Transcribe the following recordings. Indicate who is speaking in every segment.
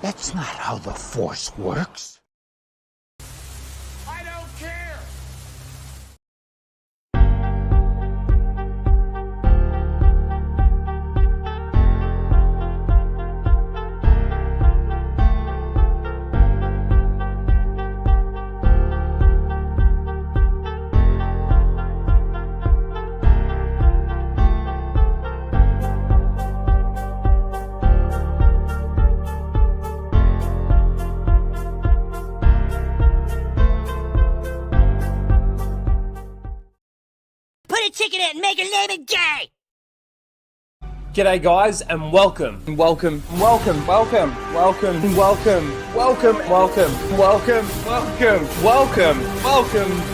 Speaker 1: That's not how the Force works.
Speaker 2: I don't care!
Speaker 3: Ticket it and make her name it gay!
Speaker 4: G'day guys and welcome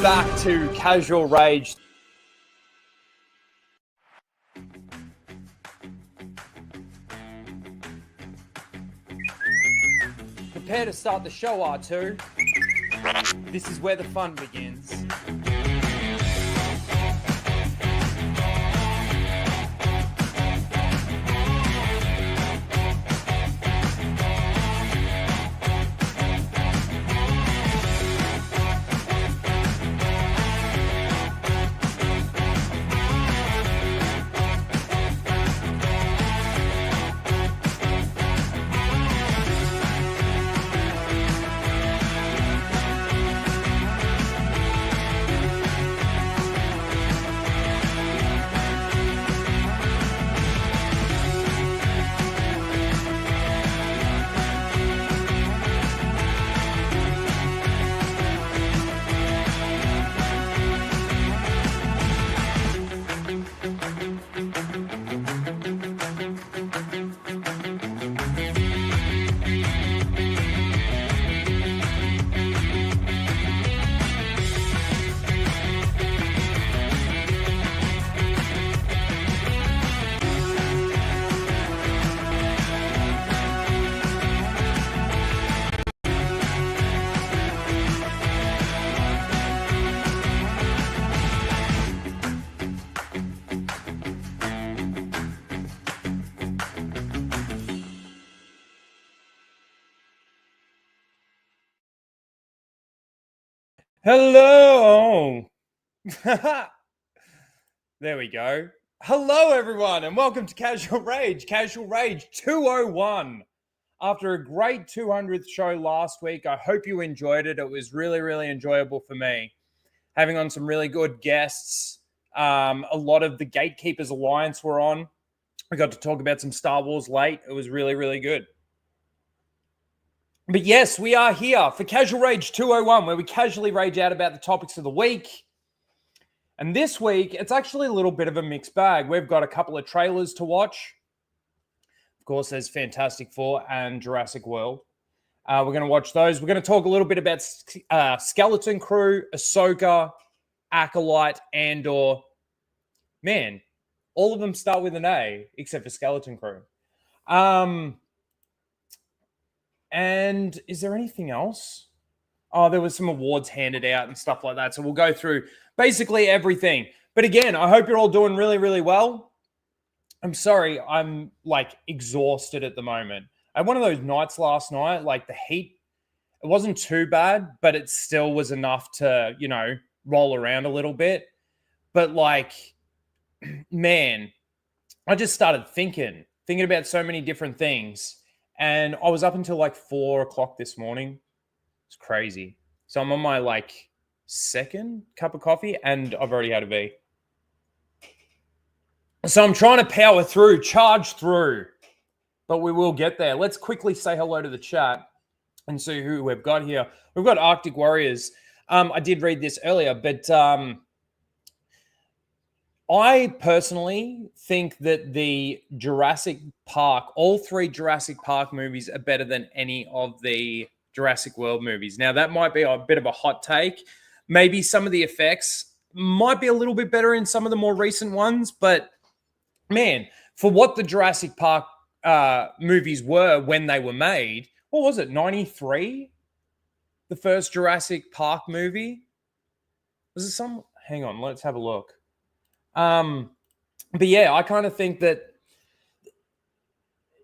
Speaker 4: back to Casual Rage. Prepare to start the show, R2. This is where the fun begins. Hello! There we go. Hello, everyone, and welcome to Casual Rage 201. After a great 200th show last week, I hope you enjoyed it. It was really, really enjoyable for me. Having on some really good guests. A lot of the Gatekeepers Alliance were on. We got to talk about some Star Wars late. It was really, really good. But yes, we are here for Casual Rage 201, where we casually rage out about the topics of the week. And this week, it's actually a little bit of a mixed bag. We've got a couple of trailers to watch. Of course, there's Fantastic Four and Jurassic World. We're going to watch those. We're going to talk a little bit about Skeleton Crew, Ahsoka, Acolyte, Andor. Man, all of them start with an A, except for Skeleton Crew. And is there anything else? Oh, there was some awards handed out and stuff like that. So we'll go through basically everything. But again, I hope you're all doing really, really well. I'm sorry, I'm like exhausted at the moment. I had one of those nights last night, like the heat, it wasn't too bad, but it still was enough to, you know, roll around a little bit. But like, man, I just started thinking about so many different things. And I was up until like 4 o'clock this morning. It's crazy. So I'm on my like second cup of coffee and I've already had a V. So I'm trying to power through, charge through, but we will get there. Let's quickly say hello to the chat and see who we've got here. We've got Arctic Warriors. I did read this earlier, but I personally think that the Jurassic Park, all 3 Jurassic Park movies are better than any of the Jurassic World movies. Now, that might be a bit of a hot take. Maybe some of the effects might be a little bit better in some of the more recent ones, but man, for what the Jurassic Park movies were when they were made, what was it, 93? The first Jurassic Park movie? Was it some? Hang on, let's have a look. But yeah, I kind of think that,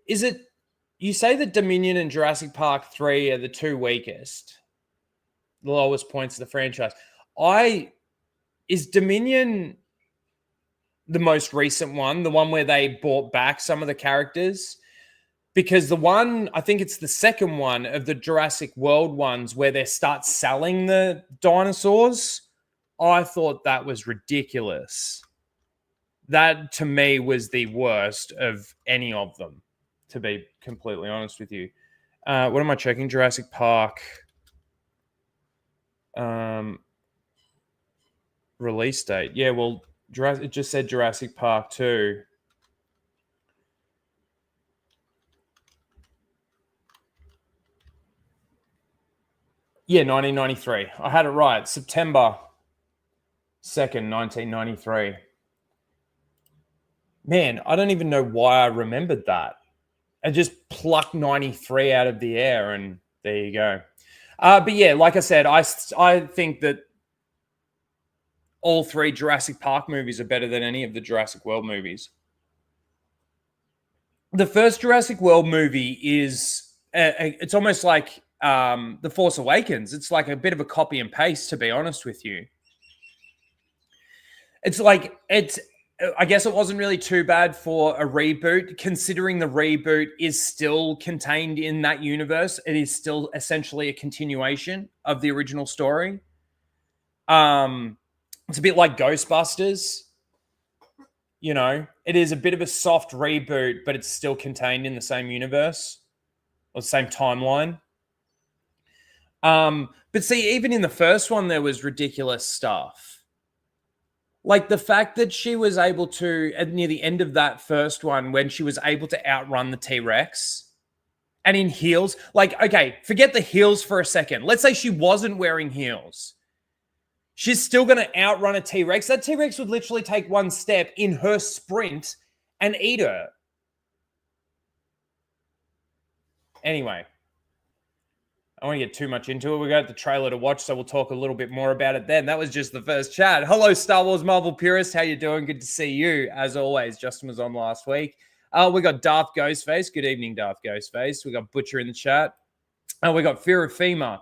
Speaker 4: is it You say that Dominion and Jurassic Park 3 are the two weakest, the lowest points of the franchise. Is Dominion the most recent one, the one where they brought back some of the characters? Because the one, I think it's the second one of the Jurassic World ones where they start selling the dinosaurs. I thought that was ridiculous. That, to me, was the worst of any of them, to be completely honest with you. What am I checking? Jurassic Park. Release date. Yeah, well, it just said Jurassic Park 2. Yeah, 1993. I had it right. September 2nd, 1993. Man, I don't even know why I remembered that. I just plucked 93 out of the air, and there you go. But yeah, like I said, I think that all three Jurassic Park movies are better than any of the Jurassic World movies. The first Jurassic World movie is, it's almost like The Force Awakens. It's like a bit of a copy and paste, to be honest with you. I guess it wasn't really too bad for a reboot, considering the reboot is still contained in that universe. It is still essentially a continuation of the original story. It's a bit like Ghostbusters. You know, it is a bit of a soft reboot, but it's still contained in the same universe or the same timeline. But see, even in the first one, there was ridiculous stuff. Like the fact that she was able to, near the end of that first one, when she was able to outrun the T-Rex and in heels, like, okay, forget the heels for a second. Let's say she wasn't wearing heels. She's still going to outrun a T-Rex. That T-Rex would literally take one step in her sprint and eat her. Anyway, I don't want to get too much into it. We got the trailer to watch, so we'll talk a little bit more about it then. That was just the first chat. Hello, Star Wars Marvel purist. How you doing? Good to see you. As always, Justin was on last week. We got Darth Ghostface. Good evening, Darth Ghostface. We got Butcher in the chat. We got Fear of Fema.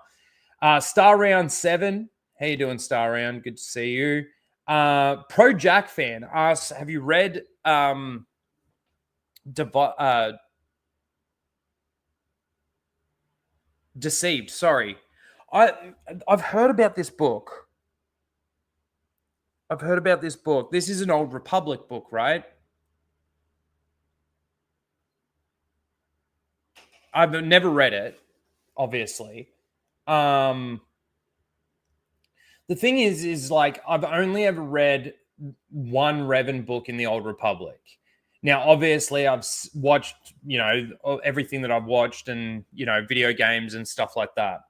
Speaker 4: Star Round 7. How you doing, Star Round? Good to see you. Pro Jack fan asks, have you read Deceived? Sorry. I've heard about this book. This is an Old Republic book, right? I've never read it, obviously. The thing is like, I've only ever read one Revan book in the Old Republic. Now, obviously, I've watched, everything that I've watched and, video games and stuff like that.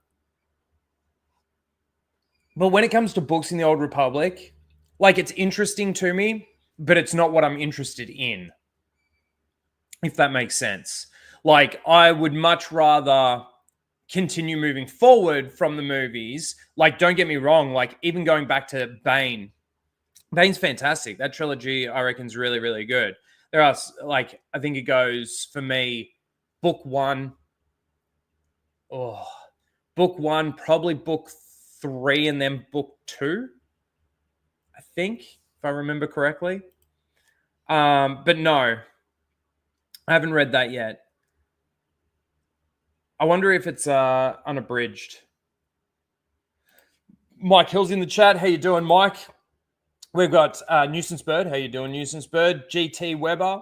Speaker 4: But when it comes to books in the Old Republic, like, it's interesting to me, but it's not what I'm interested in, if that makes sense. Like, I would much rather continue moving forward from the movies. Like, don't get me wrong, like, even going back to Bane's fantastic. That trilogy, I reckon, is really, really good. There are, like, I think it goes, for me, book one, probably book 3, and then book 2, I think, if I remember correctly. But no, I haven't read that yet. I wonder if it's unabridged. Mike Hill's in the chat. How you doing, Mike? We've got Nuisance Bird. How you doing, Nuisance Bird? GT Weber.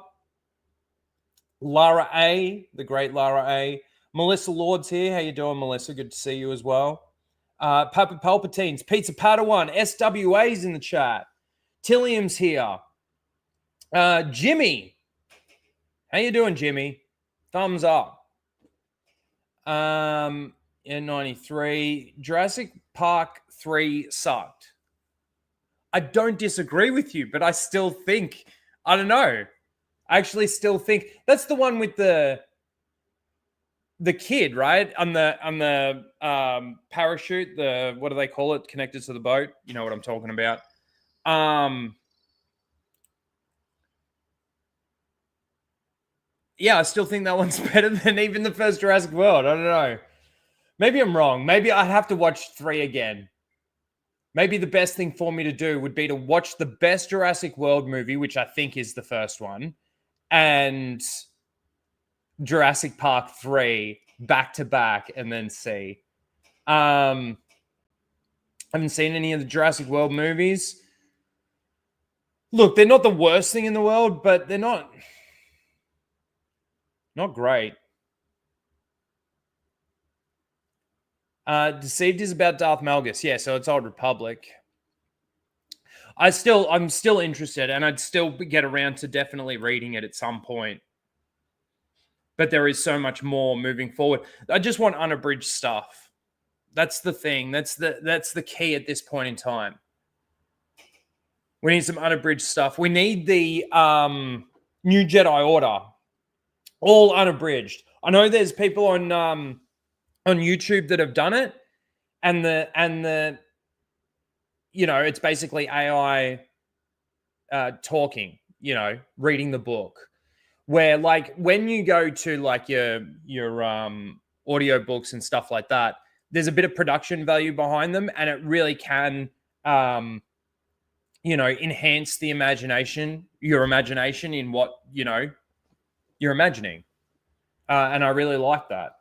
Speaker 4: Lara A, the great Lara A. Melissa Lord's here. How you doing, Melissa? Good to see you as well. Papa Palpatine's Pizza Padawan. SWA's in the chat. Tillium's here. Jimmy. How you doing, Jimmy? Thumbs up. In 93, Jurassic Park 3 sucked. I don't disagree with you, but I still think, I don't know. I actually still think that's the one with the kid, right? On the parachute, the, what do they call it? Connected to the boat. You know what I'm talking about. yeah, I still think that one's better than even the first Jurassic World. I don't know. Maybe I'm wrong. Maybe I'd have to watch 3 again. Maybe the best thing for me to do would be to watch the best Jurassic World movie, which I think is the first one, and Jurassic Park 3 back to back, and then see. I haven't seen any of the Jurassic World movies. Look, they're not the worst thing in the world, but they're not great. Deceived is about Darth Malgus. Yeah, so it's Old Republic. I'm still interested, and I'd still get around to definitely reading it at some point. But there is so much more moving forward. I just want unabridged stuff. That's the thing. That's the key at this point in time. We need some unabridged stuff. We need the new Jedi Order, all unabridged. I know there's people on YouTube that have done it, and the it's basically AI talking, reading the book. Where like when you go to like your audio books and stuff like that, there's a bit of production value behind them, and it really can enhance the your imagination in what you're imagining. And I really like that.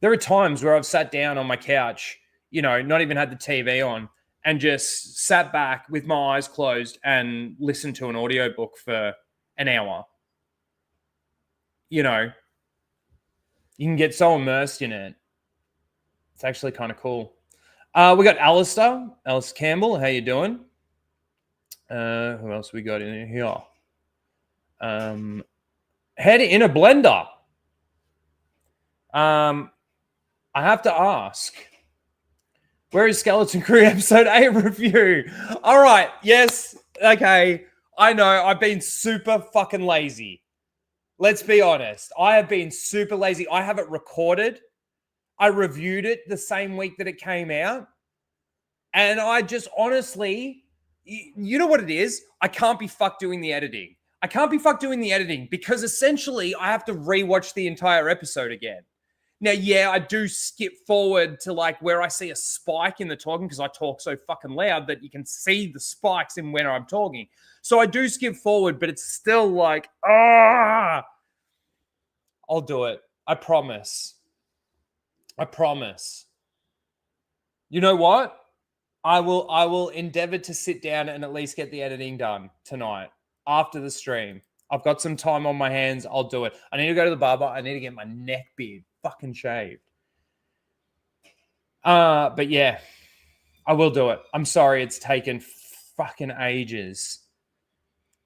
Speaker 4: There are times where I've sat down on my couch, not even had the TV on, and just sat back with my eyes closed and listened to an audiobook for an hour. You can get so immersed in it. It's actually kind of cool. We got Alistair Campbell. How you doing? Who else we got in here? Head in a blender. I have to ask, where is Skeleton Crew episode 8 review? All right. Yes. Okay. I know. I've been super fucking lazy. Let's be honest. I have been super lazy. I have it recorded. I reviewed it the same week that it came out. And I just honestly, you know what it is? I can't be fucked doing the editing. Because essentially I have to rewatch the entire episode again. Now, yeah, I do skip forward to like where I see a spike in the talking because I talk so fucking loud that you can see the spikes in when I'm talking. So I do skip forward, but it's still like, I'll do it. I promise. You know what? I will endeavor to sit down and at least get the editing done tonight after the stream. I've got some time on my hands. I'll do it. I need to go to the barber. I need to get my neck beard fucking shaved. But yeah, I will do it. I'm sorry it's taken fucking ages.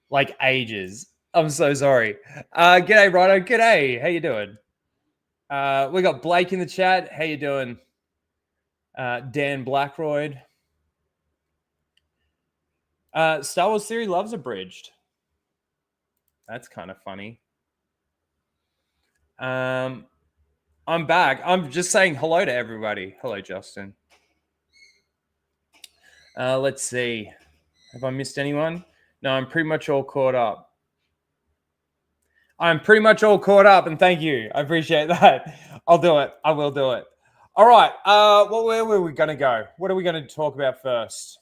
Speaker 4: Like ages. I'm so sorry. G'day, Rhino. G'day. How you doing? We got Blake in the chat. How you doing? Dan Blackroyd. Star Wars Theory loves Abridged. That's kind of funny. I'm back. I'm just saying hello to everybody. Hello, Justin. Let's see. Have I missed anyone? No, I'm pretty much all caught up. And thank you. I appreciate that. I'll do it. I will do it. All right. Where were we going to go? What are we going to talk about first?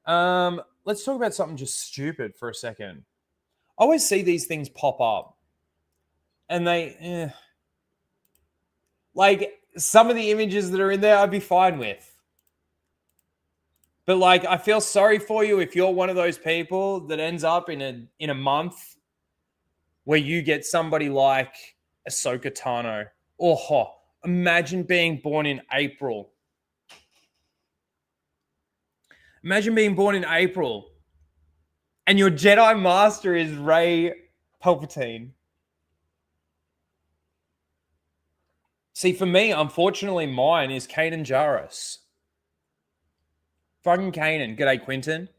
Speaker 4: Let's talk about something just stupid for a second. I always see these things pop up. And they... Like, some of the images that are in there, I'd be fine with. But, like, I feel sorry for you if you're one of those people that ends up in a month where you get somebody like Ahsoka Tano. Oh, imagine being born in April. Imagine being born in April and your Jedi Master is Rey Palpatine. See, for me, unfortunately, mine is Kanan Jarrus. Fucking Kanan. G'day, Quinton.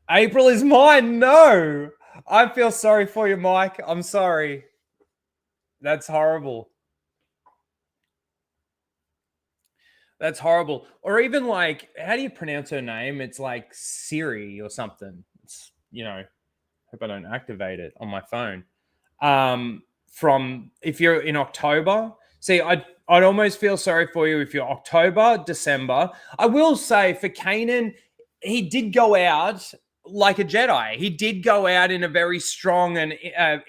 Speaker 4: April is mine. No. I feel sorry for you, Mike. I'm sorry. That's horrible. That's horrible. Or even like, how do you pronounce her name? It's like Siri or something. It's, Hope I don't activate it on my phone. From if you're in October, see, I'd almost feel sorry for you if you're October, December. I will say for Kanan, he did go out like a Jedi. He did go out in a very strong and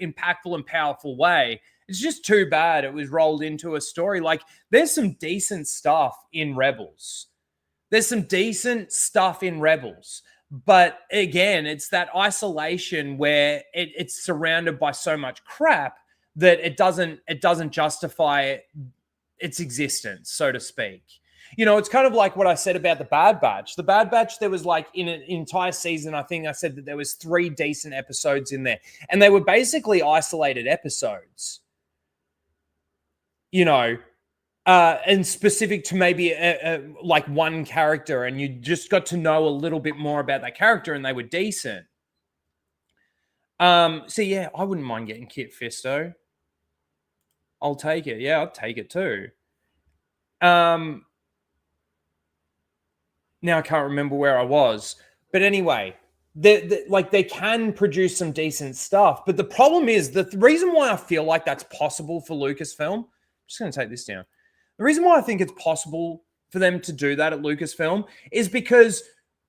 Speaker 4: impactful and powerful way. It's just too bad it was rolled into a story. Like, there's some decent stuff in Rebels. But again, it's that isolation where it's surrounded by so much crap that it doesn't justify its existence, so to speak. You know, it's kind of like what I said about the Bad Batch. The Bad Batch, there was like in an entire season, I think I said that there was 3 decent episodes in there, and they were basically isolated episodes. You know, and specific to maybe like one character, and you just got to know a little bit more about that character, and they were decent. So yeah, I wouldn't mind getting Kit Fisto. I'll take it. Yeah, I'll take it too. Now I can't remember where I was, but anyway, they can produce some decent stuff. But the problem is the reason why I feel like that's possible for Lucasfilm. I'm just going to take this down. The reason why I think it's possible for them to do that at Lucasfilm is because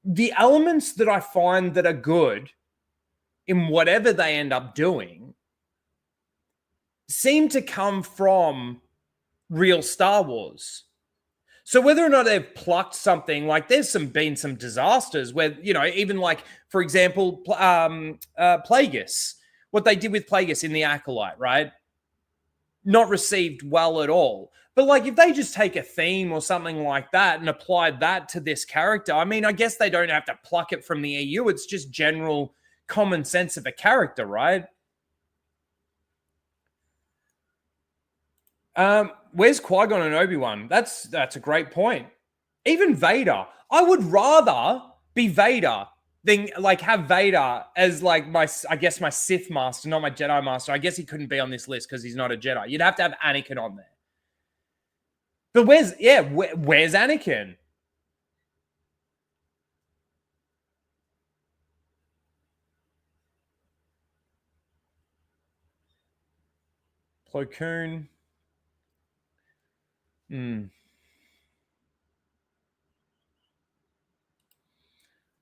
Speaker 4: the elements that I find that are good in whatever they end up doing seem to come from real Star Wars. So whether or not they've plucked something, like there's been some disasters where, you know, even like, for example, Plagueis, what they did with Plagueis in the Acolyte, right? Not received well at all. But like if they just take a theme or something like that and apply that to this character, I mean, I guess they don't have to pluck it from the EU. It's just general common sense of a character, right? Where's Qui-Gon and Obi-Wan? That's a great point. Even Vader. I would rather be Vader than like have Vader as like my Sith master, not my Jedi master. I guess he couldn't be on this list because he's not a Jedi. You'd have to have Anakin on there. But where's Anakin? Plo Koon.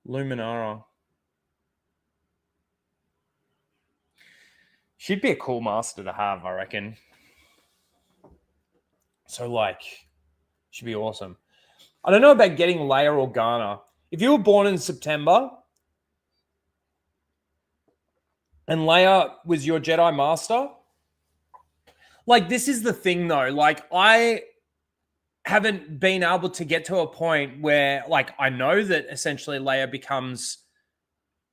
Speaker 4: Luminara. She'd be a cool master to have, I reckon. So, like, she'd be awesome. I don't know about getting Leia or Organa. If you were born in September and Leia was your Jedi master, like, this is the thing, though. Like, I haven't been able to get to a point where, like, I know that essentially Leia becomes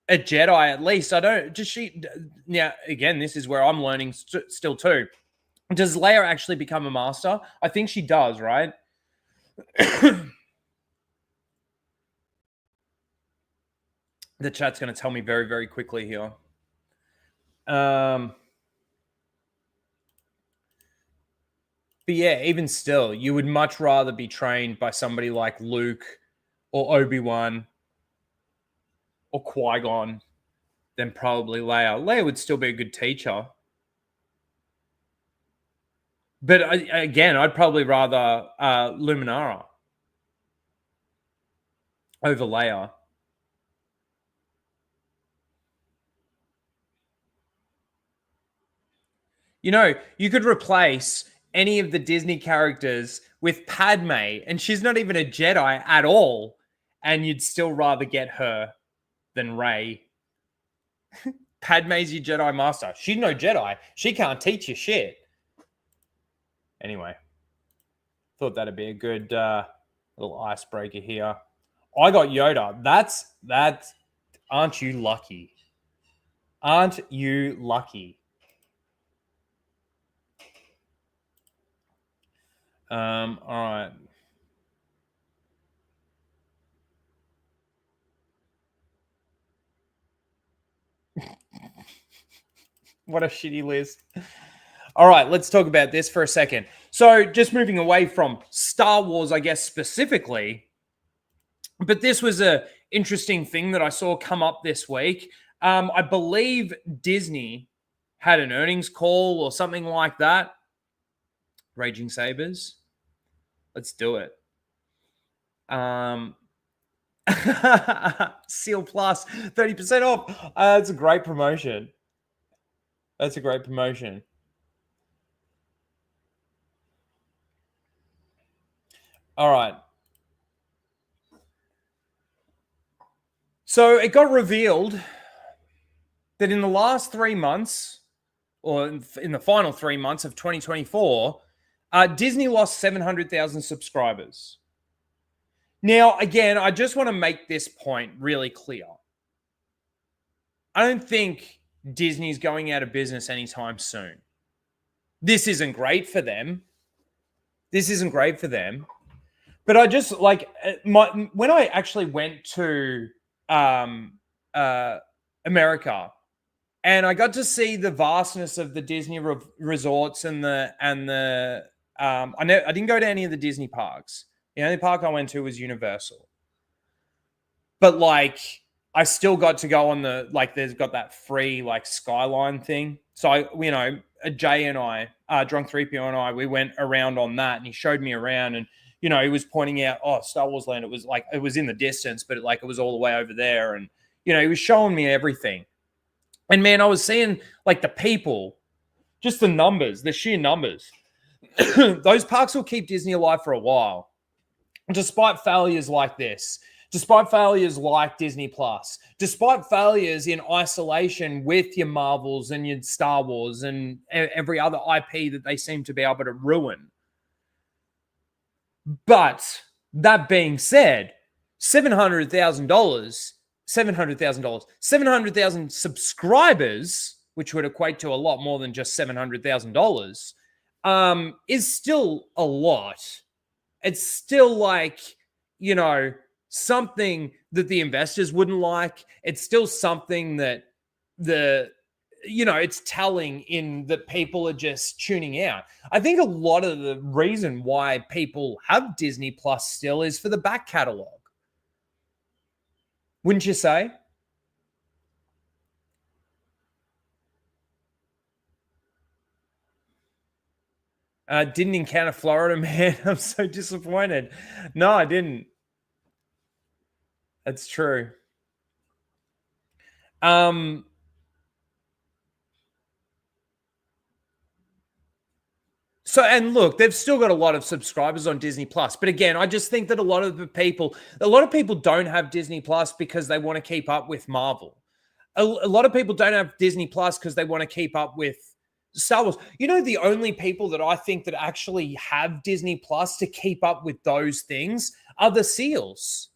Speaker 4: a Jedi at least. I don't, does she, now, again, this is where I'm learning still too. Does Leia actually become a master? I think she does, right? The chat's going to tell me very, very quickly here. But yeah, even still, you would much rather be trained by somebody like Luke or Obi-Wan or Qui-Gon than probably Leia. Leia would still be a good teacher. But again, I'd probably rather Luminara over Leia. You know, you could replace any of the Disney characters with Padme, and she's not even a Jedi at all, and you'd still rather get her than Rey. Padme's your Jedi master. She's no Jedi. She can't teach you shit. Anyway, thought that'd be a good little icebreaker here. I got Yoda. That's aren't you lucky? Aren't you lucky? All right. What a shitty list. All right, let's talk about this for a second. So just moving away from Star Wars, I guess, specifically, but this was a interesting thing that I saw come up this week. I believe Disney had an earnings call or something like that. Raging Sabers. Let's do it. Seal Plus, 30% off. That's a great promotion. That's a great promotion. All right. So it got revealed that in the last 3 months, or in the final 3 months of 2024, Disney lost 700,000 subscribers. Now, again, I just want to make this point really clear. I don't think Disney's going out of business anytime soon. This isn't great for them. But I just like when I actually went to America, and I got to see the vastness of the Disney resorts and I didn't go to any of the Disney parks. The only park I went to was Universal. But like, I still got to go on there's got that free like Skyline thing. So Jay and I, Drunk 3PO and I, we went around on that, and he showed me around, and he was pointing out, Star Wars Land. It was in the distance, but it was all the way over there, and he was showing me everything. And man, I was seeing like the people, just the numbers, the sheer numbers. Those parks will keep Disney alive for a while, despite failures like this. Despite failures like Disney Plus, despite failures in isolation with your Marvels and your Star Wars and every other IP that they seem to be able to ruin. But that being said, $700,000 subscribers, which would equate to a lot more than just $700,000, is still a lot. It's still like, something that the investors wouldn't like. It's still something that it's telling in that people are just tuning out. I think a lot of the reason why people have Disney Plus still is for the back catalog. Wouldn't you say? Didn't encounter Florida, man. I'm so disappointed. No, I didn't. That's true. So, and look, they've still got a lot of subscribers on Disney Plus. But again, I just think that a lot of people don't have Disney Plus because they want to keep up with Marvel. A lot of people don't have Disney Plus because they want to keep up with Star Wars. The only people that I think that actually have Disney Plus to keep up with those things are the SEALs.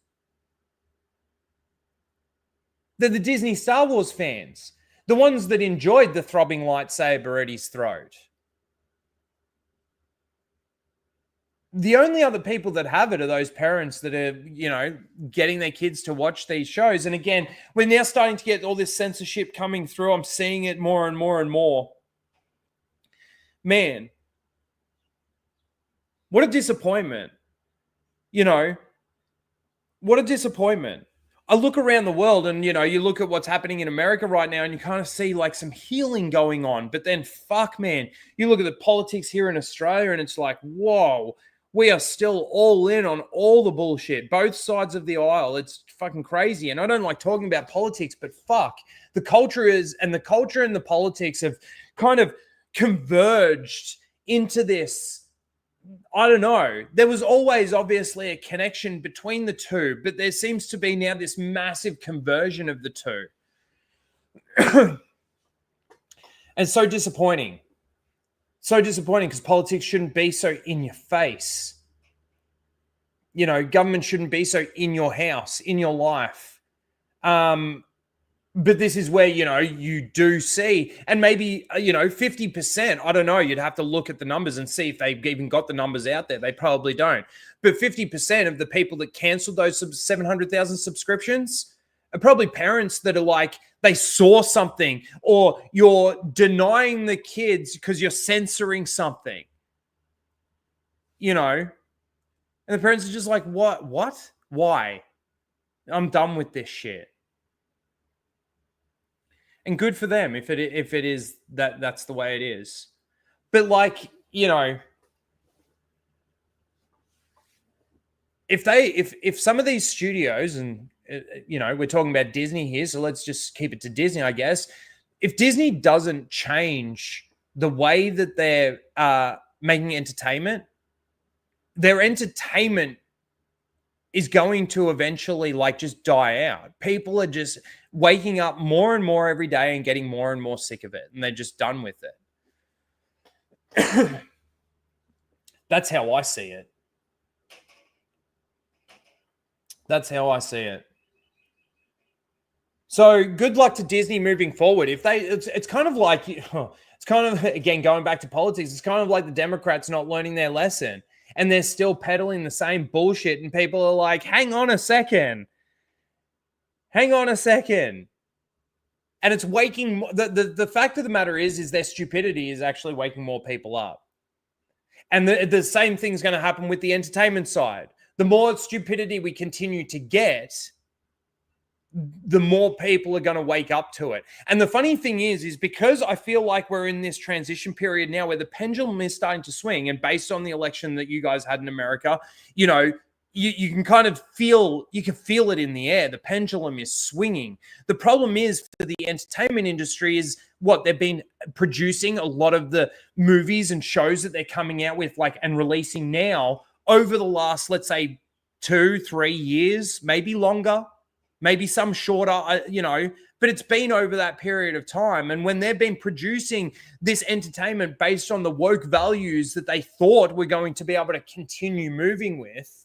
Speaker 4: They're the Disney Star Wars fans. The ones that enjoyed the throbbing lightsaber at his throat. The only other people that have it are those parents that are, getting their kids to watch these shows. And again, we're now starting to get all this censorship coming through. I'm seeing it more and more and more. Man, what a disappointment. What a disappointment. I look around the world and, you look at what's happening in America right now and you kind of see like some healing going on. But then, fuck, man, you look at the politics here in Australia and it's like, whoa, we are still all in on all the bullshit, both sides of the aisle. It's fucking crazy. And I don't like talking about politics, but fuck, the culture and the politics have kind of converged into this. I don't know. There was always obviously a connection between the two, but there seems to be now this massive conversion of the two. And so disappointing. So disappointing because politics shouldn't be so in your face. Government shouldn't be so in your house, in your life. But this is where, you do see, and maybe, 50%, I don't know, you'd have to look at the numbers and see if they've even got the numbers out there. They probably don't. But 50% of the people that canceled those 700,000 subscriptions are probably parents that are like, they saw something, or you're denying the kids because you're censoring something, and the parents are just like, what? Why? I'm done with this shit. And good for them if it is that's the way it is. But like, you know, if some of these studios, and you know, we're talking about Disney here, so let's just keep it to Disney, I guess. If Disney doesn't change the way that they're making entertainment, their entertainment is going to eventually like just die out. People are just waking up more and more every day and getting more and more sick of it, and they're just done with it. That's how I see it. That's how I see it. So good luck to Disney moving forward. If they, it's kind of like, it's kind of, again, going back to politics, it's kind of like the Democrats not learning their lesson, and they're still peddling the same bullshit. And people are like, hang on a second. Hang on a second. And it's waking, the fact of the matter is their stupidity is actually waking more people up. And the same thing's going to happen with the entertainment side. The more stupidity we continue to get, the more people are going to wake up to it. And the funny thing is because I feel like we're in this transition period now where the pendulum is starting to swing, and based on the election that you guys had in America, you know, you can kind of feel it in the air. The pendulum is swinging. The problem is for the entertainment industry is what they've been producing, a lot of the movies and shows that they're coming out with, like, and releasing now over the last, let's say, 2-3 years, maybe longer, maybe some shorter, you know, but it's been over that period of time. And when they've been producing this entertainment based on the woke values that they thought were going to be able to continue moving with,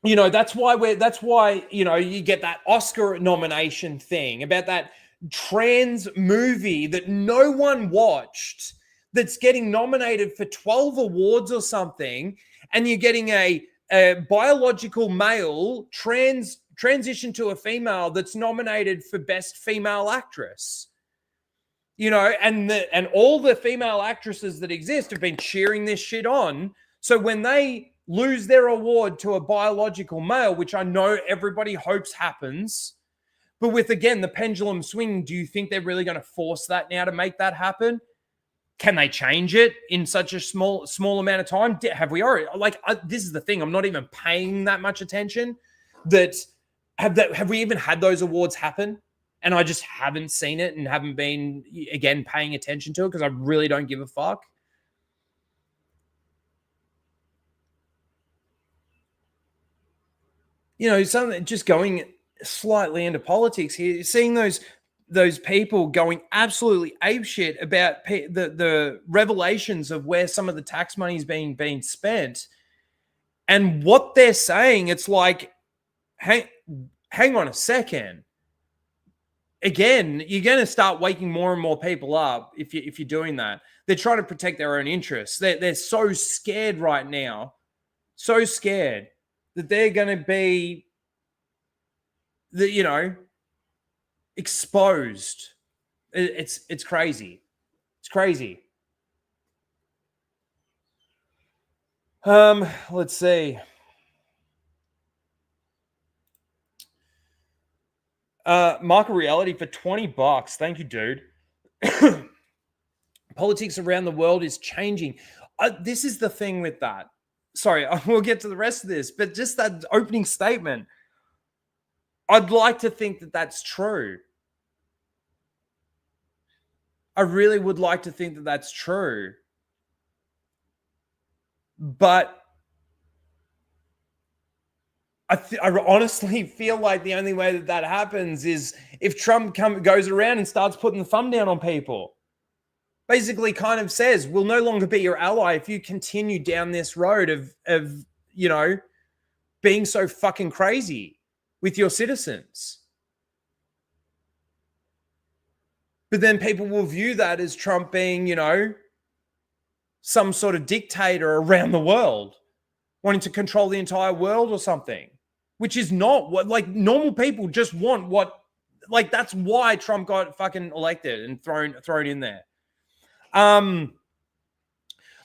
Speaker 4: you know, that's why, you know, you get that Oscar nomination thing about that trans movie that no one watched that's getting nominated for 12 awards or something, and you're getting a biological male transition to a female that's nominated for Best Female Actress. You know, and all the female actresses that exist have been cheering this shit on. So when they lose their award to a biological male, which I know everybody hopes happens, but with, again, the pendulum swinging, do you think they're really going to force that now to make that happen? Can they change it in such a small amount of time? Have we already, this is the thing, I'm not even paying that much attention. Have we even had those awards happen? And I just haven't seen it and haven't been, again, paying attention to it because I really don't give a fuck. You know, something, just going slightly into politics here, seeing those people going absolutely apeshit about the revelations of where some of the tax money is being spent, and what they're saying, it's like, hang on a second. Again, you're going to start waking more and more people up if you're doing that. They're trying to protect their own interests. They're so scared right now, so scared that they're going to be, you know, exposed. It's crazy. It's crazy. Let's see. Market reality for $20. Thank you, dude. Politics around the world is changing. This is the thing with that. Sorry, we'll get to the rest of this, but just that opening statement, I'd like to think that that's true. I really would like to think that that's true. But I honestly feel like the only way that happens is if Trump goes around and starts putting the thumb down on people. Basically kind of says, we'll no longer be your ally if you continue down this road of you know, being so fucking crazy with your citizens. But then people will view that as Trump being, you know, some sort of dictator around the world, wanting to control the entire world or something, which is not what, like, normal people just want what, like, that's why Trump got fucking elected and thrown in there.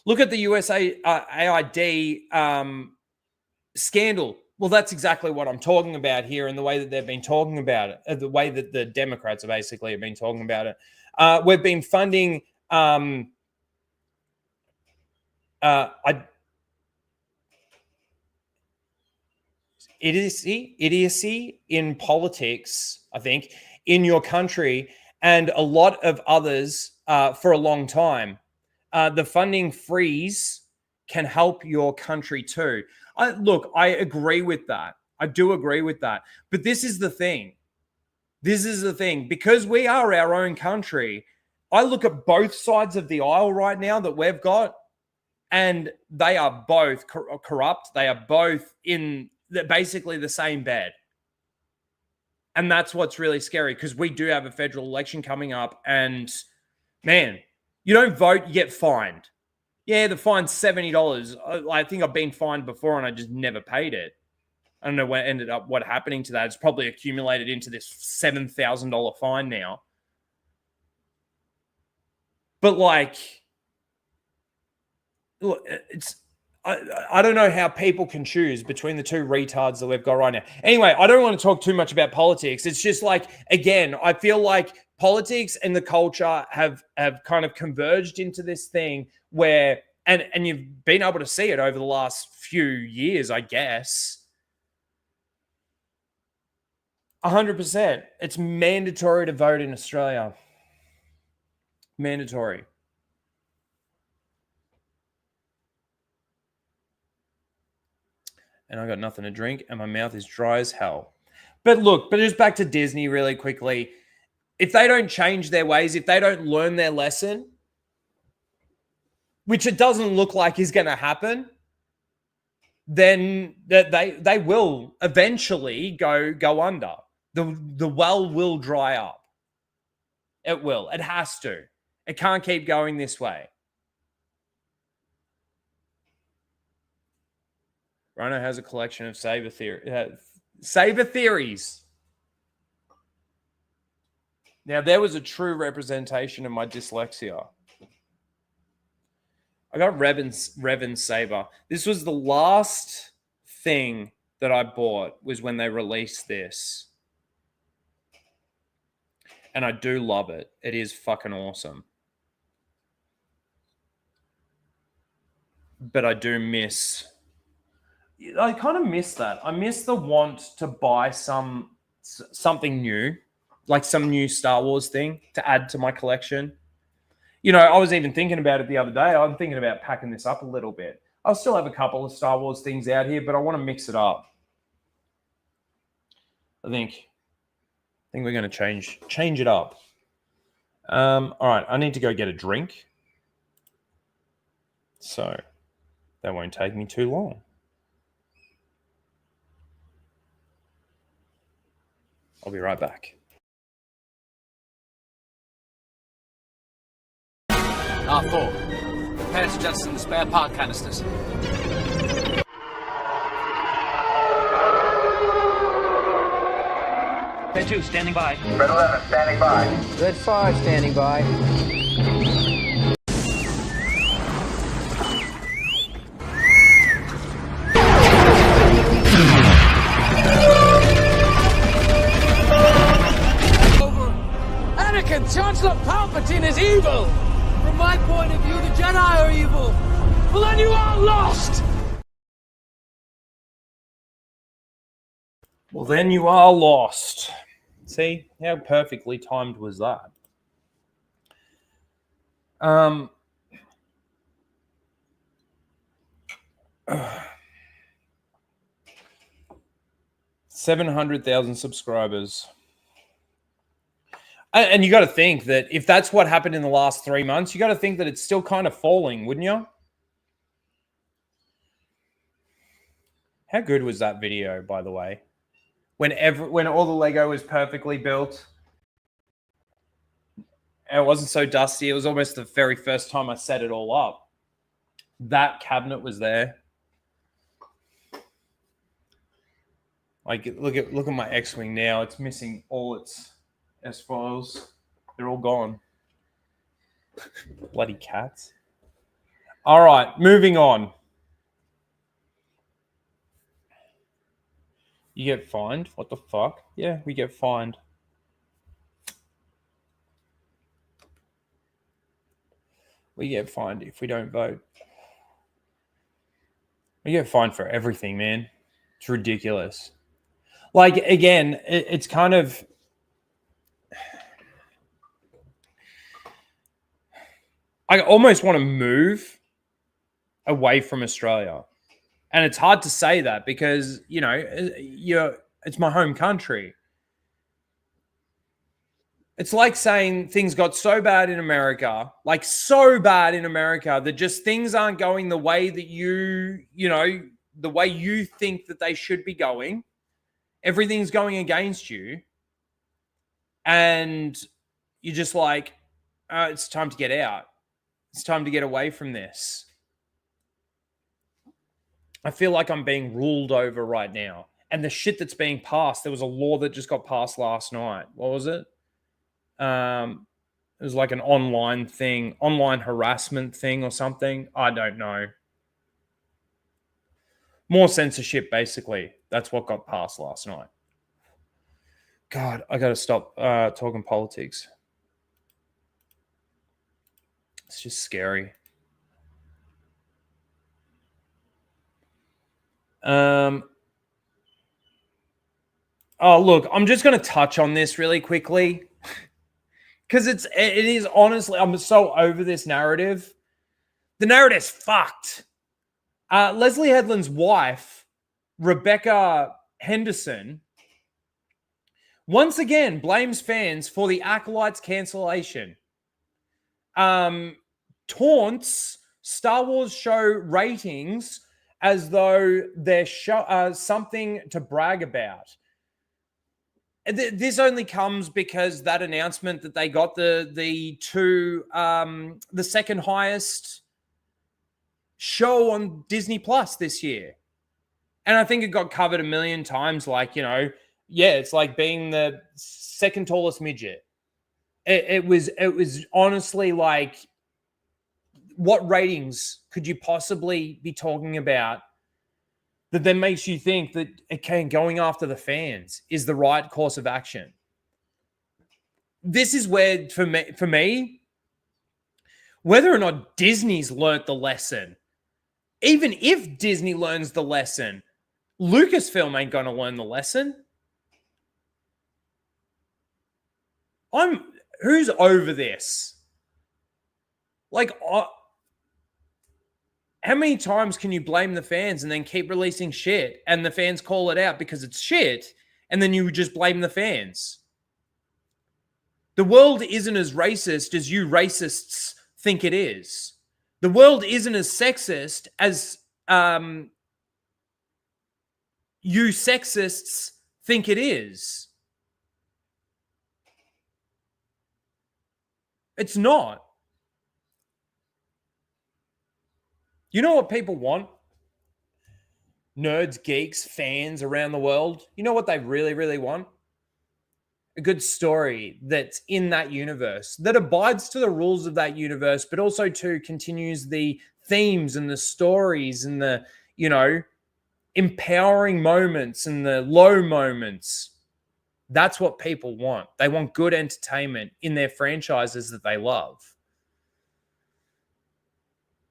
Speaker 4: Look at the USA AID scandal Well, that's exactly what I'm talking about here, and the way that they've been talking about it, the way that the Democrats have basically been talking about it. We've been funding idiocy in politics, I think, in your country and a lot of others for a long time. The funding freeze can help your country too. Look, I agree with that. I do agree with that. But this is the thing. Because we are our own country, I look at both sides of the aisle right now that we've got, and they are both corrupt. They are both in basically the same bed. And that's what's really scary, because we do have a federal election coming up, and man, you don't vote, you get fined. Yeah, the fine's $70. I think I've been fined before and I just never paid it. I don't know what happening to that. It's probably accumulated into this $7,000 fine now. But like, look, I don't know how people can choose between the two retards that we've got right now. Anyway, I don't want to talk too much about politics. It's just like, again, I feel like politics and the culture have kind of converged into this thing where, and you've been able to see it over the last few years, I guess. 100%. It's mandatory to vote in Australia. Mandatory. And I got nothing to drink, and my mouth is dry as hell. But look, just back to Disney really quickly. If they don't change their ways, if they don't learn their lesson, which it doesn't look like is going to happen, then they will eventually go under. The well will dry up. It will. It has to. It can't keep going this way. Rhino has a collection of saber theories. Now, there was a true representation of my dyslexia. I got Revan's saber. This was the last thing that I bought, was when they released this. And I do love it. It is fucking awesome. But I do miss... I kind of miss that. I miss the want to buy something new, like some new Star Wars thing to add to my collection. You know, I was even thinking about it the other day. I'm thinking about packing this up a little bit. I'll still have a couple of Star Wars things out here, but I want to mix it up. I think we're going to change it up. All right, I need to go get a drink. So that won't take me too long. I'll be right back.
Speaker 5: R4. Prepare to jettison the spare part canisters.
Speaker 6: Red 2, standing by.
Speaker 7: Red 11, standing by.
Speaker 8: Red 5, standing by.
Speaker 5: Chancellor Palpatine is evil! From my point of view, the Jedi are evil! Well, then you are lost!
Speaker 4: Well, then you are lost. See, how perfectly timed was that? 700,000 subscribers. And you got to think that if that's what happened in the last 3 months, you got to think that it's still kind of falling, wouldn't you? How good was that video, by the way? When all the Lego was perfectly built, and it wasn't so dusty. It was almost the very first time I set it all up. That cabinet was there. Like, look at my X-Wing now. It's missing all its S-files. They're all gone. Bloody cats. All right, moving on. You get fined? What the fuck? Yeah, we get fined. We get fined if we don't vote. We get fined for everything, man. It's ridiculous. Like, again, it's kind of... I almost want to move away from Australia. And it's hard to say that because, you know, it's my home country. It's like saying things got so bad in America, like so bad in America that just things aren't going the way that you know, the way you think that they should be going. Everything's going against you. And you're just like, it's time to get out. It's time to get away from this. I feel like I'm being ruled over right now. And the shit that's being passed, there was a law that just got passed last night. What was it? It was like an online harassment thing or something. I don't know. More censorship, basically. That's what got passed last night. God, I got to stop talking politics. It's just scary. Oh, look, I'm just going to touch on this really quickly because it is honestly, I'm so over this narrative. The narrative's fucked. Leslie Headland's wife, Rebecca Henderson, once again blames fans for the Acolyte's cancellation. Taunts Star Wars show ratings as though they're something to brag about. This only comes because that announcement that they got the second highest show on Disney Plus this year. And I think it got covered a million times. Like, you know, yeah, it's like being the second tallest midget. It was honestly like, what ratings could you possibly be talking about that then makes you think that, okay, going after the fans is the right course of action? This is where, for me, whether or not Disney's learnt the lesson, even if Disney learns the lesson, Lucasfilm ain't going to learn the lesson. Who's over this? Like, how many times can you blame the fans and then keep releasing shit and the fans call it out because it's shit and then you just blame the fans? The world isn't as racist as you racists think it is. The world isn't as sexist as you sexists think it is. It's not. You know what people want? Nerds, geeks, fans around the world. You know what they really, really want? A good story that's in that universe, that abides to the rules of that universe, but also too continues the themes and the stories and the, you know, empowering moments and the low moments. That's what people want. They want good entertainment in their franchises that they love.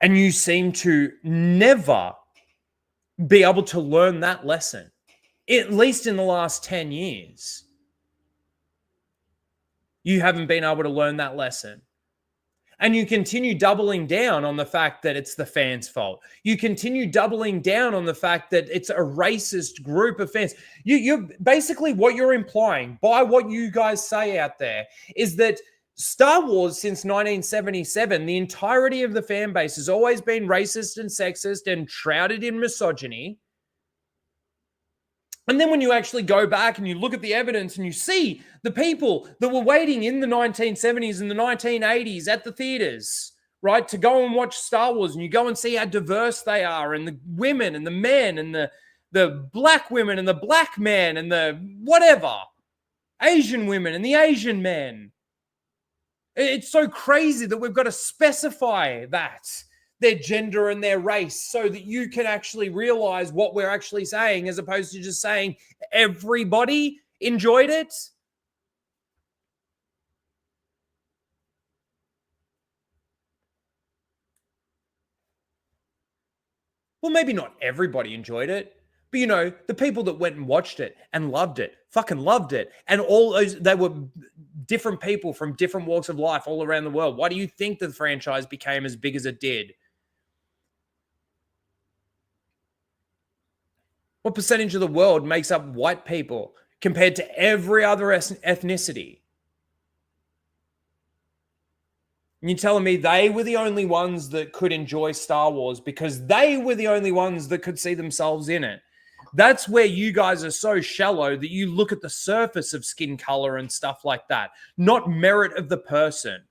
Speaker 4: And you seem to never be able to learn that lesson, at least in the last 10 years. You haven't been able to learn that lesson. And you continue doubling down on the fact that it's the fans' fault. You continue doubling down on the fact that it's a racist group of fans. You're basically, what you're implying by what you guys say out there is that Star Wars since 1977, the entirety of the fan base has always been racist and sexist and shrouded in misogyny. And then when you actually go back and you look at the evidence and you see the people that were waiting in the 1970s and the 1980s at the theaters, right, to go and watch Star Wars, and you go and see how diverse they are, and the women and the men and the black women and the black men and the whatever, Asian women and the Asian men. It's so crazy that we've got to specify that their gender and their race so that you can actually realize what we're actually saying, as opposed to just saying everybody enjoyed it. Well, maybe not everybody enjoyed it, but you know, the people that went and watched it and loved it, fucking loved it. And all those, they were different people from different walks of life all around the world. Why do you think the franchise became as big as it did? What percentage of the world makes up white people compared to every other ethnicity? And you're telling me they were the only ones that could enjoy Star Wars because they were the only ones that could see themselves in it. That's where you guys are so shallow that you look at the surface of skin color and stuff like that, not merit of the person.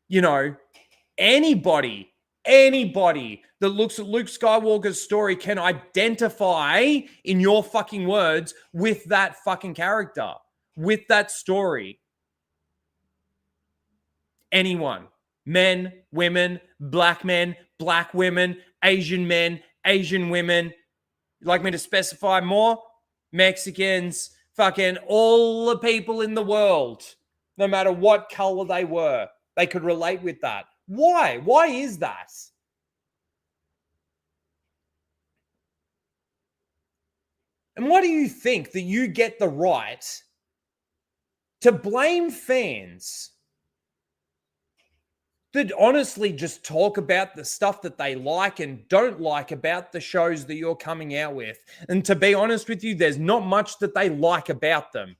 Speaker 4: You know, anybody that looks at Luke Skywalker's story can identify, in your fucking words, with that fucking character, with that story. Anyone, men, women, black women, Asian men, Asian women. You'd like me to specify more? Mexicans, fucking all the people in the world, no matter what color they were, they could relate with that. Why? Why is that? And why do you think that you get the right to blame fans that honestly just talk about the stuff that they like and don't like about the shows that you're coming out with? And to be honest with you, there's not much that they like about them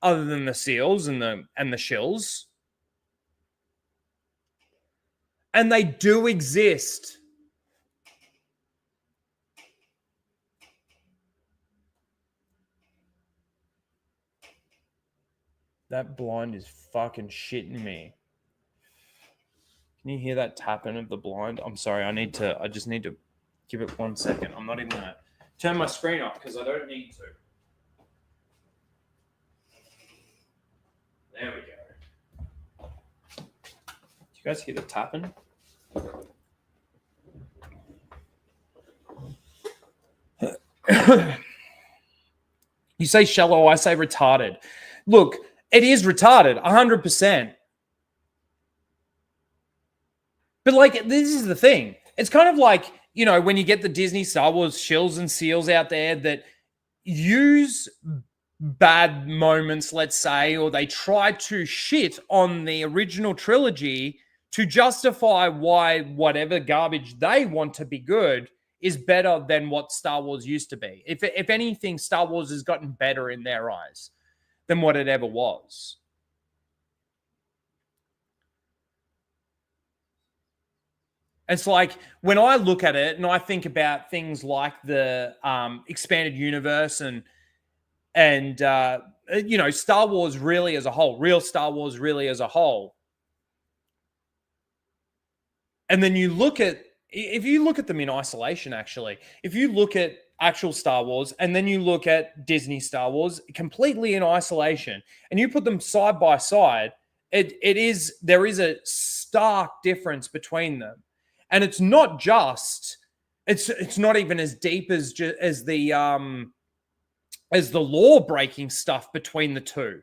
Speaker 4: other than the seals and the shills. And they do exist. That blind is fucking shitting me. Can you hear that tapping of the blind? I'm sorry. I just need to give it 1 second. I'm not even going to turn my screen off because I don't need to. There we go. Do you guys hear the tapping? You say shallow, I say retarded. Look, it is retarded, 100%. But like, this is the thing. It's kind of like, you know, when you get the Disney Star Wars shills and seals out there that use bad moments, let's say, or they try to shit on the original trilogy to justify why whatever garbage they want to be good is better than what Star Wars used to be. If anything, Star Wars has gotten better in their eyes than what it ever was. It's like when I look at it and I think about things like the expanded universe and you know, Star Wars really as a whole, real Star Wars really as a whole. And then you look at, if you look at them in isolation, actually, if you look at actual Star Wars and then you look at Disney Star Wars completely in isolation and you put them side by side, there is a stark difference between them. And it's not just, it's not even as deep as the law breaking stuff between the two,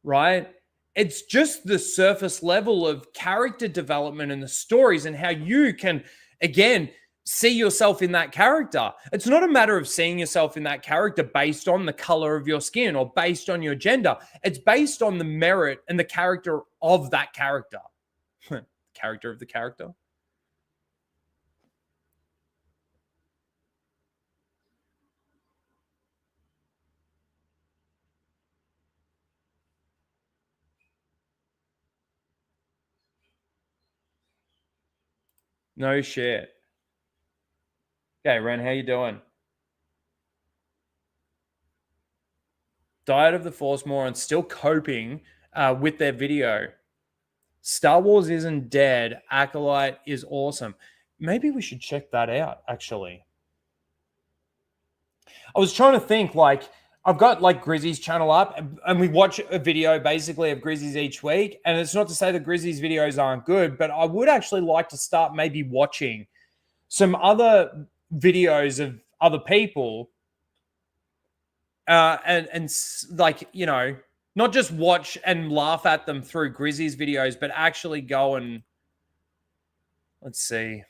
Speaker 4: right? It's just the surface level of character development and the stories and how you can, again, see yourself in that character. It's not a matter of seeing yourself in that character based on the color of your skin or based on your gender. It's based on the merit and the character of that character. Character of the character. No shit. Okay, Ren, how you doing? Diet of the Force morons still coping with their video. Star Wars isn't dead. Acolyte is awesome. Maybe we should check that out, actually. I was trying to think, like, I've got like Grizzy's channel up, and we watch a video basically of Grizzy's each week. And it's not to say that Grizzy's videos aren't good, but I would actually like to start maybe watching some other videos of other people, and like, you know, not just watch and laugh at them through Grizzy's videos, but actually go and let's see.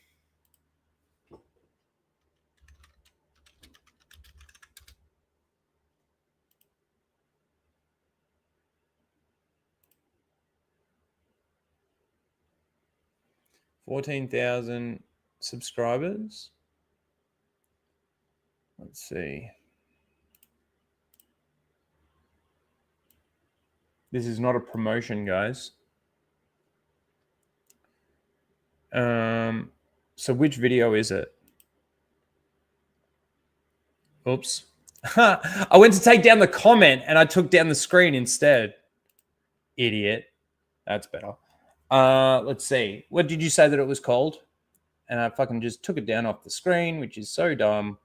Speaker 4: $14,000 subscribers. Let's see. This is not a promotion, guys. So which video is it? Oops. I went to take down the comment and I took down the screen instead. Idiot. That's better. Let's see. What did you say that it was called? And I fucking just took it down off the screen, which is so dumb.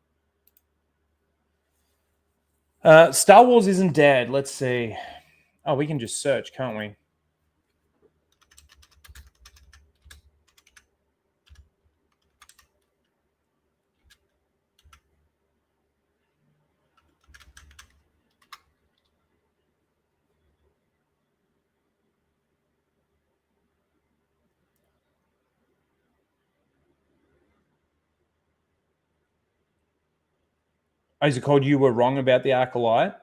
Speaker 4: Star Wars Isn't Dead. Let's see. Oh, we can just search, can't we? Oh, is it called You Were Wrong About the Acolyte?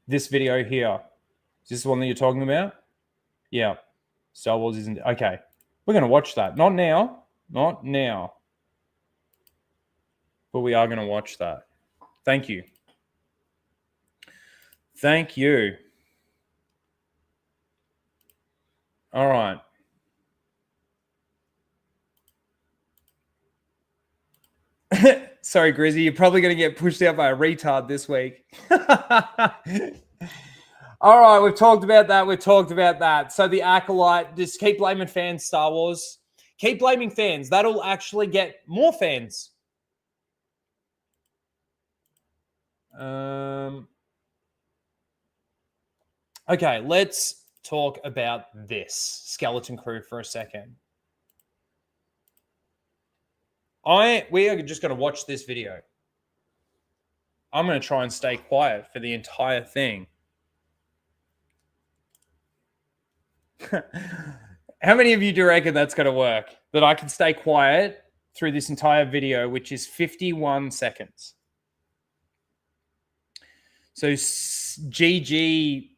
Speaker 4: This video here. Is this the one that you're talking about? Yeah. Star Wars Isn't... Okay. We're going to watch that. Not now. Not now. But we are going to watch that. Thank you. Thank you. All right. Sorry, Grizzy. You're probably going to get pushed out by a retard this week. All right. We've talked about that. We've talked about that. So the Acolyte, just keep blaming fans, Star Wars. Keep blaming fans. That'll actually get more fans. Okay. Let's talk about this Skeleton Crew for a second. We are just going to watch this video. I'm going to try and stay quiet for the entire thing. How many of you do reckon that's going to work? That I can stay quiet through this entire video, which is 51 seconds. So GG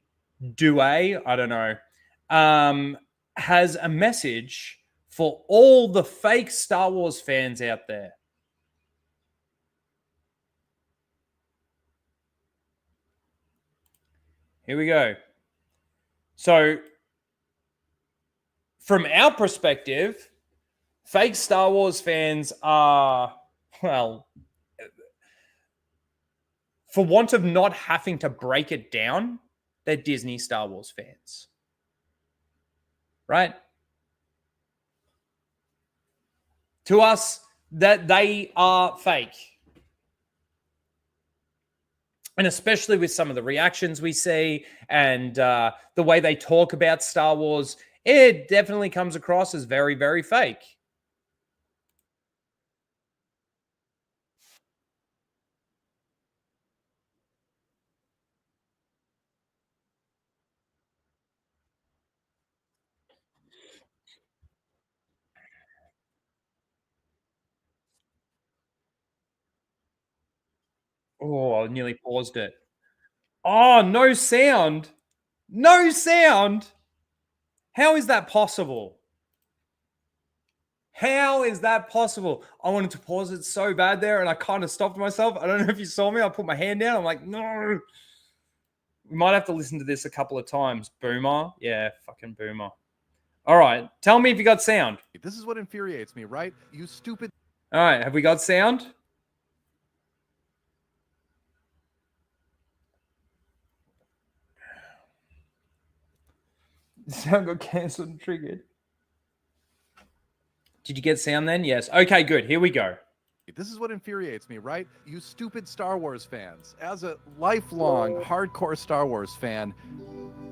Speaker 4: Due, I don't know, has a message for all the fake Star Wars fans out there. Here we go. So, from our perspective, fake Star Wars fans are, well, for want of not having to break it down, they're Disney Star Wars fans. Right? To us, that they are fake. And especially with some of the reactions we see and the way they talk about Star Wars, it definitely comes across as very, very fake. Oh, I nearly paused it. Oh, no sound. No sound. How is that possible? How is that possible? I wanted to pause it so bad there and I kind of stopped myself. I don't know if you saw me. I put my hand down. I'm like, no. We might have to listen to this a couple of times. Boomer. Yeah, fucking boomer. All right. Tell me if you got sound.
Speaker 6: This is what infuriates me, right? You stupid.
Speaker 4: All right. Have we got sound? Sound got cancelled and triggered. Did you get sound then? Yes. Okay, good. Here we go.
Speaker 6: This is what infuriates me, right? You stupid Star Wars fans. As a lifelong hardcore Star Wars fan,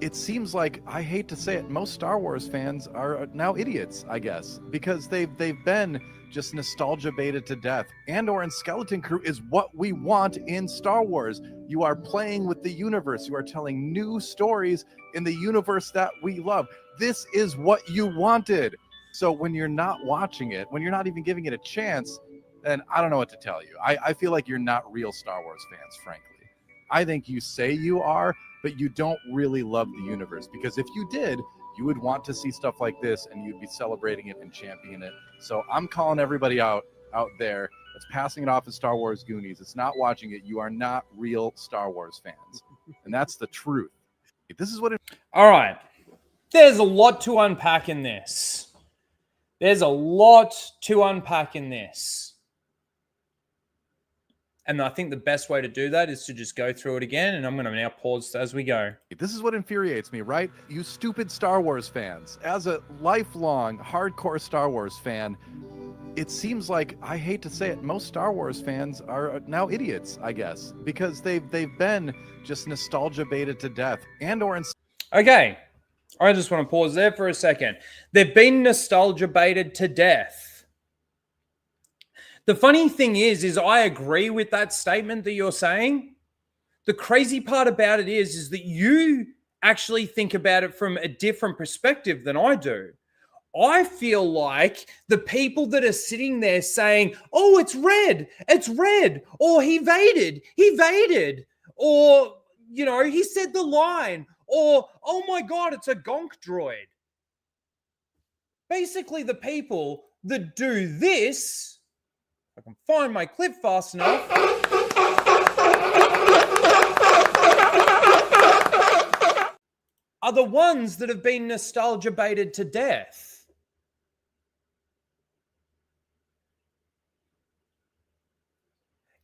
Speaker 6: it seems like, I hate to say it, most Star Wars fans are now idiots, I guess, because they've been just nostalgia baited to death. Andor and Skeleton Crew is what we want in Star Wars. You are playing with the universe. You are telling new stories in the universe that we love. This is what you wanted. So when you're not watching it, when you're not even giving it a chance, then I don't know what to tell you. I feel like you're not real Star Wars fans, frankly. I think you say you are, but you don't really love the universe, because if you did, you would want to see stuff like this and you'd be celebrating it and championing it. So I'm calling everybody out there that's passing it off as Star Wars Goonies. It's not watching it. You are not real Star Wars fans. And that's the truth. This is what it...
Speaker 4: All right. There's a lot to unpack in this. There's a lot to unpack in this. And I think the best way to do that is to just go through it again. And I'm going to now pause as we go.
Speaker 6: This is what infuriates me, right? You stupid Star Wars fans. As a lifelong hardcore Star Wars fan, it seems like, I hate to say it, most Star Wars fans are now idiots, I guess, because they've been just nostalgia baited to death. Andor and...
Speaker 4: Okay. I just want to pause there for a second. They've been nostalgia baited to death. The funny thing is I agree with that statement that you're saying. The crazy part about it is that you actually think about it from a different perspective than I do. I feel like the people that are sitting there saying, oh, it's red, or he evaded, or, you know, he said the line, or, oh my God, it's a gonk droid. Basically, the people that do this, if I can find my clip fast enough, are the ones that have been nostalgia baited to death.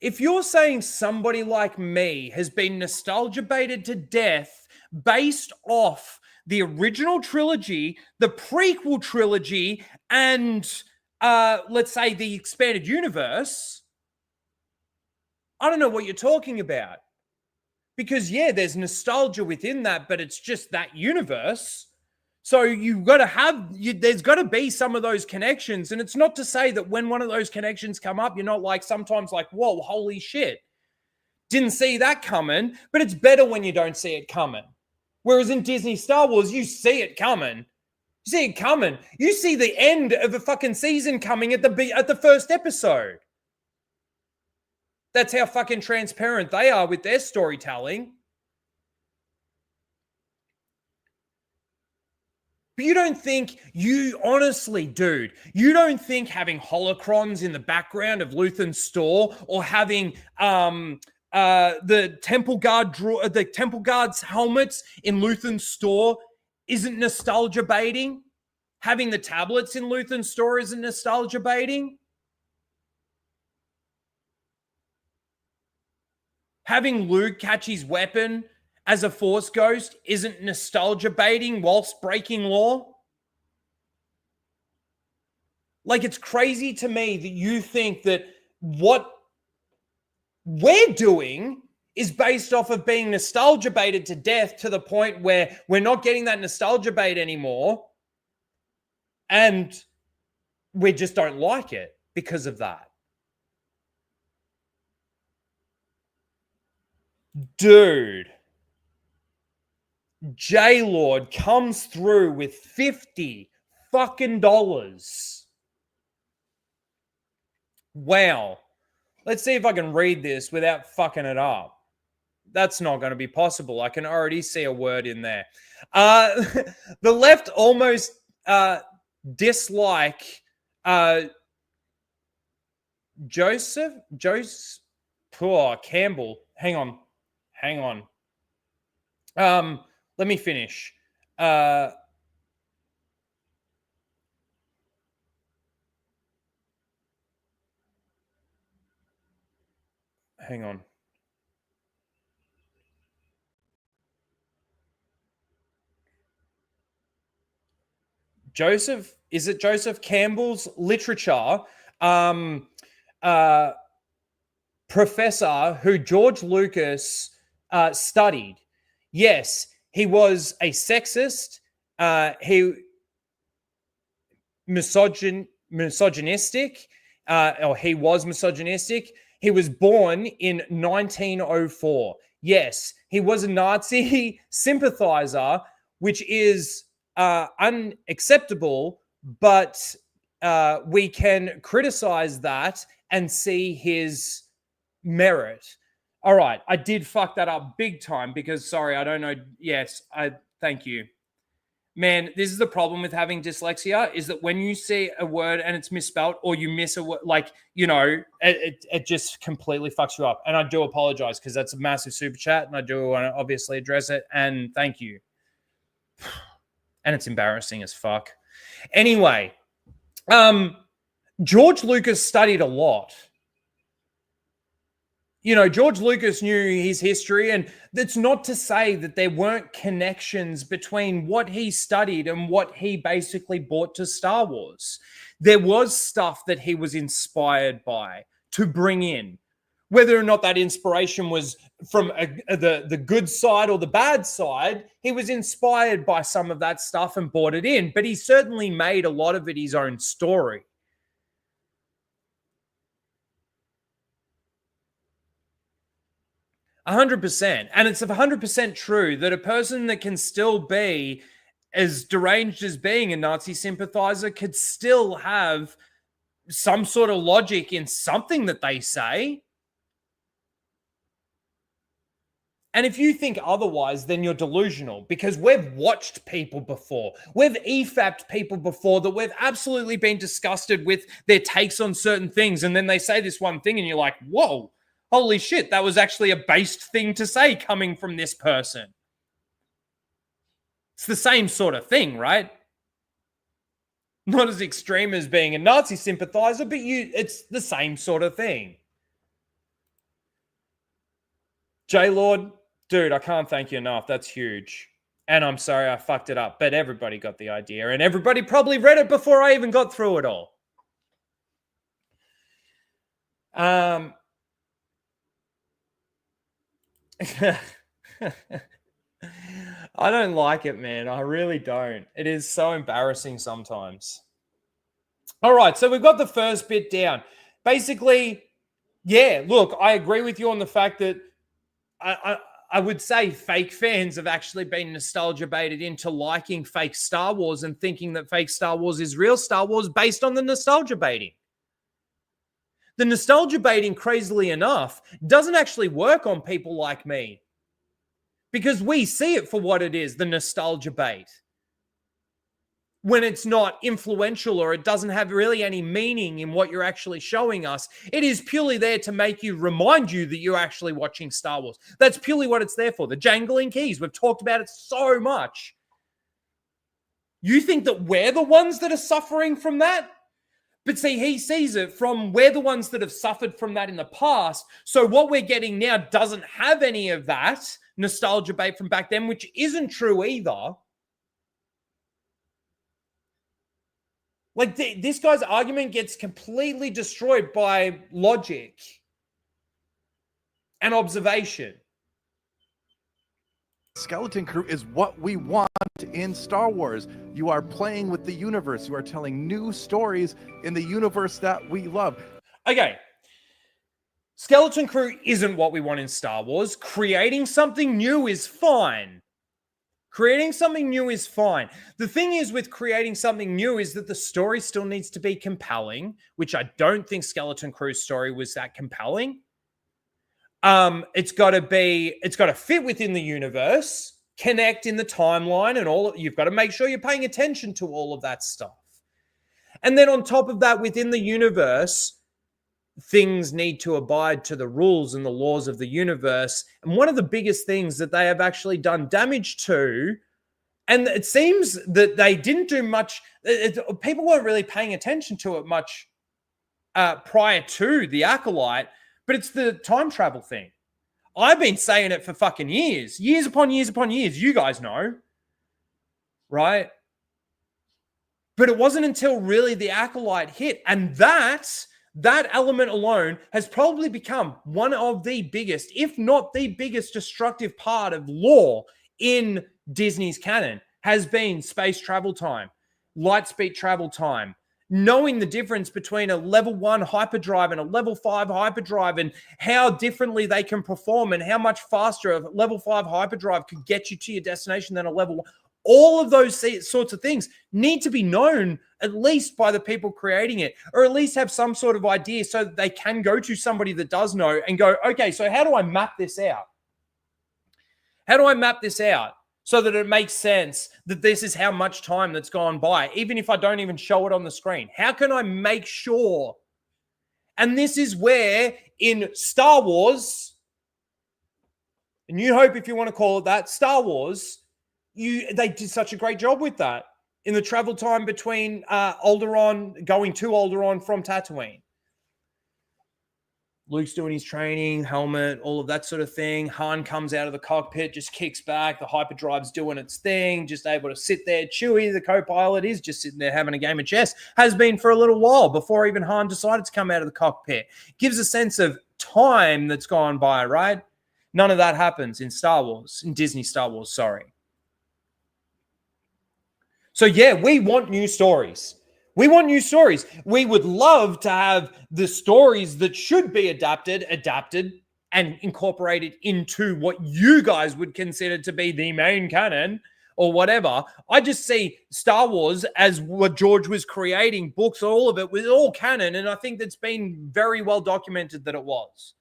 Speaker 4: If you're saying somebody like me has been nostalgia baited to death based off the original trilogy, the prequel trilogy, and let's say the expanded universe, I don't know what you're talking about. Because, yeah, there's nostalgia within that, but it's just that universe. So you've got to have, there's got to be some of those connections. And it's not to say that when one of those connections come up, you're not like sometimes like, whoa, holy shit. Didn't see that coming. But it's better when you don't see it coming. Whereas in Disney Star Wars, you see it coming. You see it coming. You see the end of a fucking season coming at the first episode. That's how fucking transparent they are with their storytelling. But you don't think, honestly, dude, you don't think having holocrons in the background of Luthen's store, or having the Temple Guard's helmets in Luthen's store isn't nostalgia baiting? Having the tablets in Luthen's store isn't nostalgia baiting? Having Luke catch his weapon as a Force ghost isn't nostalgia baiting whilst breaking law? Like, it's crazy to me that you think that what we're doing is based off of being nostalgia baited to death, to the point where we're not getting that nostalgia bait anymore. And we just don't like it because of that. Dude, J-Lord comes through with $50 fucking dollars. Wow. Let's see if I can read this without fucking it up. That's not going to be possible. I can already see a word in there. The left almost dislike Joseph Campbell. Hang on. Let me finish. Hang on. Joseph Campbell's literature professor who George Lucas studied. Yes, he was a sexist. He misogynistic, or he was misogynistic. He was born in 1904. Yes, he was a Nazi sympathizer, which is unacceptable, but we can criticize that and see his merit. All right, I did fuck that up big time because, sorry, I don't know. Yes, thank you. Man, this is the problem with having dyslexia, is that when you see a word and it's misspelled, or you miss a word, like, it just completely fucks you up. And I do apologize because that's a massive super chat and I do want to obviously address it. And thank you. And it's embarrassing as fuck. Anyway, George Lucas studied a lot. George Lucas knew his history, and that's not to say that there weren't connections between what he studied and what he basically brought to Star Wars. There was stuff that he was inspired by to bring in. Whether or not that inspiration was from the good side or the bad side, he was inspired by some of that stuff and brought it in. But he certainly made a lot of it his own story. 100%. And it's 100% true that a person that can still be as deranged as being a Nazi sympathizer could still have some sort of logic in something that they say. And if you think otherwise, then you're delusional, because we've watched people before. We've EFAP'd people before that we've absolutely been disgusted with their takes on certain things. And then they say this one thing and you're like, whoa, holy shit, that was actually a based thing to say coming from this person. It's the same sort of thing, right? Not as extreme as being a Nazi sympathizer, but it's the same sort of thing. J-Lord, dude, I can't thank you enough. That's huge. And I'm sorry I fucked it up, but everybody got the idea, and everybody probably read it before I even got through it all. I don't like it, man. I really don't. It is so embarrassing sometimes. All right, so we've got the first bit down. Basically, yeah, look, I agree with you on the fact that I would say fake fans have actually been nostalgia baited into liking fake Star Wars and thinking that fake Star Wars is real Star Wars based on the nostalgia baiting. The nostalgia baiting, crazily enough, doesn't actually work on people like me, because we see it for what it is, the nostalgia bait. When it's not influential or it doesn't have really any meaning in what you're actually showing us, it is purely there to remind you that you're actually watching Star Wars. That's purely what it's there for. The jangling keys, we've talked about it so much. You think that we're the ones that are suffering from that? But see, he sees it from we're the ones that have suffered from that in the past. So what we're getting now doesn't have any of that nostalgia bait from back then, which isn't true either. Like, this guy's argument gets completely destroyed by logic and observation.
Speaker 6: Skeleton Crew is what we want in Star Wars. You are playing with the universe. You are telling new stories in the universe that we love.
Speaker 4: Okay. Skeleton Crew isn't what we want in Star Wars. Creating something new is fine. Creating something new is fine. The thing is with creating something new is that the story still needs to be compelling, which I don't think Skeleton Crew's story was that compelling. It's got to fit within the universe, connect in the timeline, and all. You've got to make sure you're paying attention to all of that stuff. And then on top of that, within the universe, things need to abide to the rules and the laws of the universe. And one of the biggest things that they have actually done damage to, and it seems that they didn't do much, people weren't really paying attention to it much prior to the Acolyte, but it's the time travel thing. I've been saying it for fucking years upon years upon years. You guys know, right? But it wasn't until really the Acolyte hit, and that element alone has probably become one of the biggest, if not the biggest, destructive part of lore in Disney's canon, has been space travel time, light speed travel time, knowing the difference between a level 1 hyperdrive and a level 5 hyperdrive, and how differently they can perform, and how much faster a level 5 hyperdrive could get you to your destination than a level 1. All of those sorts of things need to be known at least by the people creating it, or at least have some sort of idea so that they can go to somebody that does know and go, okay, so how do I map this out? How do I map this out so that it makes sense that this is how much time that's gone by, even if I don't even show it on the screen? How can I make sure? And this is where in Star Wars, and New Hope, if you want to call it that, Star Wars, they did such a great job with that in the travel time between Alderaan, going to Alderaan from Tatooine. Luke's doing his training, helmet, all of that sort of thing. Han comes out of the cockpit, just kicks back. The hyperdrive's doing its thing, just able to sit there. Chewie, the co-pilot, is just sitting there having a game of chess. Has been for a little while before even Han decided to come out of the cockpit. Gives a sense of time that's gone by, right? None of that happens in Star Wars, in Disney Star Wars, sorry. So yeah, we want new stories. We want new stories. We would love to have the stories that should be adapted and incorporated into what you guys would consider to be the main canon or whatever. I just see Star Wars as what George was creating, books, all of it was all canon. And I think that's been very well documented that it was.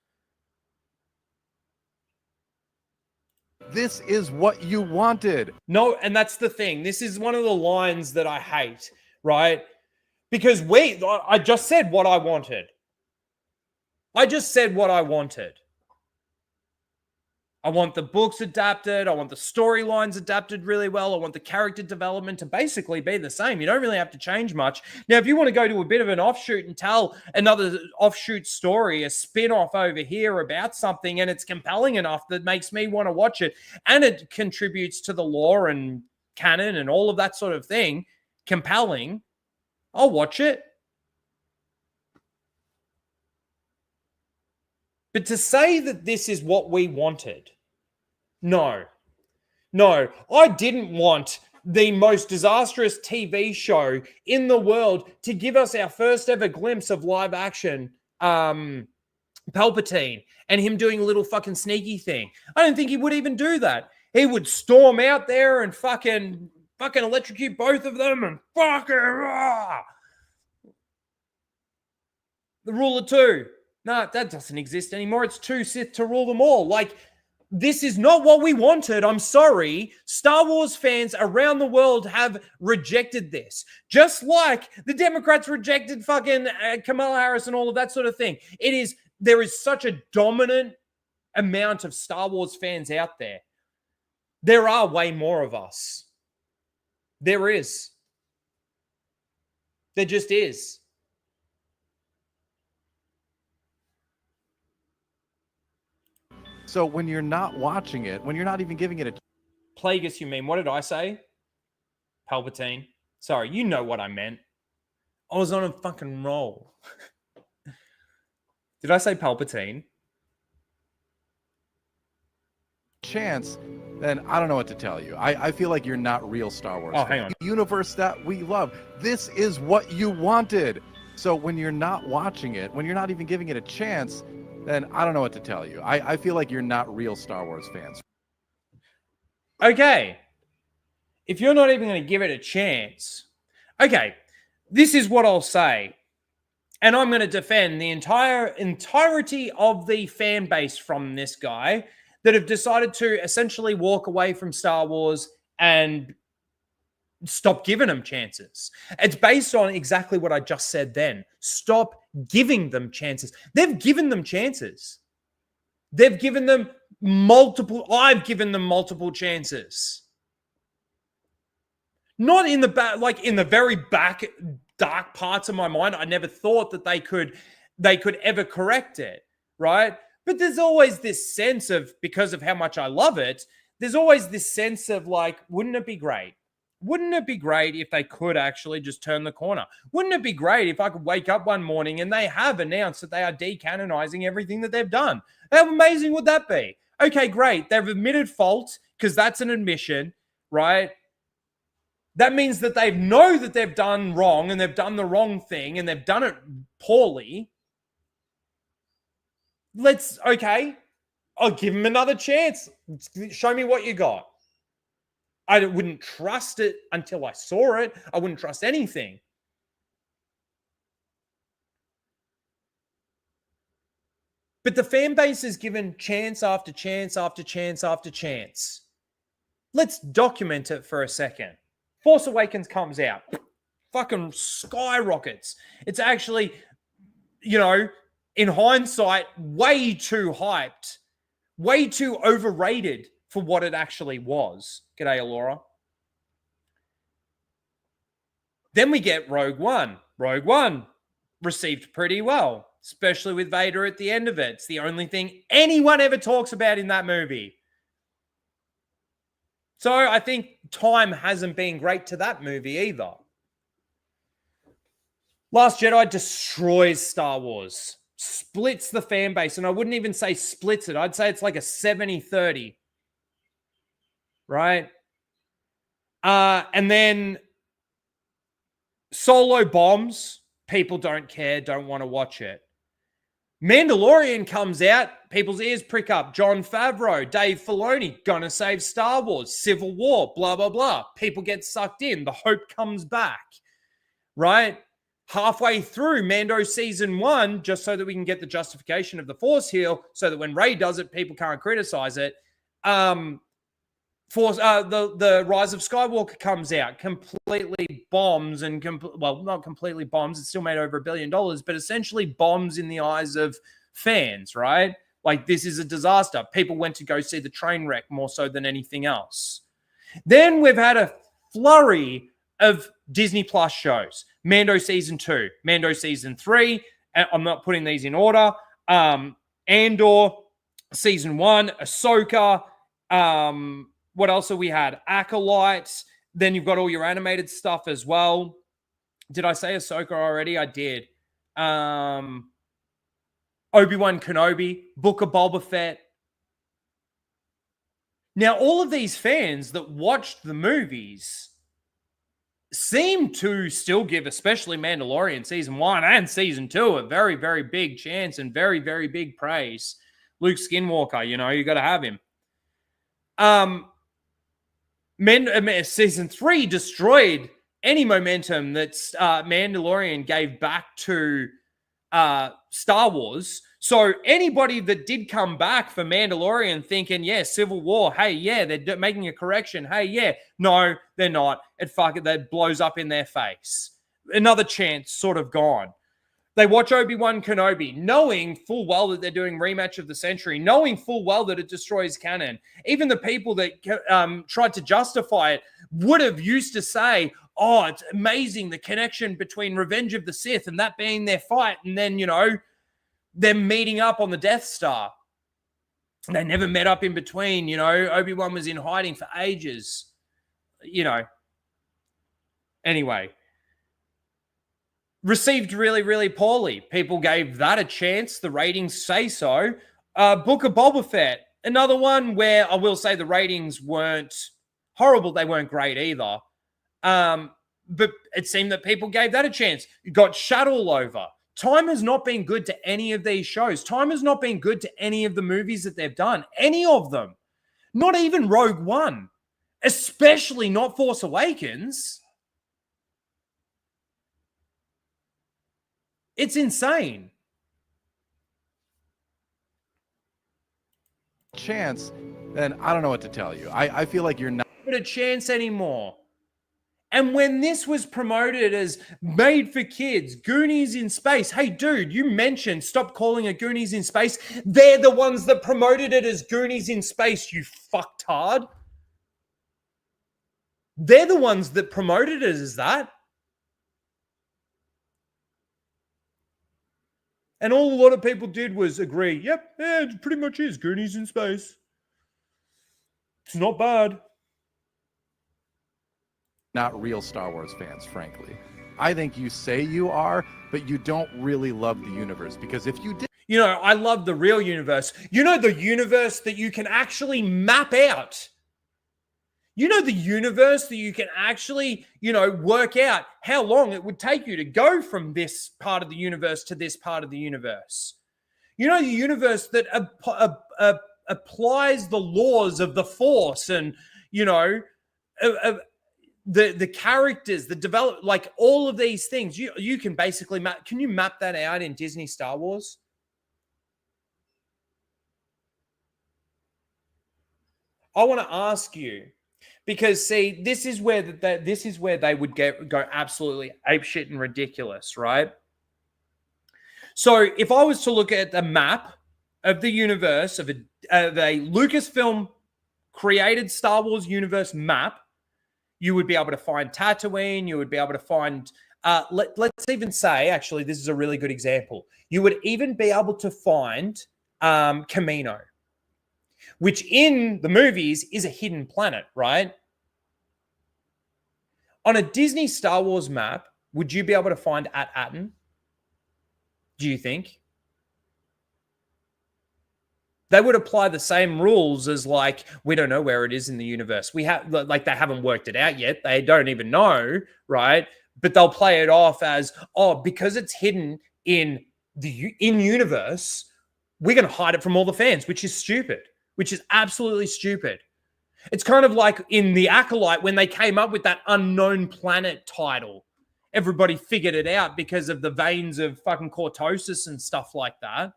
Speaker 6: This is what you wanted.
Speaker 4: No, and that's the thing. This is one of the lines that I hate, right? Because I just said what I wanted. I just said what I wanted. I want the books adapted. I want the storylines adapted really well. I want the character development to basically be the same. You don't really have to change much. Now, if you want to go to a bit of an offshoot and tell another offshoot story, a spin-off over here about something, and it's compelling enough that makes me want to watch it, and it contributes to the lore and canon and all of that sort of thing, compelling, I'll watch it. But to say that this is what we wanted, no, I didn't want the most disastrous TV show in the world to give us our first ever glimpse of live action Palpatine and him doing a little fucking sneaky thing. I don't think he would even do that. He would storm out there and fucking electrocute both of them and fucking the rule of two. No, that doesn't exist anymore. It's 2 Sith to rule them all. Like, this is not what we wanted. I'm sorry. Star Wars fans around the world have rejected this. Just like the Democrats rejected fucking Kamala Harris and all of that sort of thing. There is such a dominant amount of Star Wars fans out there. There are way more of us. There is. There just is.
Speaker 6: So when you're not watching it, when you're not even giving it a...
Speaker 4: Plagueis, you mean? What did I say? Palpatine. Sorry, you know what I meant. I was on a fucking roll. Did I say Palpatine?
Speaker 6: chance, then I don't know what to tell you. I feel like you're not real Star Wars.
Speaker 4: Oh, hang on.
Speaker 6: Universe that we love. This is what you wanted. So when you're not watching it, when you're not even giving it a chance, then I don't know what to tell you. I feel like you're not real Star Wars fans.
Speaker 4: Okay. If you're not even going to give it a chance, okay, this is what I'll say. And I'm going to defend the entirety of the fan base from this guy that have decided to essentially walk away from Star Wars and stop giving them chances. It's based on exactly what I just said then. Stop giving them chances. They've given them chances. They've given them I've given them multiple chances. Not in the back, like in the very back dark parts of my mind. I never thought that they could ever correct it, right? But there's always this sense of, because of how much I love it, there's always this sense of like, wouldn't it be great? wouldn't it be great if they could actually just turn the corner? Wouldn't it be great if I could wake up one morning and they have announced that they are decanonizing everything that they've done? How amazing would that be? Okay, great. They've admitted fault because that's an admission, right? That means that they know that they've done wrong and they've done the wrong thing and they've done it poorly. Okay, I'll give them another chance. Show me what you got. I wouldn't trust it until I saw it. I wouldn't trust anything. But the fan base is given chance after chance after chance after chance. Let's document it for a second. Force Awakens comes out. Fucking skyrockets. It's actually, in hindsight, way too hyped. Way too overrated for what it actually was. G'day, Alora. Then we get Rogue One. Rogue One received pretty well, especially with Vader at the end of it. It's the only thing anyone ever talks about in that movie. So I think time hasn't been great to that movie either. Last Jedi destroys Star Wars. Splits the fan base. And I wouldn't even say splits it. I'd say it's like a 70-30. Right? And then Solo bombs. People don't care, don't want to watch it. Mandalorian comes out, people's ears prick up. Jon Favreau, Dave Filoni, gonna save Star Wars, Civil War, blah, blah, blah. People get sucked in. The hope comes back, right? Halfway through Mando season 1, just so that we can get the justification of the Force heal, so that when Rey does it, people can't criticize it. The Rise of Skywalker comes out, completely bombs and not completely bombs. It's still made over $1 billion, but essentially bombs in the eyes of fans, right? Like, this is a disaster. People went to go see the train wreck more so than anything else. Then we've had a flurry of Disney Plus shows. Mando season 2, Mando season 3. I'm not putting these in order. Andor season 1, Ahsoka. What else have we had? Acolyte. Then you've got all your animated stuff as well. Did I say Ahsoka already? I did. Obi-Wan Kenobi, Book of Boba Fett. Now, all of these fans that watched the movies seem to still give, especially Mandalorian season 1 and season 2, a very, very big chance and very, very big praise. Luke Skywalker, you got to have him. Season 3 destroyed any momentum that Mandalorian gave back to Star Wars. So anybody that did come back for Mandalorian thinking, yeah, Civil War, hey, yeah, they're making a correction. Hey, yeah, no, they're not. That blows up in their face. Another chance sort of gone. They watch Obi-Wan Kenobi, knowing full well that they're doing rematch of the century, knowing full well that it destroys canon. Even the people that tried to justify it would have used to say, oh, it's amazing, the connection between Revenge of the Sith and that being their fight, and then, them meeting up on the Death Star. They never met up in between, Obi-Wan was in hiding for ages, Anyway. Received really, really poorly. People gave that a chance. The ratings say so. Book of Boba Fett, another one where I will say the ratings weren't horrible. They weren't great either. But it seemed that people gave that a chance. You got shut all over. Time has not been good to any of these shows. Time has not been good to any of the movies that they've done. Any of them. Not even Rogue One. Especially not Force Awakens. It's insane.
Speaker 6: Chance, then I don't know what to tell you. I feel like you're not
Speaker 4: a chance anymore. And when this was promoted as made for kids, Goonies in space. Hey, dude, you mentioned stop calling it Goonies in space. They're the ones that promoted it as Goonies in space, you fucktard. They're the ones that promoted it as that. And all a lot of people did was agree, yep, yeah, it pretty much is Goonies in space. It's not bad.
Speaker 6: not real Star Wars fans, frankly. I think you say you are, but you don't really love the universe, because if you did,
Speaker 4: You know, I love the real universe. You know, the universe that you can actually map out. You know, the universe that you can actually, work out how long it would take you to go from this part of the universe to this part of the universe. You know, the universe that applies the laws of the Force and, the characters, the develop, like all of these things. You can basically map. Can you map that out in Disney Star Wars? I want to ask you, because see, this is where they would go absolutely apeshit and ridiculous, right? So if I was to look at the map of the universe of a Lucasfilm created Star Wars universe map, you would be able to find Tatooine. You would be able to find, let's even say, actually, this is a really good example. You would even be able to find Kamino, which in the movies is a hidden planet, right? On a Disney Star Wars map, would you be able to find At-Aten? Do you think? They would apply the same rules as, like, we don't know where it is in the universe. We have, like, they haven't worked it out yet. They don't even know, right? But they'll play it off as, because it's hidden in universe, we're going to hide it from all the fans, which is stupid, which is absolutely stupid. It's kind of like in The Acolyte when they came up with that unknown planet title. Everybody figured it out because of the veins of fucking cortosis and stuff like that.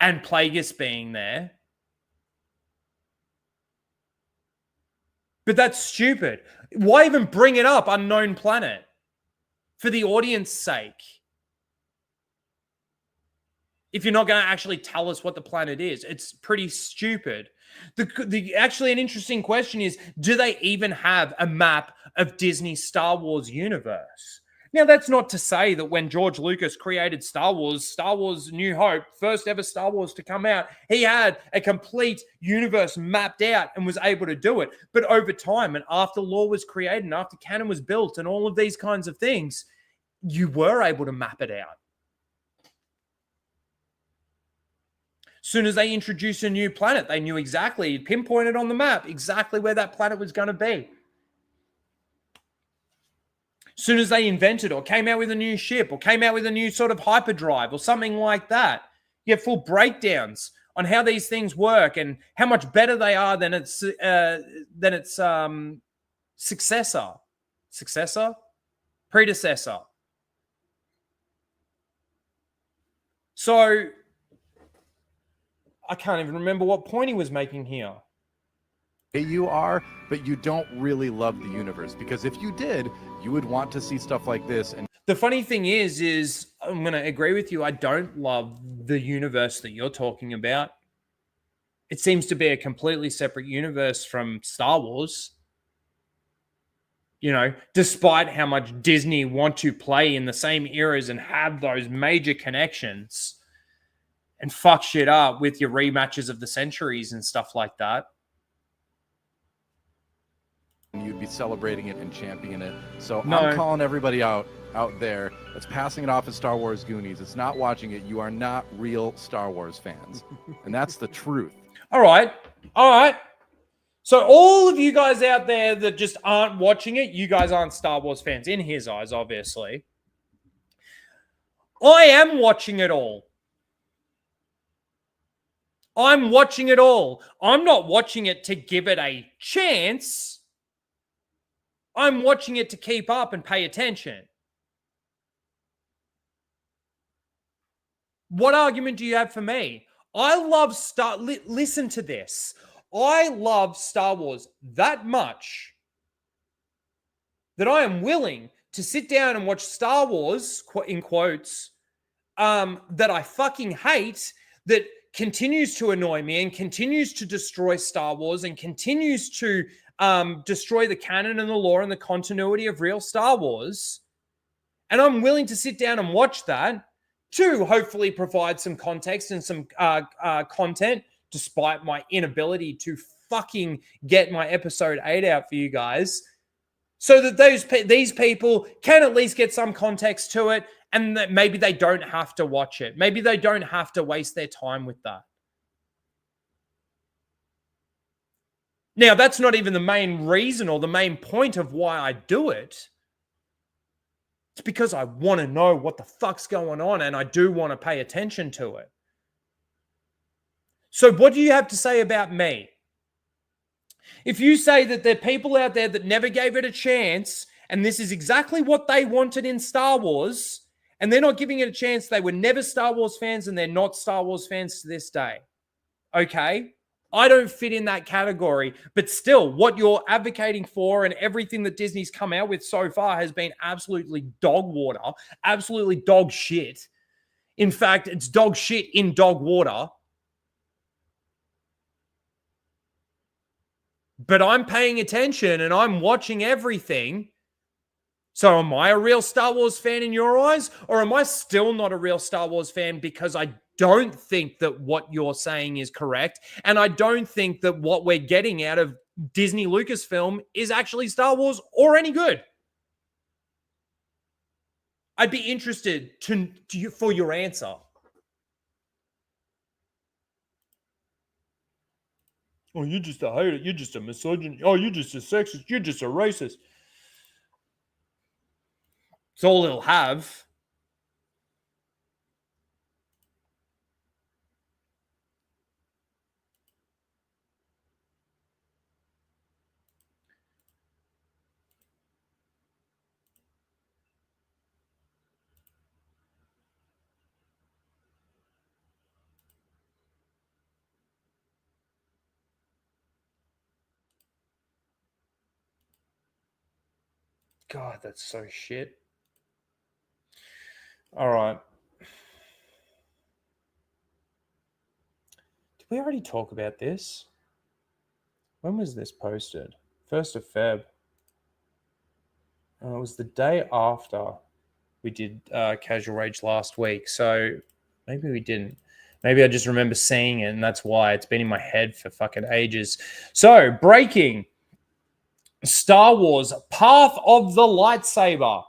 Speaker 4: And Plagueis being there. But that's stupid. Why even bring it up, unknown planet? For the audience's sake. If you're not going to actually tell us what the planet is, it's pretty stupid. Actually, an interesting question is, do they even have a map of Disney Star Wars universe? Now, that's not to say that when George Lucas created Star Wars New Hope, first ever Star Wars to come out, he had a complete universe mapped out and was able to do it. But over time, and after lore was created and after canon was built and all of these kinds of things, you were able to map it out. As soon as they introduced a new planet, they knew exactly, pinpointed on the map, exactly where that planet was going to be. As soon as they invented or came out with a new ship or came out with a new sort of hyperdrive or something like that, you have full breakdowns on how these things work and how much better they are than its predecessor. So I can't even remember what point he was making here.
Speaker 6: you are, but you don't really love the universe, because if you did, you would want to see stuff like this. And
Speaker 4: the funny thing is I'm going to agree with you. I don't love the universe that you're talking about. It seems to be a completely separate universe from Star Wars. You know, despite how much Disney want to play in the same eras and have those major connections and fuck shit up with your rematches of the centuries and stuff like that.
Speaker 6: you'd be celebrating it and championing it. So
Speaker 4: No.
Speaker 6: I'm calling everybody out there that's passing it off as Star Wars Goonies. It's not watching it. You are not real Star Wars fans. And that's the truth.
Speaker 4: All right. So all of you guys out there that just aren't watching it, you guys aren't Star Wars fans in his eyes, obviously. I am watching it all. I'm watching it all. I'm not watching it to give it a chance. I'm watching it to keep up and pay attention. What argument do you have for me? I love listen to this. I love Star Wars that much that I am willing to sit down and watch Star Wars, in quotes, that I fucking hate, that continues to annoy me and continues to destroy Star Wars and continues to destroy the canon and the lore and the continuity of real Star Wars. And I'm willing to sit down and watch that to hopefully provide some context and some content, despite my inability to fucking get my episode 8 out for you guys. so that these people can at least get some context to it, and that maybe they don't have to watch it. Maybe they don't have to waste their time with that. Now, that's not even the main reason or the main point of why I do it. It's because I want to know what the fuck's going on, and I do want to pay attention to it. So what do you have to say about me? If you say that there are people out there that never gave it a chance, and this is exactly what they wanted in Star Wars, and they're not giving it a chance, they were never Star Wars fans, and they're not Star Wars fans to this day. Okay? I don't fit in that category, but still, what you're advocating for and everything that Disney's come out with so far has been absolutely dog water, absolutely dog shit. In fact, it's dog shit in dog water. But I'm paying attention and I'm watching everything. So am I a real Star Wars fan in your eyes? Or am I still not a real Star Wars fan because I don't think that what you're saying is correct? And I don't think that what we're getting out of Disney Lucasfilm is actually Star Wars or any good. I'd be interested for your answer. Oh, you're just a hater. You're just a misogynist. Oh, you're just a sexist. You're just a racist. It's all it'll have. God, that's so shit. All right. Did we already talk about this? When was this posted? 1st of Feb. It was the day after we did Casual Rage last week. So maybe we didn't. Maybe I just remember seeing it, and that's why it's been in my head for fucking ages. So, breaking Star Wars Path of the Lightsaber.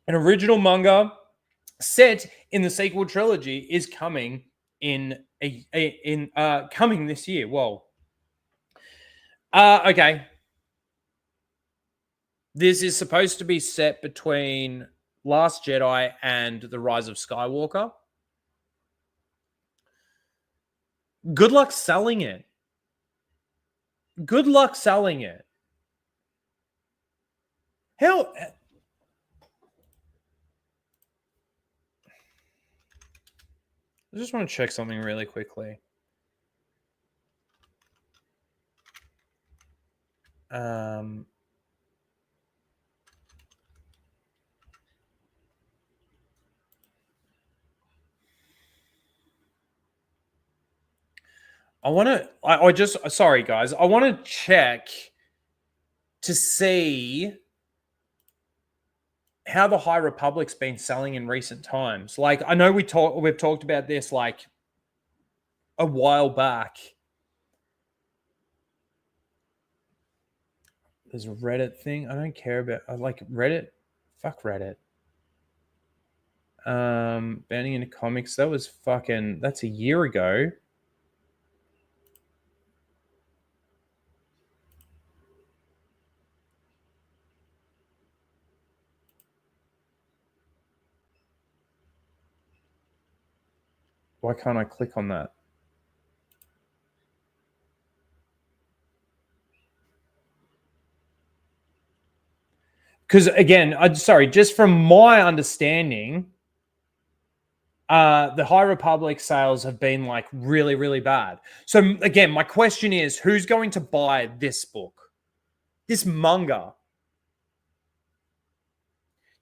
Speaker 4: An original manga set in the sequel trilogy is coming coming this year. Whoa. Okay. This is supposed to be set between Last Jedi and The Rise of Skywalker. Good luck selling it. Good luck selling it. Hell, I just want to check something really quickly. Sorry guys, I want to check to see how the High Republic's been selling in recent times. Like, I know we've talked about this like a while back. There's a Reddit thing. I don't care about. I like Reddit. Fuck Reddit. Banning into comics. That's a year ago. Why can't I click on that? Because again, just from my understanding, the High Republic sales have been like really, really bad. So again, my question is, who's going to buy this book? This manga?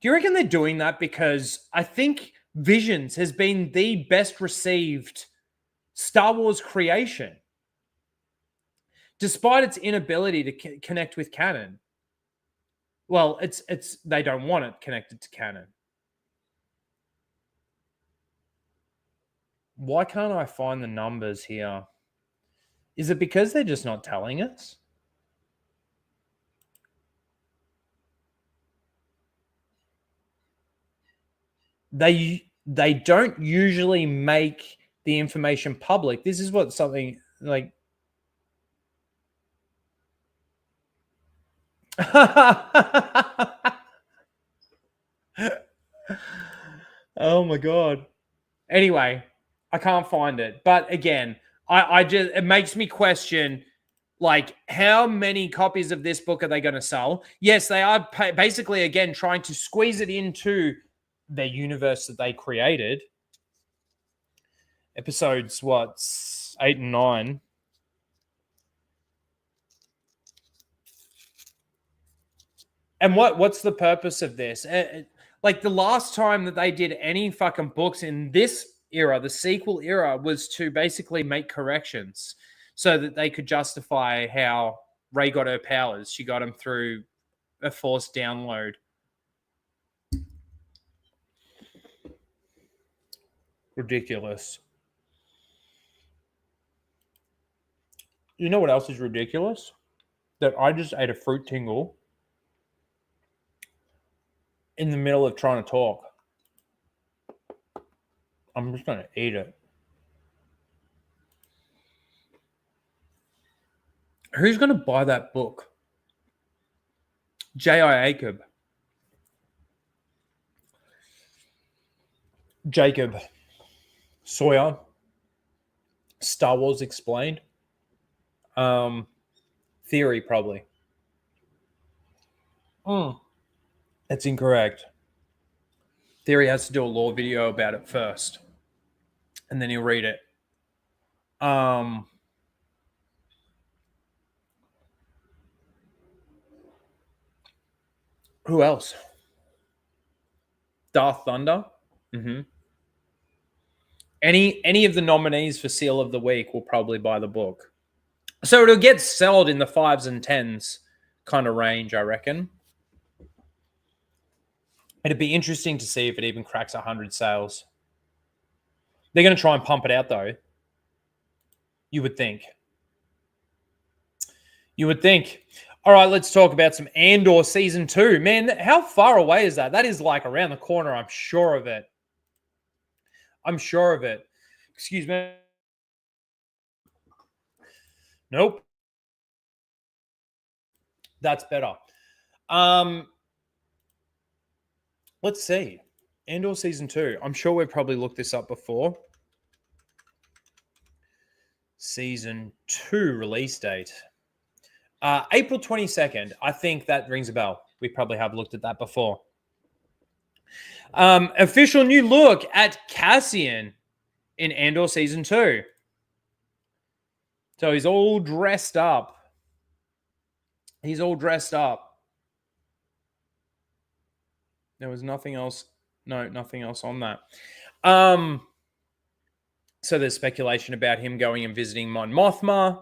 Speaker 4: Do you reckon they're doing that because I think Visions has been the best received Star Wars creation, despite its inability to connect with canon? Well, it's they don't want it connected to canon. Why can't I find the numbers here? Is it because they're just not telling us? they don't usually make the information public. This is what something like oh my god. Anyway, I can't find it. But again, I just, it makes me question, like, how many copies of this book are they going to sell? Yes, they are basically, again, trying to squeeze it into their universe that they created. Episodes, 8 and 9. And what's the purpose of this? Like, the last time that they did any fucking books in this era, the sequel era, was to basically make corrections so that they could justify how Rey got her powers. She got them through a forced download. Ridiculous. You know what else is ridiculous? That I just ate a fruit tingle in the middle of trying to talk. I'm just going to eat it. Who's going to buy that book? J.I. Jacob Sawyer, Star Wars Explained. Theory, probably. That's incorrect. Theory has to do a lore video about it first, and then he'll read it. Who else? Darth Thunder. Any of the nominees for Seal of the Week will probably buy the book. So it'll get sold in the 5s and 10s kind of range, I reckon. It'd be interesting to see if it even cracks 100 sales. They're going to try and pump it out, though. You would think. All right, let's talk about some Andor Season 2. Man, how far away is that? That is like around the corner. I'm sure of it. Excuse me. Nope. That's better. Let's see. Andor Season 2. I'm sure we've probably looked this up before. Season 2 release date. April 22nd. I think that rings a bell. We probably have looked at that before. Official new look at Cassian in Andor Season 2. So he's all dressed up. There was nothing else. No, nothing else on that. So there's speculation about him going and visiting Mon Mothma.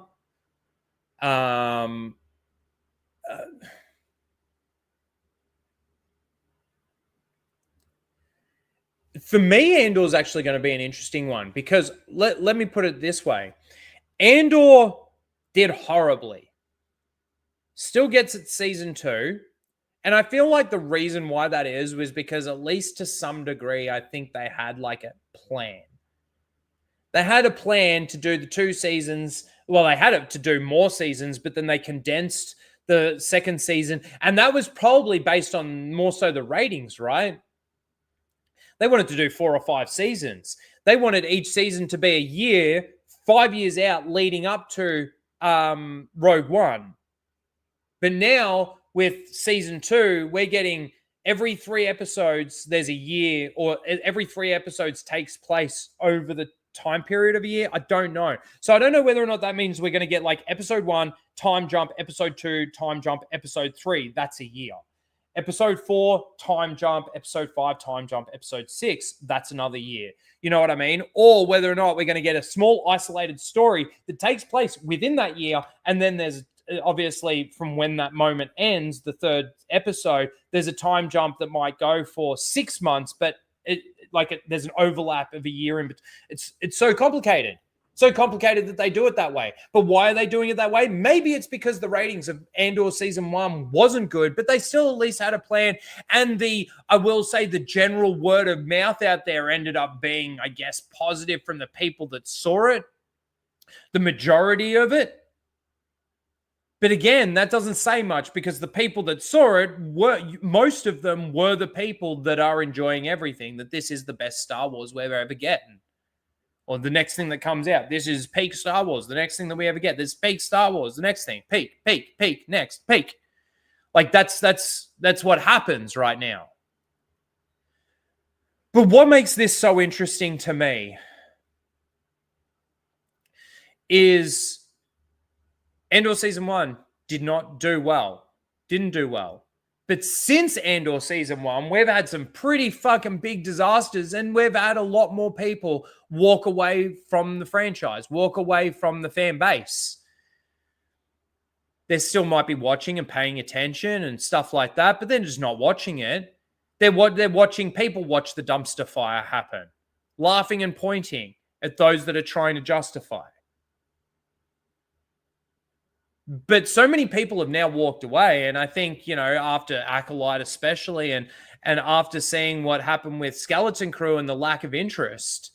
Speaker 4: For me, Andor is actually going to be an interesting one because let me put it this way. Andor did horribly. Still gets its Season 2. And I feel like the reason why that is was because, at least to some degree, I think they had like a plan. They had a plan to do the 2 seasons. Well, they had it to do more seasons, but then they condensed the second season. And that was probably based on more so the ratings, right? They wanted to do 4 or 5 seasons. They wanted each season to be a year, 5 years out, leading up to Rogue One. But now, with Season 2, we're getting every 3 episodes, there's a year, or every 3 episodes takes place over the time period of a year. I don't know. So I don't know whether or not that means we're going to get like Episode 1, time jump, Episode 2, time jump, Episode 3. That's a year. Episode 4, time jump, Episode 5, time jump, Episode 6, that's another year. You know what I mean? Or whether or not we're going to get a small isolated story that takes place within that year, and then there's obviously from when that moment ends, the 3rd episode, there's a time jump that might go for 6 months, but there's an overlap of a year in between. It's so complicated. so complicated that they do it that way. But why are they doing it that way? Maybe it's because the ratings of Andor season 1 wasn't good, but they still at least had a plan. And I will say, the general word of mouth out there ended up being, I guess, positive from the people that saw it, the majority of it. But again, that doesn't say much, because the people that saw it most of them were the people that are enjoying everything, that this is the best Star Wars we're ever getting. Or the next thing that comes out, this is peak Star Wars. The next thing that we ever get, this is peak Star Wars. The next thing, peak, next, peak. Like that's what happens right now. But what makes this so interesting to me is Andor season 1 didn't do well. But since Andor season 1, we've had some pretty fucking big disasters, and we've had a lot more people walk away from the franchise, walk away from the fan base. They still might be watching and paying attention and stuff like that, but they're just not watching it. They're watching people watch the dumpster fire happen, laughing and pointing at those that are trying to justify. But so many people have now walked away, and I think, after Acolyte especially, and after seeing what happened with Skeleton Crew and the lack of interest,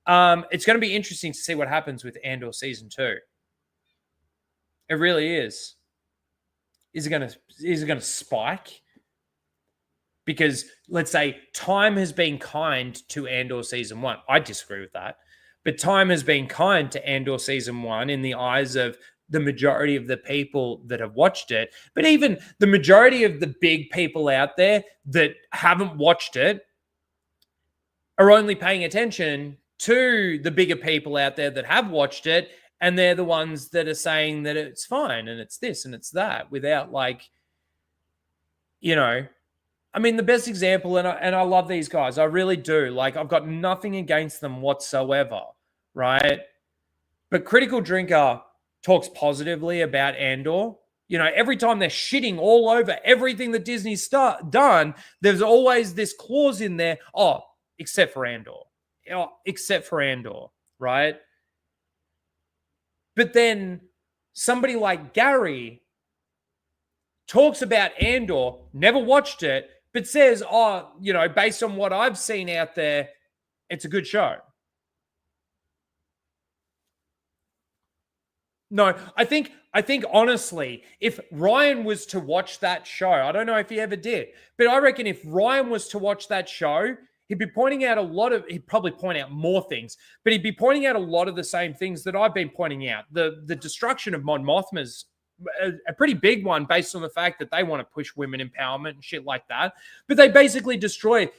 Speaker 4: it's going to be interesting to see what happens with Andor season 2. It really is. Is it going to spike? Because let's say time has been kind to Andor season 1. I disagree with that, but time has been kind to Andor season 1 in the eyes of the majority of the people that have watched it. But even the majority of the big people out there that haven't watched it are only paying attention to the bigger people out there that have watched it, and they're the ones that are saying that it's fine and it's this and it's that, without the best example, and I love these guys, I really do. I've got nothing against them whatsoever, right? But Critical Drinker talks positively about Andor. Every time they're shitting all over everything that Disney's done, there's always this clause in there, except for Andor. Except for Andor, right? But then somebody like Gary talks about Andor, never watched it, but says, based on what I've seen out there, it's a good show. No, I think honestly, if Ryan was to watch that show, I don't know if he ever did, but I reckon if Ryan was to watch that show, he'd be pointing out he'd probably point out more things, but he'd be pointing out a lot of the same things that I've been pointing out. The destruction of Mon Mothma's a pretty big one, based on the fact that they want to push women empowerment and shit like that. But they basically destroy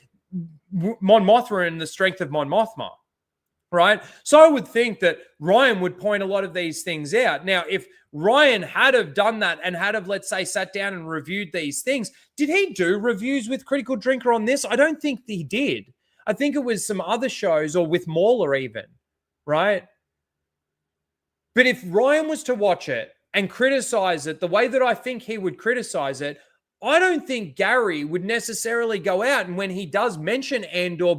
Speaker 4: Mon Mothma and the strength of Mon Mothma. Right? So I would think that Ryan would point a lot of these things out. Now, if Ryan had have done that and had have, let's say, sat down and reviewed these things, did he do reviews with Critical Drinker on this? I don't think he did. I think it was some other shows, or with Mauler even, right? But if Ryan was to watch it and criticize it the way that I think he would criticize it, I don't think Gary would necessarily go out and, when he does mention Andor,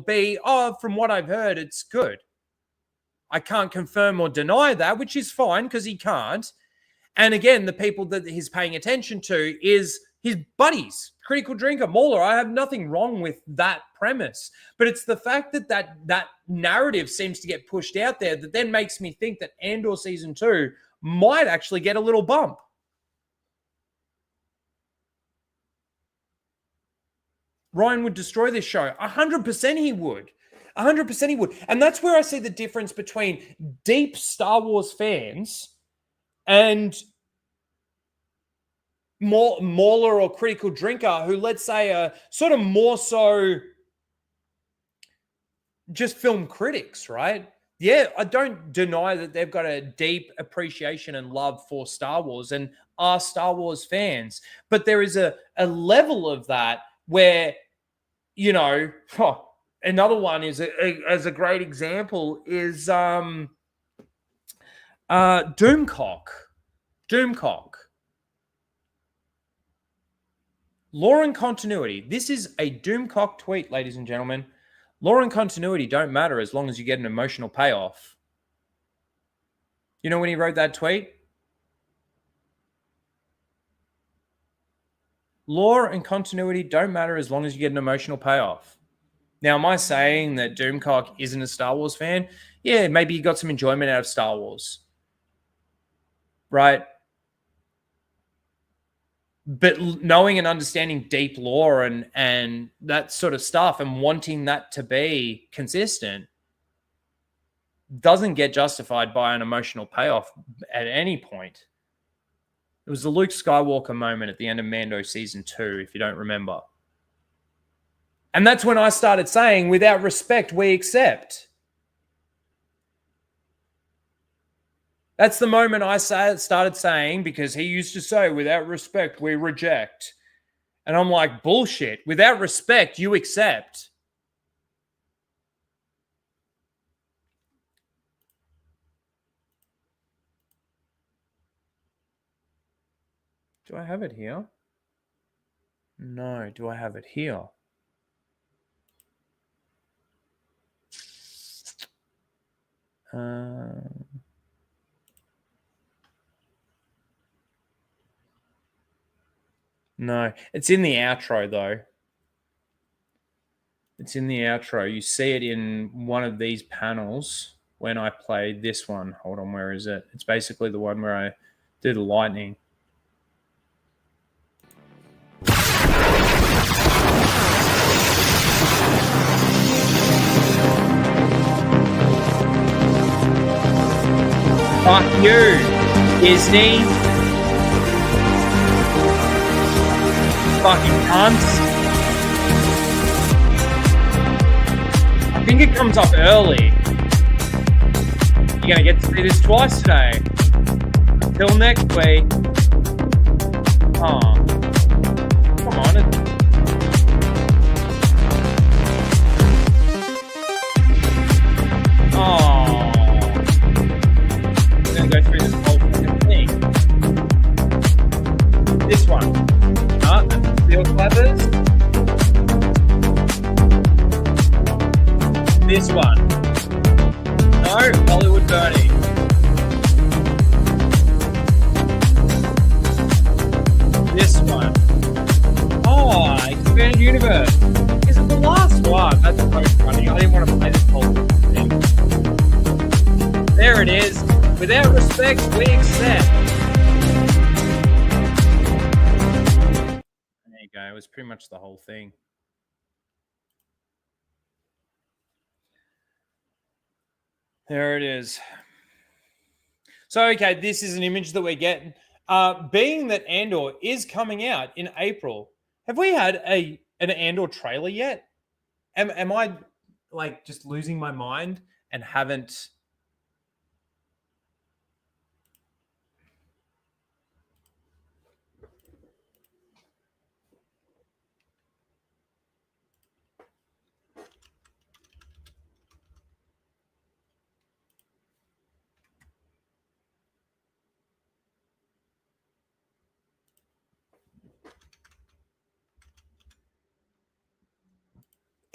Speaker 4: from what I've heard, it's good. I can't confirm or deny that, which is fine, because he can't. And again, the people that he's paying attention to is his buddies, Critical Drinker, Mauler. I have nothing wrong with that premise. But it's the fact that narrative seems to get pushed out there that then makes me think that Andor Season 2 might actually get a little bump. Ryan would destroy this show. 100% he would. 100% he would. And that's where I see the difference between deep Star Wars fans and Mauler or Critical Drinker, who, let's say, are sort of more so just film critics, right? Yeah, I don't deny that they've got a deep appreciation and love for Star Wars and are Star Wars fans. But there is a level of that where, another one is as a great example is Doomcock. Law and continuity. This is a Doomcock tweet, ladies and gentlemen. Law and continuity don't matter as long as you get an emotional payoff. You know when he wrote that tweet? Lore and continuity don't matter as long as you get an emotional payoff. Now, am I saying that Doomcock isn't a Star Wars fan? Yeah, maybe he got some enjoyment out of Star Wars. Right? But knowing and understanding deep lore and that sort of stuff and wanting that to be consistent doesn't get justified by an emotional payoff at any point. It was the Luke Skywalker moment at the end of Mando Season 2, if you don't remember. And that's when I started saying, without respect, we accept. That's the moment I started saying, because he used to say, without respect, we reject. And I'm like, bullshit. Without respect, you accept. Do I have it here? No. Do I have it here? No, it's in the outro though. It's in the outro. You see it in one of these panels when I play this one. Hold on, where is it? It's basically the one where I do the lightning. Fuck you, Disney. Fucking cunts. I think it comes up early. You're gonna get to see this twice today. Until next week. Oh. Come on. Oh. I'm gonna go through this whole fucking thing. This one. Steel clappers. This one. No, Hollywood Bernie. This one. Oh, Expanded Universe. Is it the last one? That's so funny. I didn't want to play this whole thing. There it is. Without respect, we accept. There you go. It was pretty much the whole thing. There it is. So, okay, this is an image that we're getting. Being that Andor is coming out in April, have we had an Andor trailer yet? Am I like just losing my mind and haven't?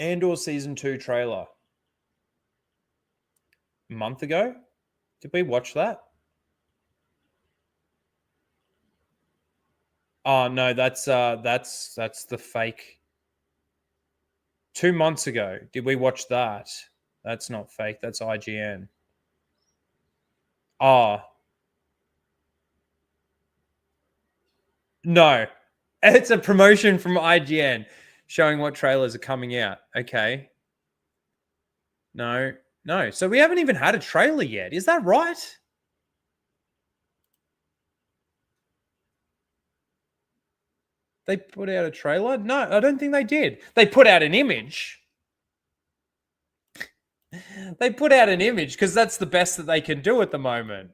Speaker 4: Andor Season 2 trailer. A month ago? Did we watch that? Oh no, that's the fake. 2 months ago. Did we watch that? That's not fake, that's IGN. Oh. No. It's a promotion from IGN. Showing what trailers are coming out. Okay. No. So we haven't even had a trailer yet. Is that right? They put out a trailer? No, I don't think they did. They put out an image. They put out an image because that's the best that they can do at the moment.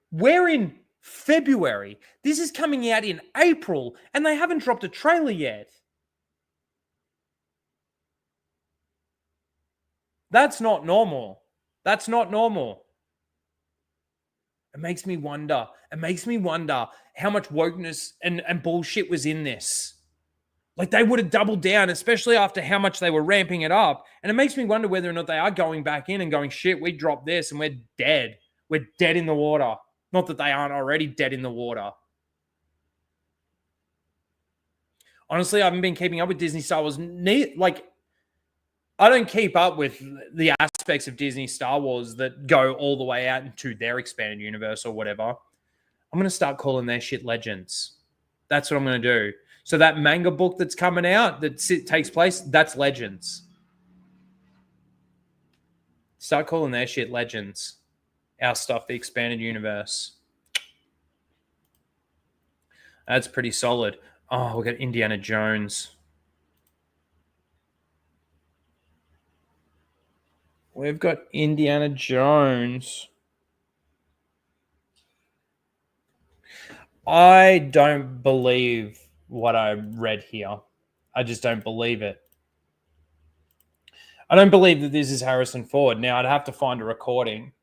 Speaker 4: We're in February. This is coming out in April, and they haven't dropped a trailer yet. That's not normal. That's not normal. It makes me wonder. It makes me wonder how much wokeness and bullshit was in this. Like they would have doubled down, especially after how much they were ramping it up. And it makes me wonder whether or not they are going back in and going, shit, we dropped this and we're dead. We're dead in the water. Not that they aren't already dead in the water. Honestly, I haven't been keeping up with Disney Star Wars. Like, I don't keep up with the aspects of Disney Star Wars that go all the way out into their expanded universe or whatever. I'm going to start calling their shit Legends. That's what I'm going to do. So that manga book that's coming out that takes place, that's Legends. Start calling their shit Legends. Our stuff, the expanded universe. That's pretty solid. Oh, we've got Indiana Jones. We've got Indiana Jones. I don't believe what I read here. I just don't believe it. I don't believe that this is Harrison Ford. Now, I'd have to find a recording.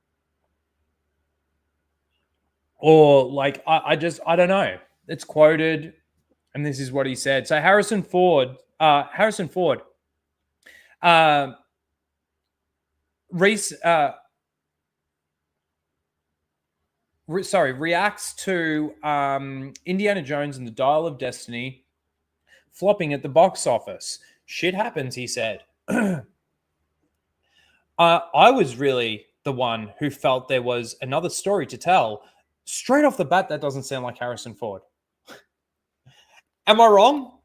Speaker 4: Or, like, I don't know. It's quoted, and this is what he said. So, Harrison Ford reacts to Indiana Jones and the Dial of Destiny flopping at the box office. Shit happens, he said. I was really the one who felt there was another story to tell. Straight off the bat, that doesn't sound like Harrison Ford. Am I wrong?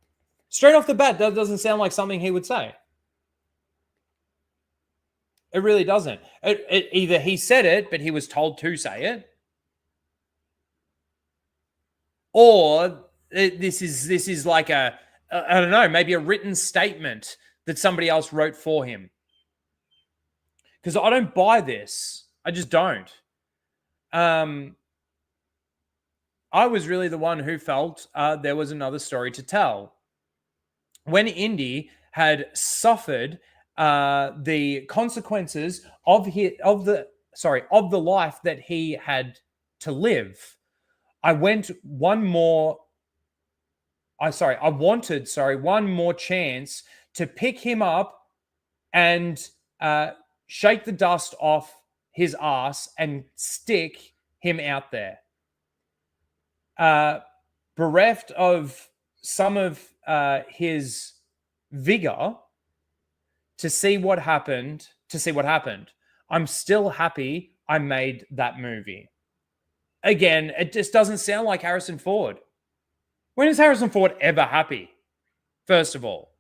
Speaker 4: Straight off the bat, that doesn't sound like something he would say. It really doesn't. Either he said it, but he was told to say it, or this is like I don't know, maybe a written statement that somebody else wrote for him. Because I don't buy this. I just don't. I was really the one who felt there was another story to tell. When Indy had suffered the consequences of the life that he had to live, I wanted one more chance to pick him up and shake the dust off his ass and stick him out there. Bereft of some of his vigor to see what happened. I'm still happy I made that movie. Again, it just doesn't sound like Harrison Ford. When is Harrison Ford ever happy? First of all.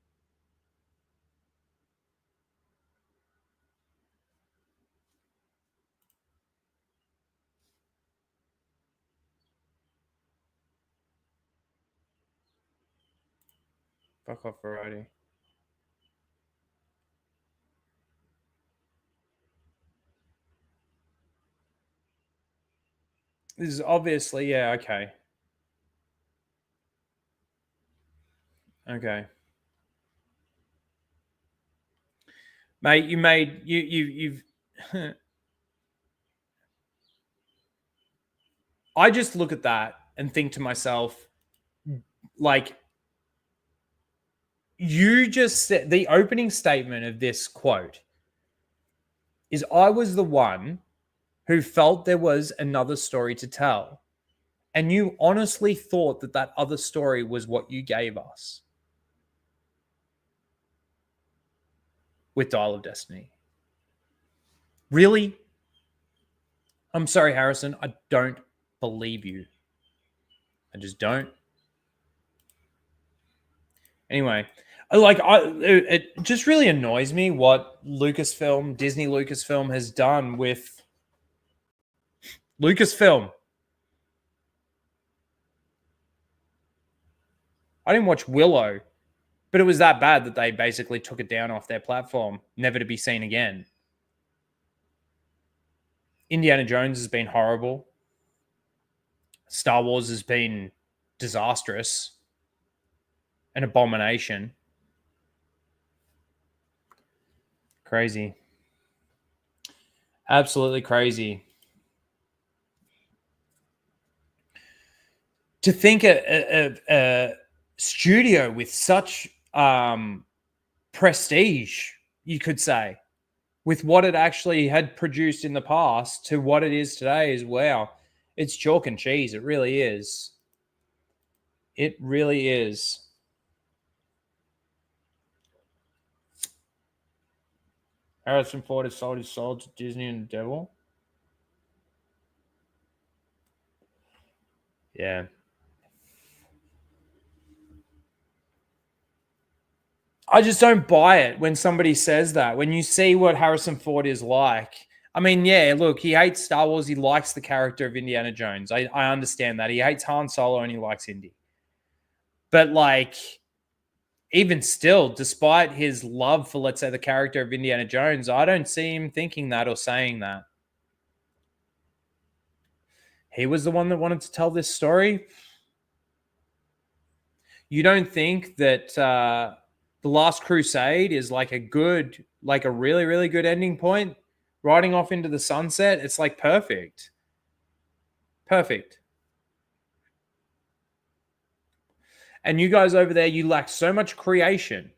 Speaker 4: Fuck off, variety. This is obviously, yeah, okay. Okay. Mate, you've I just look at that and think to myself, like, you just said the opening statement of this quote is, I was the one who felt there was another story to tell. And you honestly thought that that other story was what you gave us with Dial of Destiny. Really? I'm sorry, Harrison. I don't believe you. I just don't. Anyway, it just really annoys me what Disney Lucasfilm has done with Lucasfilm. I didn't watch Willow, but it was that bad that they basically took it down off their platform, never to be seen again. Indiana Jones has been horrible. Star Wars has been disastrous. An abomination. Crazy. Absolutely crazy. To think studio with such prestige, you could say, with what it actually had produced in the past to what it is today is, wow, it's chalk and cheese. It really is. It really is. Harrison Ford has sold his soul to Disney and the devil. Yeah. I just don't buy it when somebody says that. When you see what Harrison Ford is like, I mean, yeah, look, he hates Star Wars. He likes the character of Indiana Jones. I understand that. He hates Han Solo and he likes Indy. But like, even still, despite his love for, let's say, the character of Indiana Jones, I don't see him thinking that or saying that. He was the one that wanted to tell this story. You don't think that The Last Crusade is like a good, like a really, really good ending point? Riding off into the sunset, it's like perfect. Perfect. And you guys over there, you lack so much creation.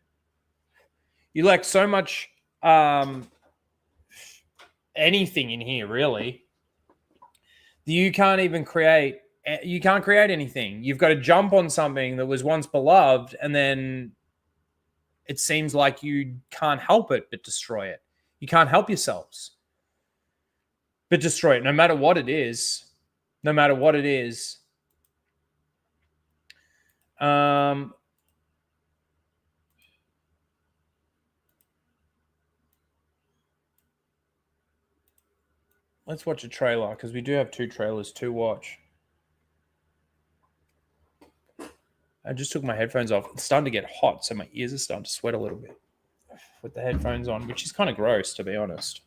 Speaker 4: You lack so much anything in here, really. You can't even create. You can't create anything. You've got to jump on something that was once beloved, and then it seems like you can't help it but destroy it. You can't help yourselves but destroy it, no matter what it is. No matter what it is. Let's watch a trailer, because we do have 2 trailers to watch. I just took my headphones off. It's starting to get hot, so my ears are starting to sweat a little bit with the headphones on, which is kind of gross, to be honest.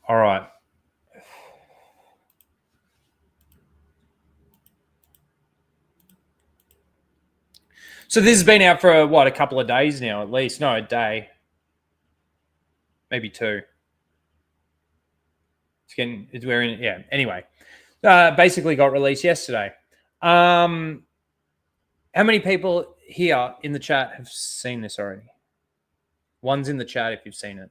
Speaker 4: All right. So this has been out for, what, a couple of days now, at least? No, a day. Maybe 2. It's wearing, yeah. Anyway, basically got released yesterday. How many people here in the chat have seen this already? One's in the chat if you've seen it.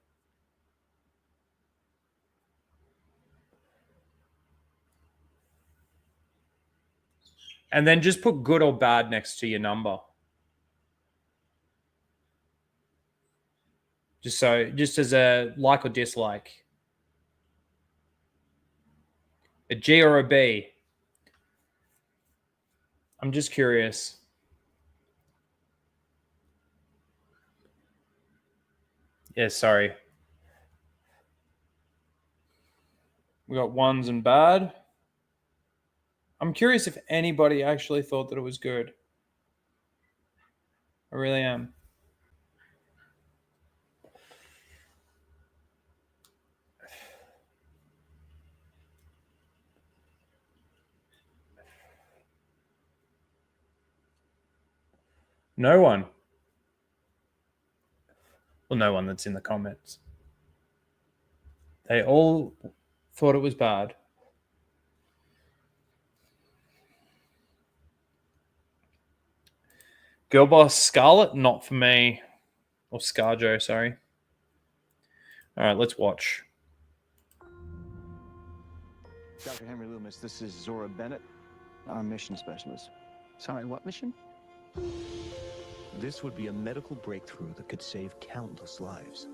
Speaker 4: And then just put good or bad next to your number. Just as a like or dislike. A G or a B? I'm just curious. Yeah, sorry. We got ones and bad. I'm curious if anybody actually thought that it was good. I really am. No one. Well, no one that's in the comments. They all thought it was bad. Girl Boss Scarlet, not for me. Or Scarjo, sorry. All right, let's watch.
Speaker 7: Dr. Henry Loomis, this is Zora Bennett, our mission specialist. Sorry, what mission?
Speaker 8: This would be a medical breakthrough that could save countless lives.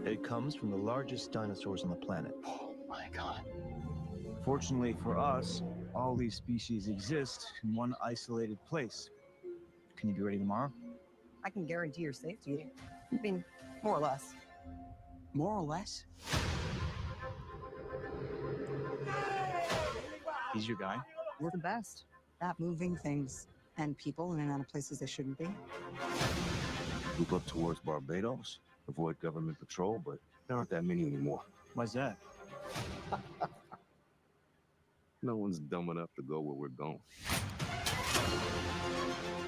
Speaker 8: It comes from the largest dinosaurs on the planet.
Speaker 7: Oh my God. Fortunately for us, all these species exist in one isolated place. Can you be ready tomorrow?
Speaker 9: I can guarantee your safety. I mean, more or less.
Speaker 7: More or less? He's your guy?
Speaker 9: We're the best at moving things and people in and out of places they shouldn't be.
Speaker 10: Move up towards Barbados, avoid government patrol, but there aren't that many anymore.
Speaker 7: Why's that?
Speaker 10: No one's dumb enough to go where we're going.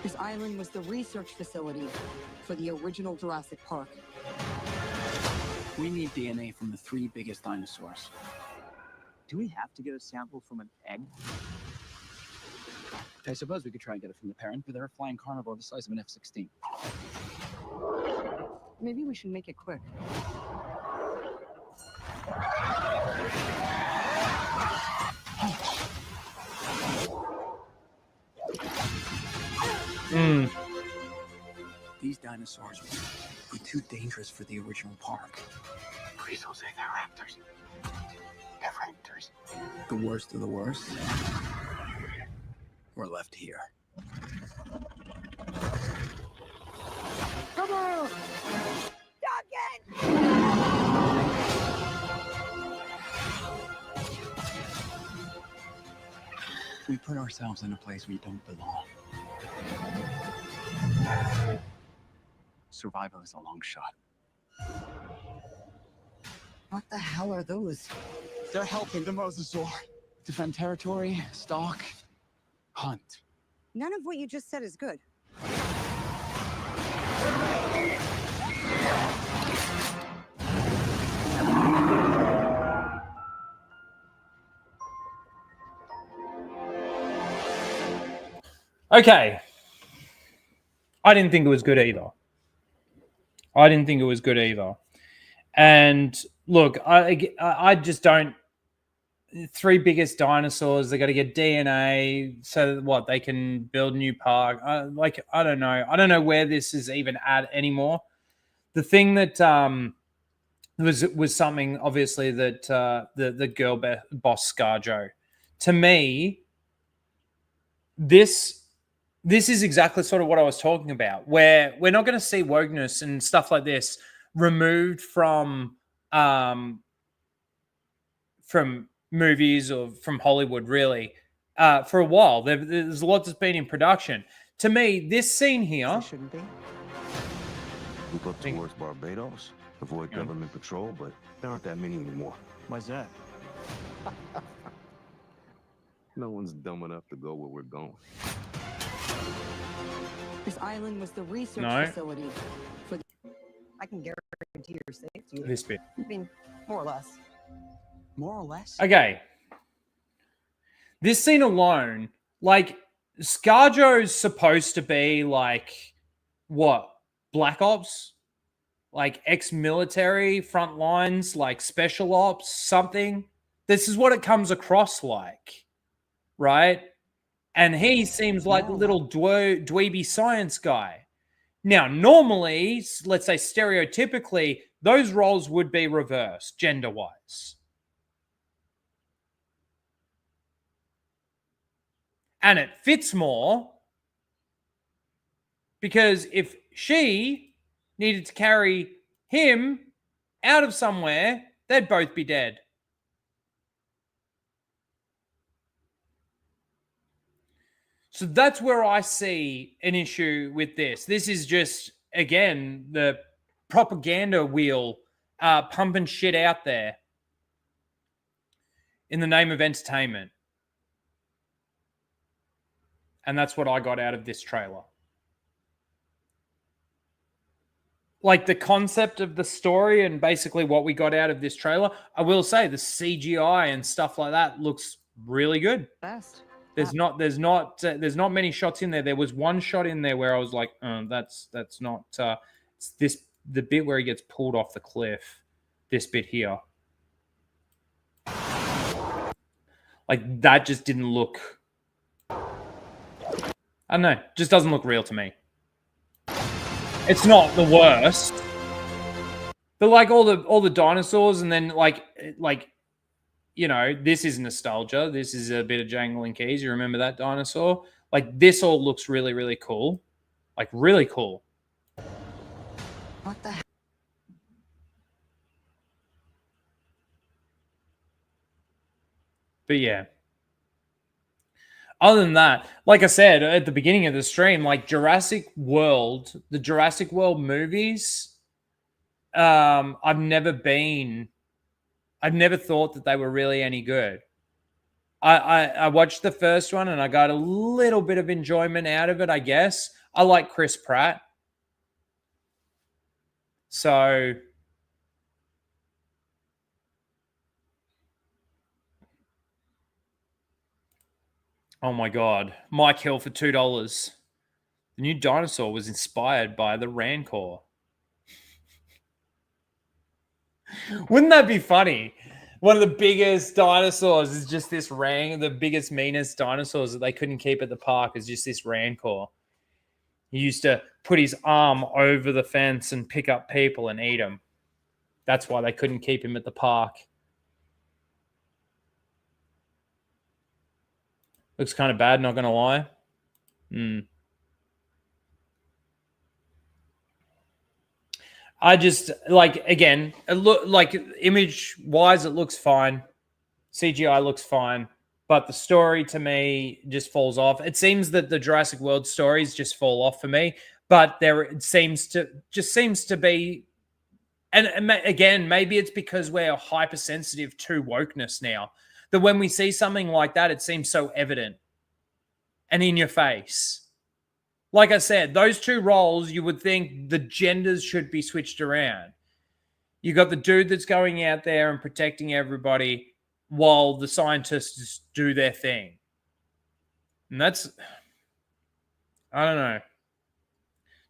Speaker 9: This island was the research facility for the original Jurassic Park.
Speaker 11: We need DNA from the 3 biggest dinosaurs.
Speaker 12: Do we have to get a sample from an egg?
Speaker 11: I suppose we could try and get it from the parent, but they're a flying carnivore the size of an F-16.
Speaker 9: Maybe we should make it quick.
Speaker 11: These dinosaurs were too dangerous for the original park.
Speaker 12: Please don't say they're raptors. They're raptors.
Speaker 11: The worst of the worst were left here.
Speaker 12: Come on!
Speaker 11: We put ourselves in a place we don't belong. Survival is a long shot.
Speaker 9: What the hell are those?
Speaker 11: They're helping the mosasaur defend territory, stalk, hunt.
Speaker 9: None of what you just said is good.
Speaker 4: Okay. I didn't think it was good either. And look, I just don't. 3 biggest dinosaurs. They got to get DNA so that what they can build a new park. I don't know. I don't know where this is even at anymore. The thing that was something obviously that the girl boss ScarJo. To me, this is exactly sort of what I was talking about, where we're not going to see wokeness and stuff like this removed from movies or from Hollywood, really, for a while. There's a lot that's been in production. To me, this scene here
Speaker 9: shouldn't be.
Speaker 10: Move up towards Barbados, avoid government patrol, but there aren't that many anymore.
Speaker 12: Why's that?
Speaker 10: No one's dumb enough to go where we're going.
Speaker 9: This island was the research facility for the... I can guarantee your safety.
Speaker 4: This bit.
Speaker 9: I mean, more or less.
Speaker 12: More or less?
Speaker 4: Okay. This scene alone, like, ScarJo's supposed to be like, what? Black Ops? Like ex-military, front lines, like special ops, something. This is what it comes across like, right? And he seems like a little dweeby science guy. Now, normally, let's say stereotypically, those roles would be reversed gender-wise. And it fits more because if she needed to carry him out of somewhere, they'd both be dead. So that's where I see an issue with this. This is just, again, the propaganda wheel pumping shit out there in the name of entertainment. And that's what I got out of this trailer. Like the concept of the story and basically what we got out of this trailer, I will say the CGI and stuff like that looks really good.
Speaker 9: Best.
Speaker 4: There's not many shots in there. There was one shot in there where I was like, that's not. It's the bit where he gets pulled off the cliff. This bit here, like that just didn't look. I don't know, just doesn't look real to me. It's not the worst, but like all the dinosaurs, and then like you know, this is nostalgia. This is a bit of Jangling Keys. You remember that dinosaur? Like this all looks really, really cool, like really cool.
Speaker 9: What the hell?
Speaker 4: But yeah. Other than that, like I said at the beginning of the stream, like Jurassic World, the Jurassic World movies, I've never thought that they were really any good. I watched the first one and I got a little bit of enjoyment out of it, I guess. I like Chris Pratt. So, Oh my God. Mike Hill for $2. The new dinosaur was inspired by the Rancor. Wouldn't that be funny? One of the biggest dinosaurs is just this the biggest, meanest dinosaurs that they couldn't keep at the park is just this Rancor. He used to put his arm over the fence and pick up people and eat them. That's why they couldn't keep him at the park. Looks kind of bad, not going to lie. I just, like, again, it look like image-wise, it looks fine. CGI looks fine. But the story, to me, just falls off. It seems that the Jurassic World stories just fall off for me. But it seems to be... And again, maybe it's because we're hypersensitive to wokeness now. That when we see something like that, it seems so evident and in your face. Like I said, those two roles, you would think the genders should be switched around. You got the dude that's going out there and protecting everybody while the scientists do their thing. And that's, I don't know.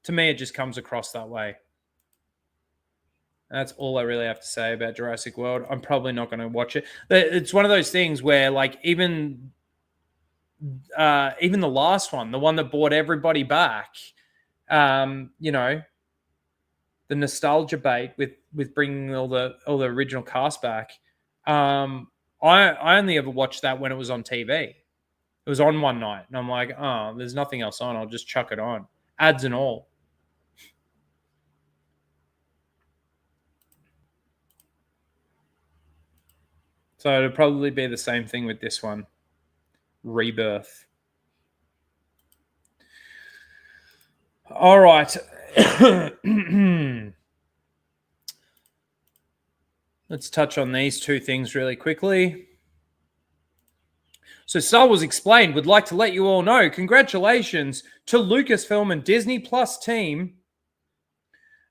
Speaker 4: To me, it just comes across that way. That's all I really have to say about Jurassic World. I'm probably not going to watch it. It's one of those things where, like, even the last one, the one that brought everybody back, you know, the nostalgia bait with bringing all the original cast back. I only ever watched that when it was on TV. It was on one night, and I'm like, oh, there's nothing else on. I'll just chuck it on, ads and all. So it'll probably be the same thing with this one. Rebirth. All right. Let's touch on these two things really quickly. So Star Wars Explained would like to let you all know, congratulations to Lucasfilm and Disney Plus team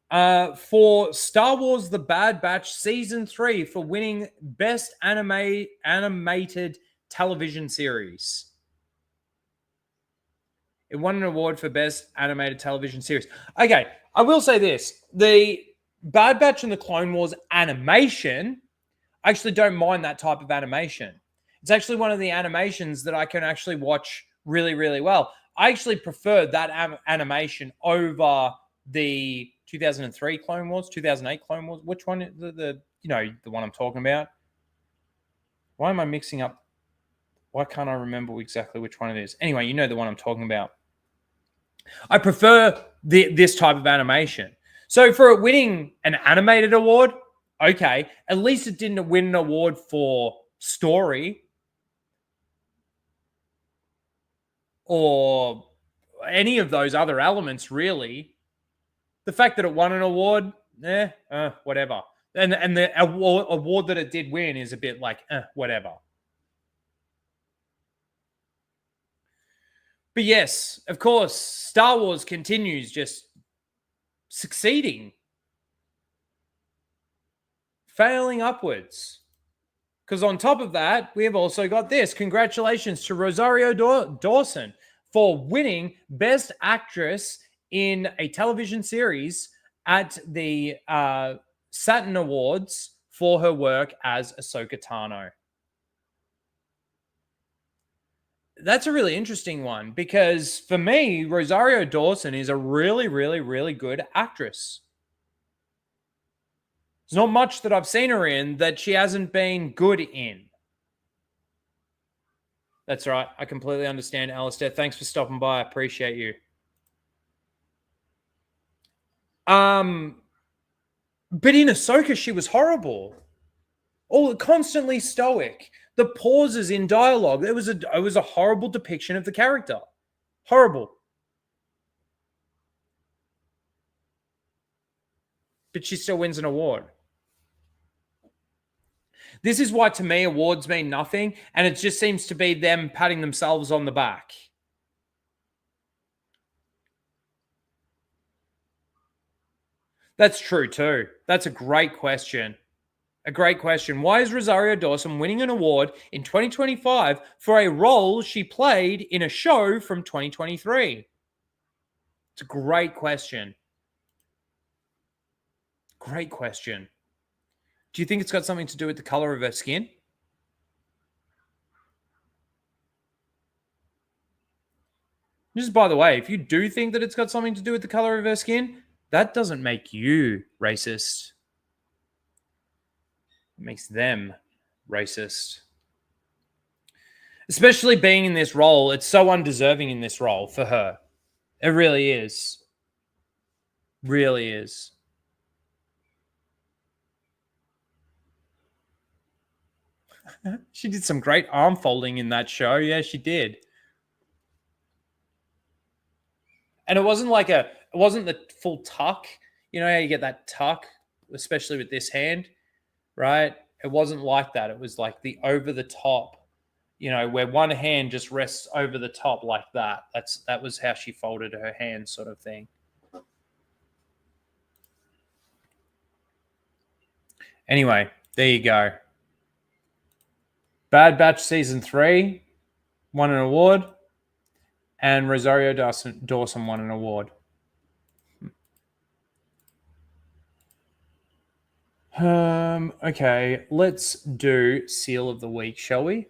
Speaker 4: for Star Wars The Bad Batch Season 3 for winning Best Animated Television Series. It won an award for Best Animated Television Series. Okay, I will say this. The Bad Batch and the Clone Wars animation, I actually don't mind that type of animation. It's actually one of the animations that I can actually watch really, really well. I actually prefer that animation over the 2003 Clone Wars, 2008 Clone Wars. Which one? The one I'm talking about. Why am I mixing up? Why can't I remember exactly which one it is? Anyway, you know the one I'm talking about. I prefer this type of animation. So for it winning an animated award, okay, at least it didn't win an award for story or any of those other elements, really. The fact that it won an award, whatever. And the award that it did win is a bit like, whatever. But yes, of course, Star Wars continues just succeeding. Failing upwards. Because on top of that, we have also got this. Congratulations to Rosario Dawson for winning Best Actress in a television series at the Saturn Awards for her work as Ahsoka Tano. That's a really interesting one because for me, Rosario Dawson is a really, really, really good actress. There's not much that I've seen her in that she hasn't been good in. That's right. I completely understand, Alistair. Thanks for stopping by. I appreciate you. But in Ahsoka, she was horrible. Constantly stoic. The pauses in dialogue. It was a horrible depiction of the character. Horrible. But she still wins an award. This is why, to me, awards mean nothing, and it just seems to be them patting themselves on the back. That's true, too. That's a great question. A great question. Why is Rosario Dawson winning an award in 2025 for a role she played in a show from 2023? It's a great question. Great question. Do you think it's got something to do with the color of her skin? Just by the way, if you do think that it's got something to do with the color of her skin, that doesn't make you racist. It makes them racist. Especially being in this role, it's so undeserving in this role for her. It really is. Really is. She did some great arm folding in that show. Yeah, she did. And it wasn't the full tuck. You know how you get that tuck, especially with this hand, right? It wasn't like that. It was like the over the top, where one hand just rests over the top like that. That was how she folded her hand, sort of thing. Anyway, there you go. Bad Batch Season 3 won an award. And Rosario Dawson won an award. Okay, let's do Seal of the Week, shall we?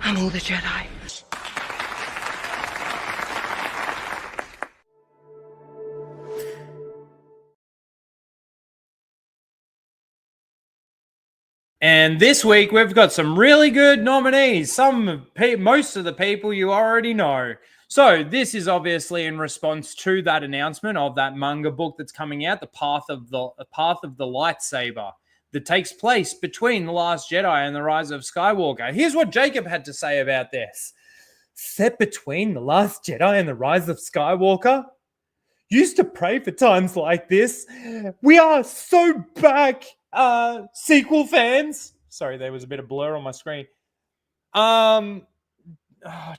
Speaker 3: I'm all the Jedi.
Speaker 4: And this week, we've got some really good nominees. Most of the people you already know. So this is obviously in response to that announcement of that manga book that's coming out, The Path of the Lightsaber, that takes place between The Last Jedi and The Rise of Skywalker. Here's what Jacob had to say about this. Set between The Last Jedi and The Rise of Skywalker? Used to pray for times like this. We are so back, sequel fans. Sorry, there was a bit of blur on my screen.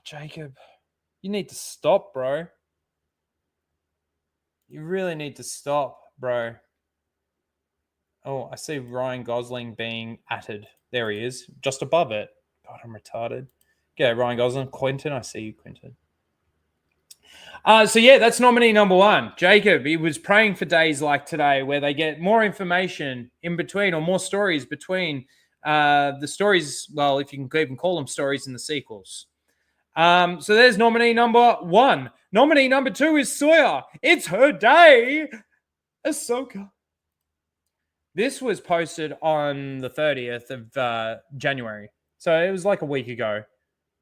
Speaker 4: Jacob, you need to stop, bro. You really need to stop, bro. Oh, I see Ryan Gosling being atted. There he is, just above it. God, I'm retarded. Yeah, Ryan Gosling. Quentin, I see you, Quentin. So yeah, that's nominee number one. Jacob, he was praying for days like today where they get more information in between or more stories between the stories. Well, if you can even call them stories in the sequels. So there's nominee number one. Nominee number two is Sawyer. It's her day. Ahsoka. This was posted on the 30th of January. So it was like a week ago.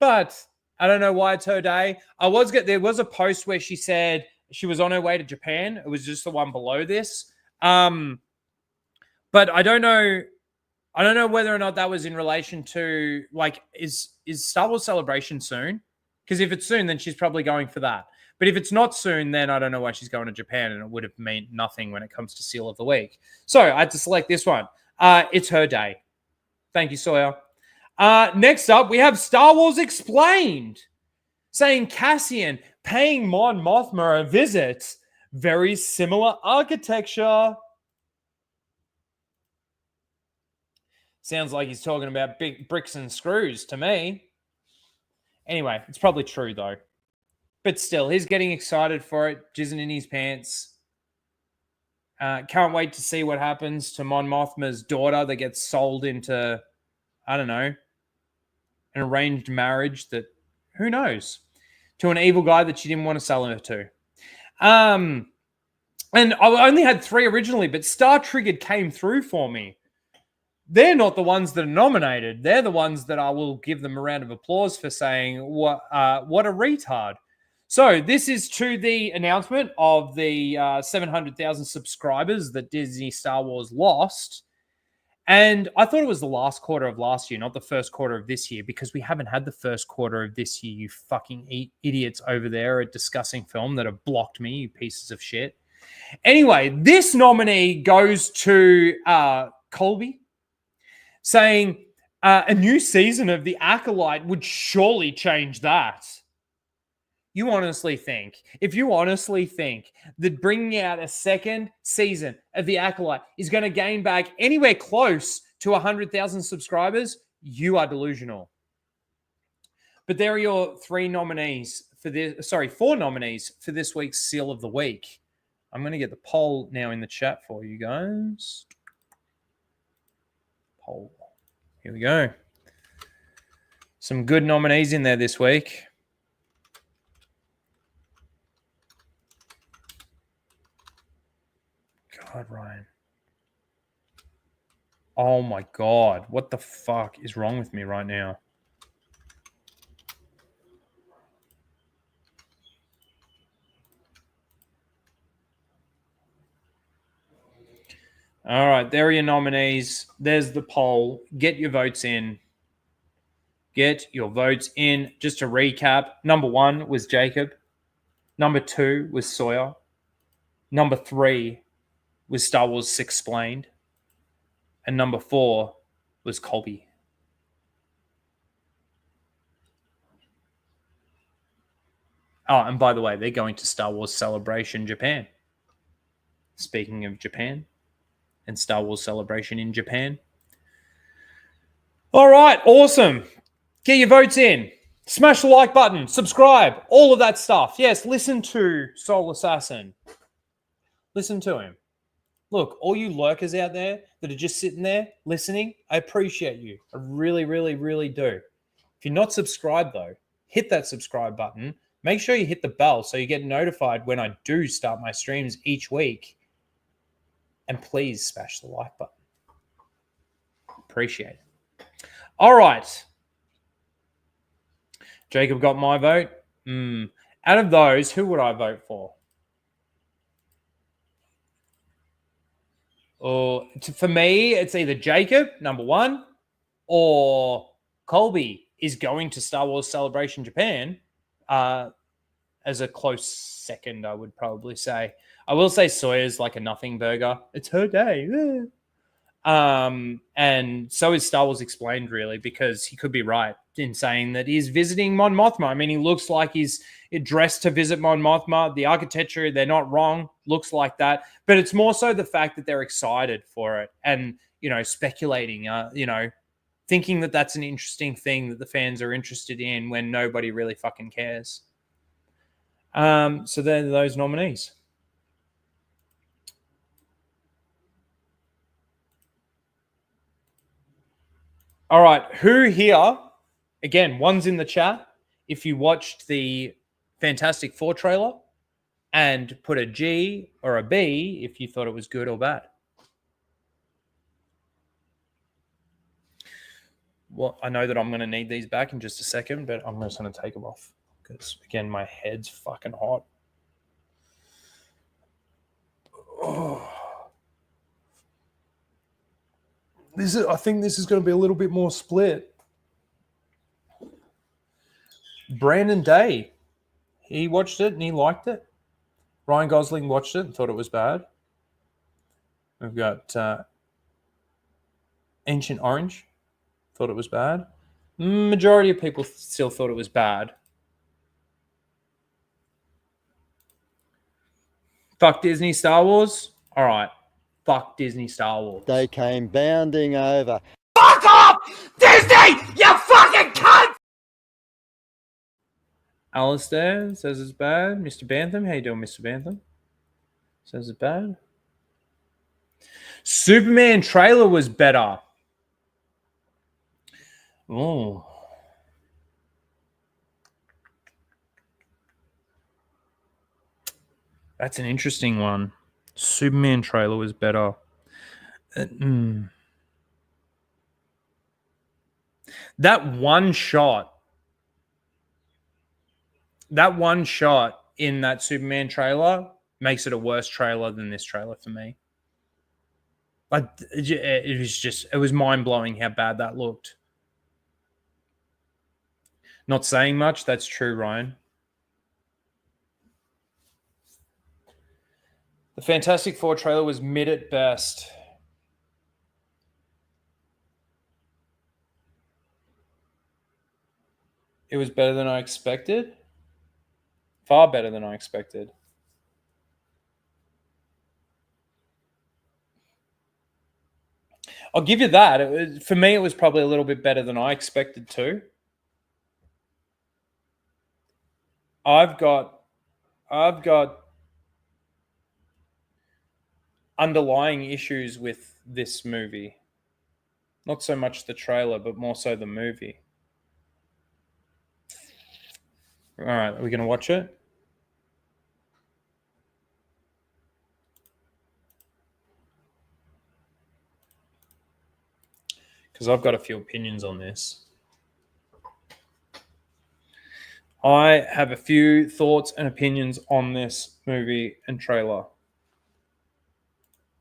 Speaker 4: But I don't know why it's her day. There was a post where she said she was on her way to Japan. It was just the one below this. But I don't know. I don't know whether or not that was in relation to, like, is Star Wars Celebration soon? Because if it's soon, then she's probably going for that. But if it's not soon, then I don't know why she's going to Japan, and it would have meant nothing when it comes to Seal of the Week. So I had to select this one. It's her day. Thank you, Sawyer. Next up, we have Star Wars Explained, saying Cassian paying Mon Mothma a visit. Very similar architecture. Sounds like he's talking about big bricks and screws to me. Anyway, it's probably true, though. But still, he's getting excited for it, jizzing in his pants. Can't wait to see what happens to Mon Mothma's daughter that gets sold into, I don't know, an arranged marriage that, who knows, to an evil guy that she didn't want to sell her to. And I only had 3 originally, but Star Triggered came through for me. they're not the ones that are nominated. They're the ones that I will give them a round of applause for saying, what a retard. So this is to the announcement of the 700,000 subscribers that Disney Star Wars lost. And I thought it was the last quarter of last year, not the first quarter of this year, because we haven't had the first quarter of this year, you fucking idiots over there at Discussing Film that have blocked me, you pieces of shit. Anyway, this nominee goes to Colby, saying a new season of The Acolyte would surely change that. You honestly think, if you honestly think that bringing out a second season of The Acolyte is going to gain back anywhere close to 100,000 subscribers, you are delusional. But there are your four nominees for this week's Seal of the Week. I'm going to get the poll now in the chat for you guys. Poll. Here we go. Some good nominees in there this week. God, Ryan. Oh my God. What the fuck is wrong with me right now? All right, there are your nominees. There's the poll. Get your votes in. Get your votes in. Just to recap, number 1 was Jacob. Number 2 was Sawyer. Number 3 was Star Wars Explained. And number 4 was Colby. Oh, and by the way, they're going to Star Wars Celebration Japan. Speaking of Japan and Star Wars Celebration in Japan. All right, awesome. Get your votes in. Smash the like button. Subscribe. All of that stuff. Yes, listen to Soul Assassin. Listen to him. Look, all you lurkers out there that are just sitting there listening, I appreciate you. I really, really, really do. If you're not subscribed, though, hit that subscribe button. Make sure you hit the bell so you get notified when I do start my streams each week. And please smash the like button. Appreciate it. All right. Jacob got my vote. Out of those, who would I vote for? For me, it's either Jacob, number 1, or Colby is going to Star Wars Celebration Japan as a close second, I would probably say. I will say Sawyer's like a nothing burger. It's her day. And so is Star Wars Explained, really, because he could be right in saying that he's visiting Mon Mothma. I mean, he looks like he's dressed to visit Mon Mothma. The architecture, they're not wrong, looks like that. But it's more so the fact that they're excited for it and, speculating, thinking that that's an interesting thing that the fans are interested in when nobody really fucking cares. So they're those nominees. All right, who here, again, one's in the chat, if you watched the Fantastic Four trailer and put a G or a B if you thought it was good or bad. Well, I know that I'm going to need these back in just a second, but I'm just going to take them off because, again, my head's fucking hot. Oh. I think this is going to be a little bit more split. Brandon Day, he watched it and he liked it. Ryan Gosling watched it and thought it was bad. We've got Ancient Orange, thought it was bad. Majority of people still thought it was bad. Fuck Disney Star Wars? All right. Fuck Disney Star Wars.
Speaker 13: They came bounding over.
Speaker 2: Fuck off! Disney! You fucking cunt!
Speaker 4: Alistair says it's bad. Mr. Bantham, how you doing, Mr. Bantham? Says it's bad. Superman trailer was better. Oh. That's an interesting one. Superman trailer was better. That one shot in that Superman trailer makes it a worse trailer than this trailer for me. Like, it was mind-blowing how bad that looked. Not saying much. That's true, Ryan. The Fantastic Four trailer was mid at best. It was better than I expected. Far better than I expected. I'll give you that. For me, it was probably a little bit better than I expected too. I've got underlying issues with this movie. Not so much the trailer, but more so the movie. All right, are we going to watch it? Because I've got a few opinions on this. I have a few thoughts and opinions on this movie and trailer.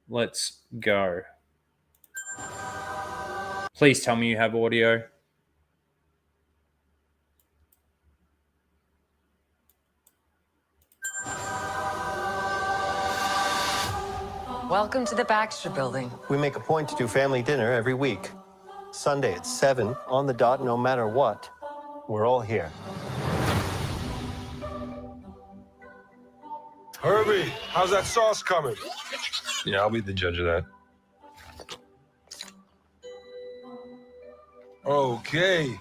Speaker 4: Let's go. Please tell me you have audio.
Speaker 3: Welcome to the Baxter Building.
Speaker 8: We make a point to do family dinner every week. Sunday at 7 on the dot, no matter what. We're all here.
Speaker 14: Herbie, how's that sauce coming? Yeah, I'll be the judge of that. Okay.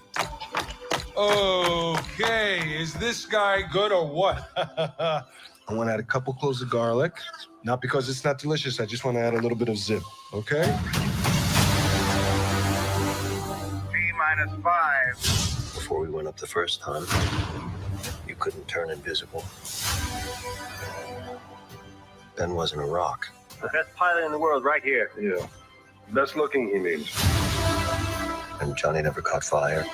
Speaker 14: Okay, is this guy good or what? I want to add a couple cloves of garlic. Not because it's not delicious, I just want to add a little bit of zip, okay?
Speaker 8: T-5. Before we went up the first time, you couldn't turn invisible. Ben wasn't a rock. The best pilot in the world right here.
Speaker 14: Yeah. Best looking, he means.
Speaker 8: And Johnny never caught fire.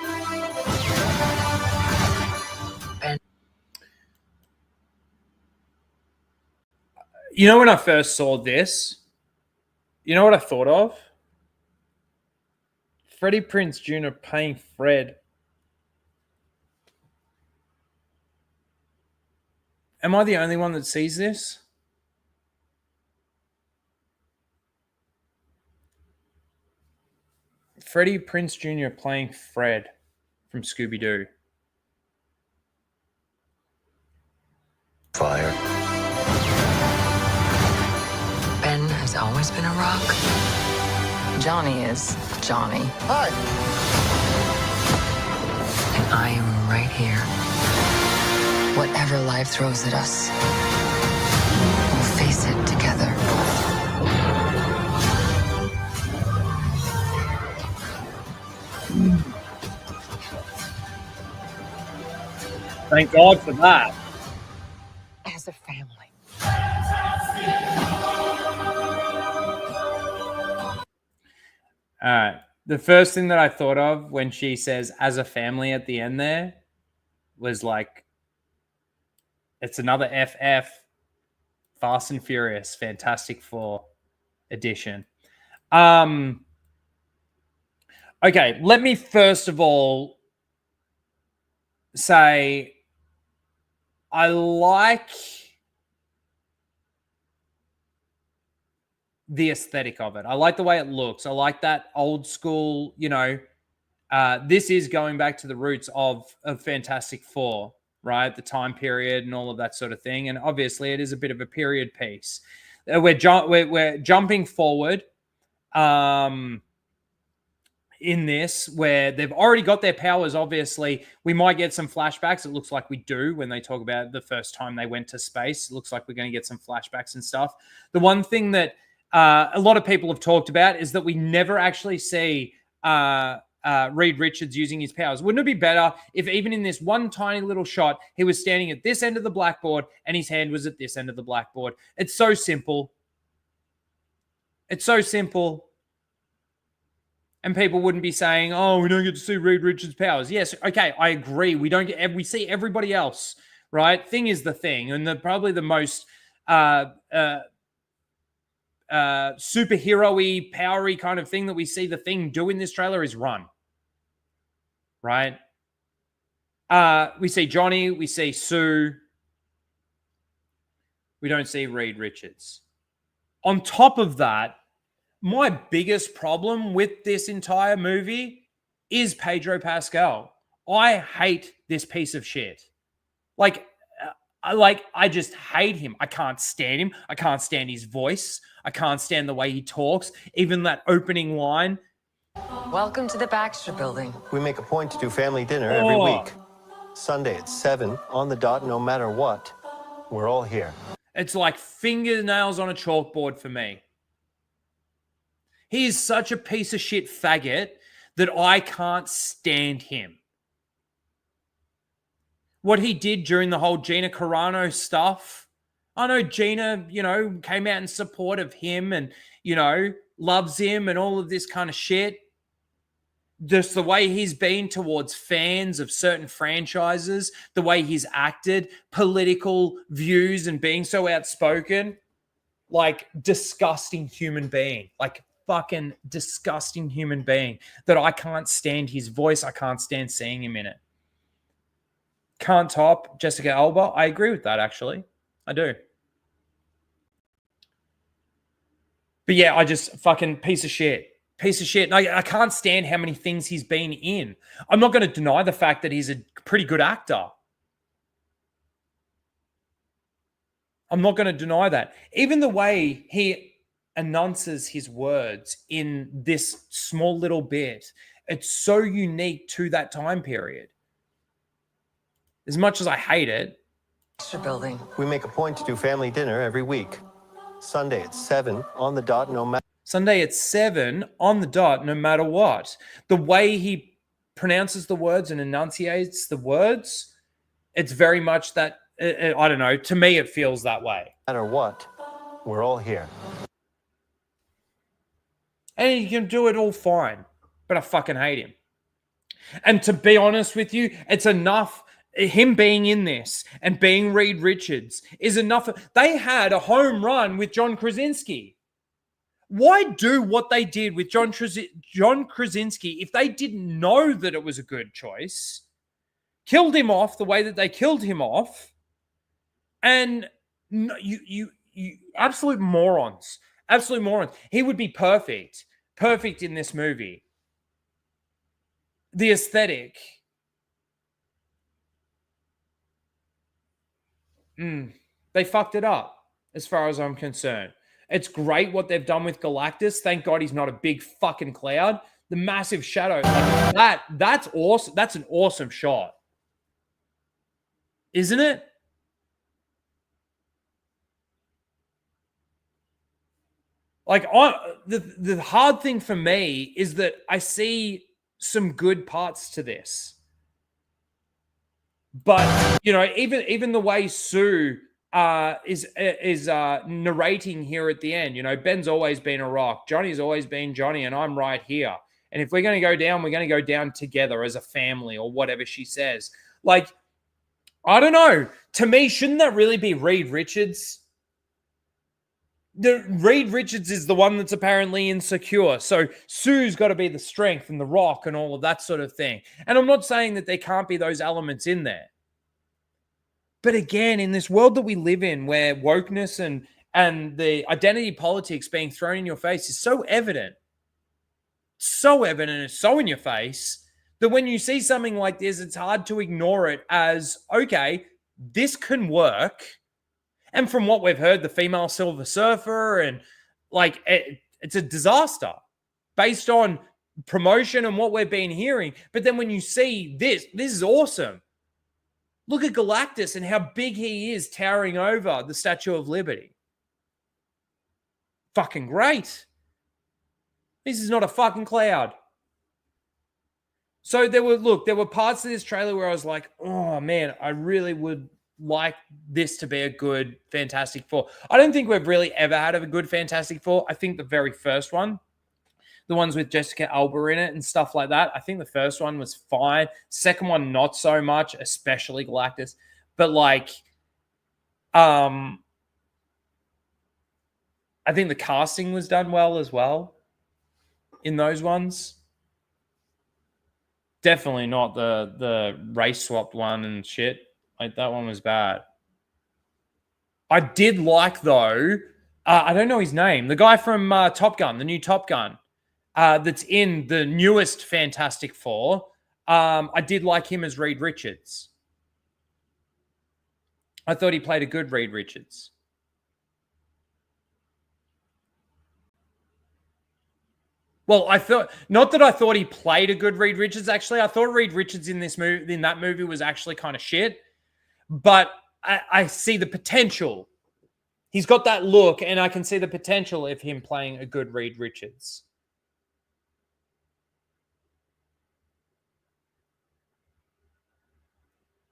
Speaker 4: You know, when I first saw this, you know what I thought of? Freddie Prinze Jr. playing Fred. Am I the only one that sees this? Freddie Prinze Jr. playing Fred from Scooby-Doo.
Speaker 8: Fire.
Speaker 3: Ben has always been a rock. Johnny is Johnny.
Speaker 8: Hi.
Speaker 3: And I am right here. Whatever life throws at us, we'll face it together.
Speaker 4: Thank God for that.
Speaker 3: As a family.
Speaker 4: All right. The first thing that I thought of when she says as a family at the end there was like, it's another FF Fast and Furious Fantastic Four edition. Okay, let me first of all say I like the aesthetic of it. I like the way it looks. I like that old school, you know, this is going back to the roots of Fantastic Four, right? The time period and all of that sort of thing. And obviously it is a bit of a period piece. We're jumping forward in this where they've already got their powers. Obviously, we might get some flashbacks. It looks like we do when they talk about the first time they went to space. It looks like we're going to get some flashbacks and stuff. The one thing that a lot of people have talked about is that we never actually see Reed Richards using his powers. Wouldn't it be better if even in this one tiny little shot, he was standing at this end of the blackboard and his hand was at this end of the blackboard? It's so simple. It's so simple. And people wouldn't be saying, oh, we don't get to see Reed Richards' powers. Yes, okay, I agree. We don't get, we see everybody else, right? Thing is the thing. And probably the most superhero-y, powery kind of thing that we see the Thing do in this trailer is run. Right? We see Johnny, we see Sue. We don't see Reed Richards. On top of that, my biggest problem with this entire movie is Pedro Pascal. I hate this piece of shit. I just hate him. I can't stand him. I can't stand his voice. I can't stand the way he talks. Even that opening line.
Speaker 3: Welcome to the Baxter Building.
Speaker 8: We make a point to do family dinner every week. Sunday at 7 on the dot, no matter what. We're all here.
Speaker 4: It's like fingernails on a chalkboard for me. He is such a piece of shit faggot that I can't stand him. What he did during the whole Gina Carano stuff. I know Gina, came out in support of him and, loves him and all of this kind of shit. Just the way he's been towards fans of certain franchises, the way he's acted, political views and being so outspoken, like disgusting human being, like fucking disgusting human being that I can't stand his voice. I can't stand seeing him in it. Can't top Jessica Alba. I agree with that, actually. I do. But yeah, I just fucking piece of shit. Piece of shit. I can't stand how many things he's been in. I'm not going to deny the fact that he's a pretty good actor. I'm not going to deny that. Even the way he announces his words in this small little bit, it's so unique to that time period. As much as I hate it.
Speaker 3: Building.
Speaker 8: We make a point to do family dinner every week. Sunday at 7 on the dot, no matter.
Speaker 4: Sunday at 7 on the dot, no matter what. The way he pronounces the words and enunciates the words, it's very much that, I don't know, to me it feels that way.
Speaker 8: No matter what, we're all here.
Speaker 4: And he can do it all fine, but I fucking hate him. And to be honest with you, it's enough. Him being in this and being Reed Richards is enough. They had a home run with John Krasinski. Why do what they did with John Krasinski if they didn't know that it was a good choice? Killed him off the way that they killed him off. And you absolute morons. Absolute morons. He would be perfect. Perfect in this movie. The aesthetic. They fucked it up as far as I'm concerned. It's great what they've done with Galactus. Thank God he's not a big fucking cloud. The massive shadow. Like that's awesome. That's an awesome shot. Isn't it? Like, the hard thing for me is that I see some good parts to this. But, even the way Sue is narrating here at the end, Ben's always been a rock. Johnny's always been Johnny, and I'm right here. And if we're going to go down, we're going to go down together as a family or whatever she says. Like, I don't know. To me, shouldn't that really be Reed Richards? Reed Richards is the one that's apparently insecure. So Sue's got to be the strength and the rock and all of that sort of thing. And I'm not saying that there can't be those elements in there. But again, in this world that we live in where wokeness and the identity politics being thrown in your face is so evident, it's so in your face that when you see something like this, it's hard to ignore it as, okay, this can work. And from what we've heard, the female Silver Surfer and it's a disaster based on promotion and what we've been hearing. But then when you see this is awesome. Look at Galactus and how big he is towering over the Statue of Liberty. Fucking great. This is not a fucking cloud. So there were parts of this trailer where I was like, oh man, I really would like this to be a good Fantastic Four. I don't think we've really ever had a good Fantastic Four. I think the very first one, the ones with Jessica Alba in it and stuff like that. I think the first one was fine. Second one, not so much, especially Galactus. But like, I think the casting was done well as well in those ones. Definitely not the race swapped one and shit. Like that one was bad. I did like though. I don't know his name. The guy from Top Gun, the new Top Gun, that's in the newest Fantastic Four. I did like him as Reed Richards. I thought he played a good Reed Richards. Well, I thought not that I thought he played a good Reed Richards. Actually, I thought Reed Richards in that movie was actually kind of shit. But I see the potential. He's got that look, and I can see the potential of him playing a good Reed Richards.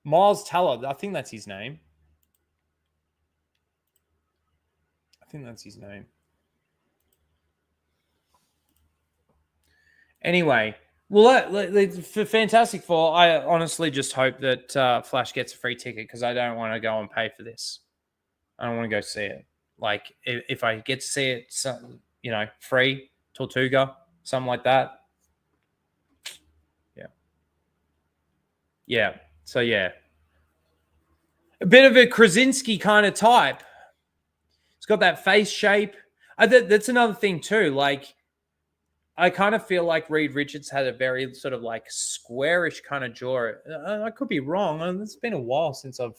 Speaker 4: Miles Teller, I think that's his name. Anyway, well, for Fantastic Four, I honestly just hope that Flash gets a free ticket because I don't want to go and pay for this. I don't want to go see it. Like, if I get to see it, free, Tortuga, something like that. Yeah. Yeah. So, yeah. A bit of a Krasinski kind of type. It's got that face shape. That's another thing too. Like, I kind of feel like Reed Richards had a very sort of like squarish kind of jaw. I could be wrong. It's been a while since I've.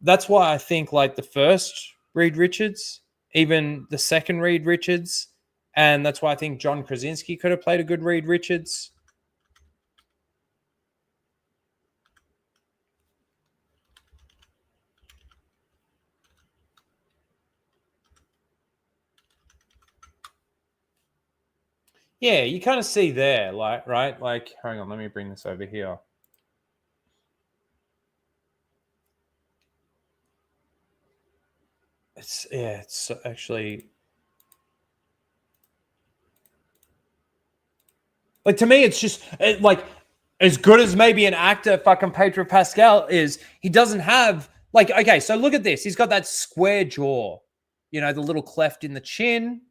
Speaker 4: That's why I think like the first Reed Richards, even the second Reed Richards, and that's why I think John Krasinski could have played a good Reed Richards. Yeah, you kind of see there, like, right? Like, hang on, let me bring this over here. It's actually like, to me, it's just like as good as maybe an actor fucking Pedro Pascal is, he doesn't have like, okay, so look at this. He's got that square jaw, the little cleft in the chin.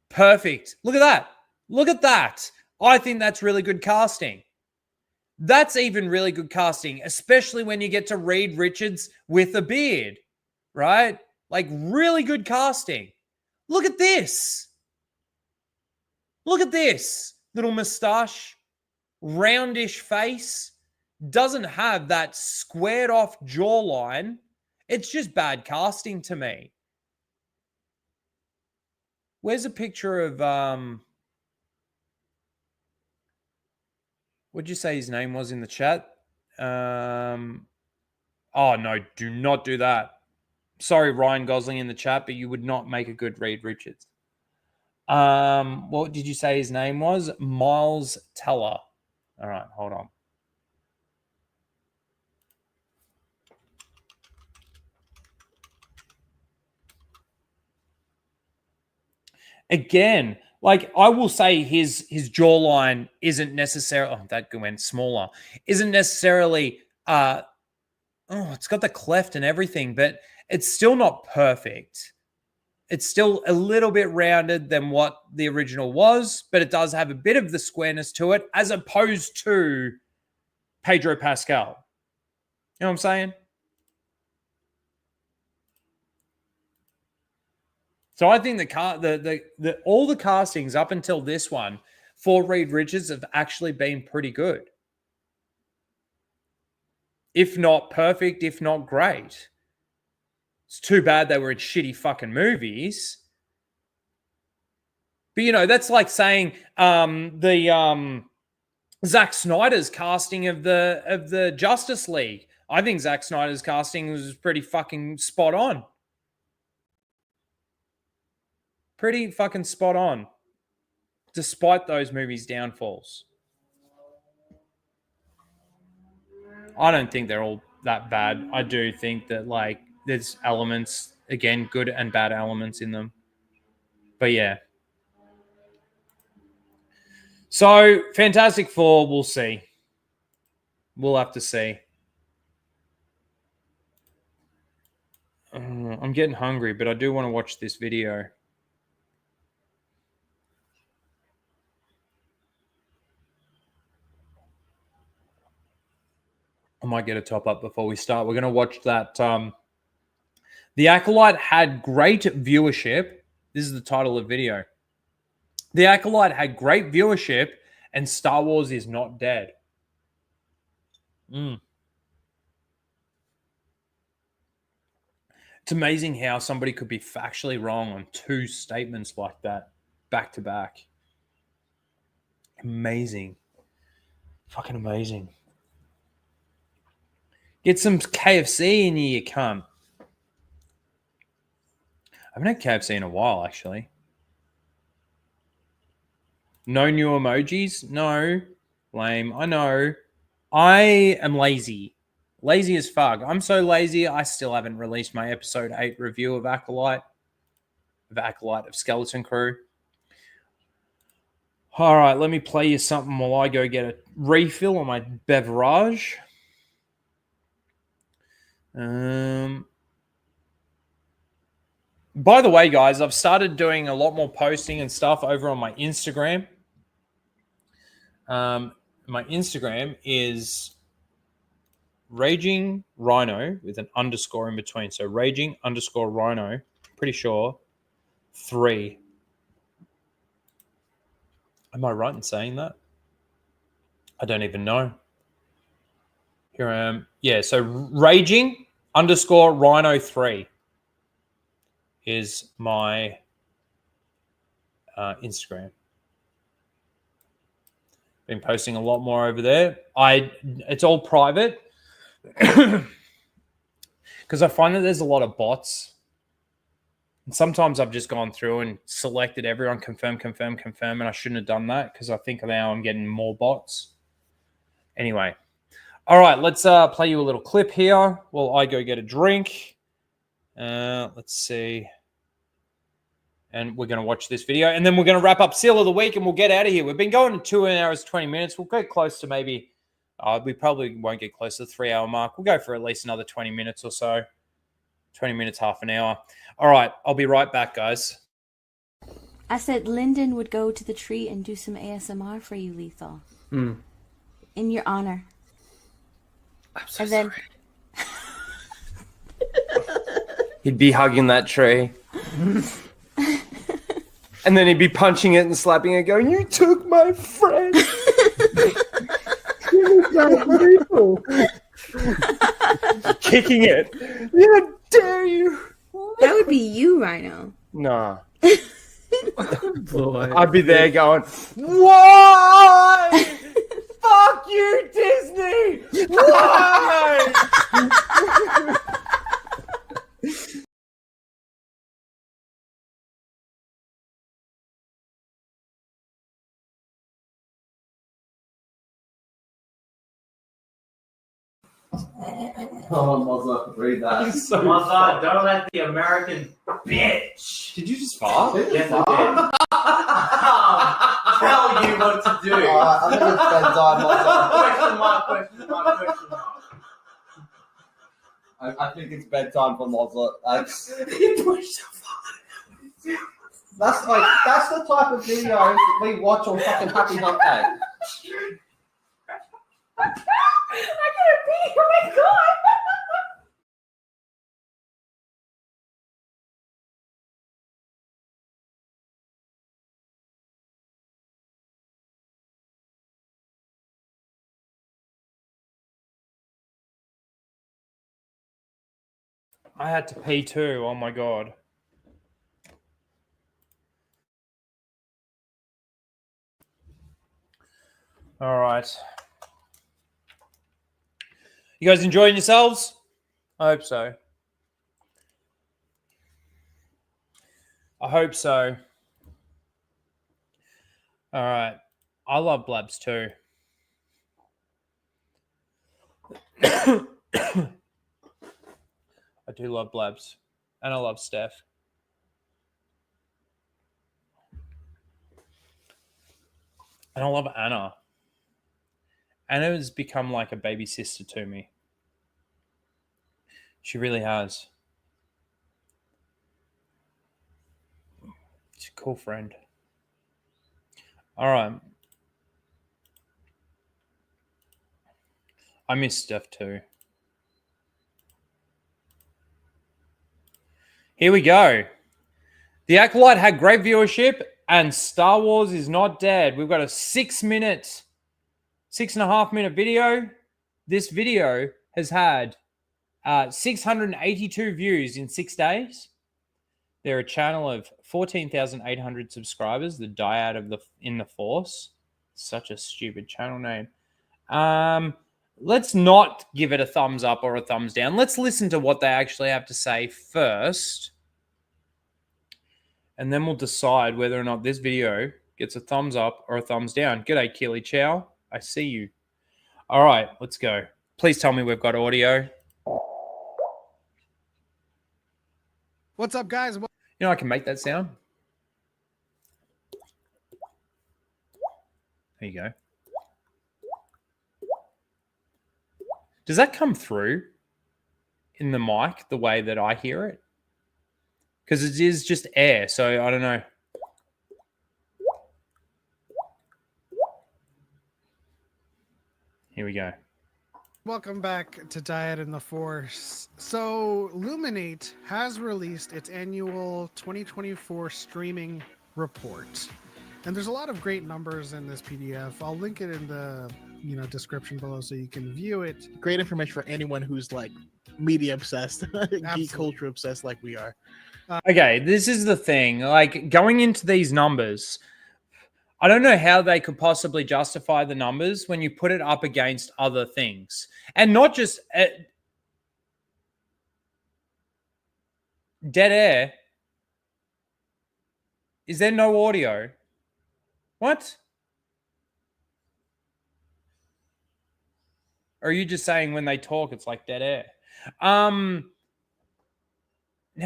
Speaker 4: Perfect. Look at that. Look at that. I think that's really good casting. That's even really good casting, especially when you get to Reed Richards with a beard, right? Like, really good casting. Look at this. Look at this. Little mustache, roundish face, doesn't have that squared off jawline. It's just bad casting to me. Where's a picture of what'd you say his name was in the chat? Oh no, do not do that. Sorry, Ryan Gosling in the chat, but you would not make a good Reed Richards. What did you say his name was? Miles Teller. All right, hold on. Again, like, I will say his jawline isn't necessarily, that went smaller, isn't necessarily, it's got the cleft and everything, but it's still not perfect. It's still a little bit rounded than what the original was, but it does have a bit of the squareness to it, as opposed to Pedro Pascal. You know what I'm saying? So I think all the castings up until this one for Reed Richards have actually been pretty good. If not perfect, if not great. It's too bad they were in shitty fucking movies. But, that's like saying Zack Snyder's casting of the Justice League. I think Zack Snyder's casting was pretty fucking spot on. Pretty fucking spot on, despite those movies' downfalls. I don't think they're all that bad. I do think that, like, there's elements, again, good and bad elements in them. But yeah. So, Fantastic Four, we'll see. We'll have to see. I'm getting hungry, but I do want to watch this video. I might get a top up before we start. We're going to watch that. The Acolyte had great viewership. This is the title of the video. The Acolyte had great viewership, and Star Wars is not dead. It's amazing how somebody could be factually wrong on two statements like that, back to back. Amazing. Fucking amazing. Get some KFC in here, you cunt. I haven't had KFC in a while, actually. No new emojis? No. Lame. I know. I am lazy. Lazy as fuck. I'm so lazy, I still haven't released my episode 8 review of Acolyte. Of Skeleton Crew. All right, let me play you something while I go get a refill on my beverage. By the way, guys, I've started doing a lot more posting and stuff over on my Instagram. My Instagram is Raging Rhino with an underscore in between. So Raging_Rhino, pretty sure, 3. Am I right in saying that? I don't even know. Here I am. Yeah, so Raging_Rhino 3 is my Instagram. Been posting a lot more over there. It's all private because I find that there's a lot of bots. And sometimes I've just gone through and selected everyone, confirm, and I shouldn't have done that because I think now I'm getting more bots. Anyway. All right, let's play you a little clip here while I go get a drink. Let's see. And we're going to watch this video. And then we're going to wrap up Seal of the Week and we'll get out of here. We've been going 2 hours, 20 minutes. We'll get close to maybe... we probably won't get close to the 3-hour mark. We'll go for at least another 20 minutes or so. 20 minutes, half an hour. All right, I'll be right back, guys.
Speaker 15: I said Lyndon would go to the tree and do some ASMR for you, Lethal. In your honor.
Speaker 16: I'm so sorry. He'd be hugging that tree. And then he'd be punching it and slapping it, going, "You took my friend." Kicking it. How dare you?
Speaker 15: That would be you, Rhino.
Speaker 16: Nah. I'd be there going, "Why? Fuck you, Disney! Why?"
Speaker 17: Oh, Mozza, read that.
Speaker 2: Mozza, don't let the American bitch.
Speaker 16: Did you just fart?
Speaker 2: Yes, I did. Tell you what to do.
Speaker 17: I think it's bedtime, Mozza.
Speaker 2: Question mark.
Speaker 17: I think it's bedtime for Mozza. That's the type of videos that we watch on fucking Happy Hump Day.
Speaker 2: I can't pee. Oh my god.
Speaker 4: I had to pee too. Oh my god. All right. You guys enjoying yourselves? I hope so. I hope so. All right. I love Blabs too. I do love Blabs. And I love Steph. And I love Anna. Anna has become like a baby sister to me. She really has. She's a cool friend. All right. I miss Steph too. Here we go. The Acolyte had great viewership and Star Wars is not dead. We've got a 6.5 minute video. This video has had 682 views in 6 days. They're a channel of 14,800 subscribers. The Dyad in the Force. Such a stupid channel name. Let's not give it a thumbs up or a thumbs down. Let's listen to what they actually have to say first. And then we'll decide whether or not this video gets a thumbs up or a thumbs down. G'day, Keely Chow. I see you. All right, let's go. Please tell me we've got audio.
Speaker 18: What's up, guys?
Speaker 4: You know, I can make that sound. There you go. Does that come through in the mic the way that I hear it? Because it is just air, so I don't know. Here we go.
Speaker 18: Welcome back to Dyad in the Force. So, Luminate has released its annual 2024 streaming report. And there's a lot of great numbers in this PDF. I'll link it in the description below so you can view it.
Speaker 17: Great information for anyone who's like media obsessed, geek culture obsessed like we are.
Speaker 4: Okay, this is the thing. Like, going into these numbers, I don't know how they could possibly justify the numbers when you put it up against other things. And not just dead air. Is there no audio? What? Or are you just saying when they talk, it's like dead air? Now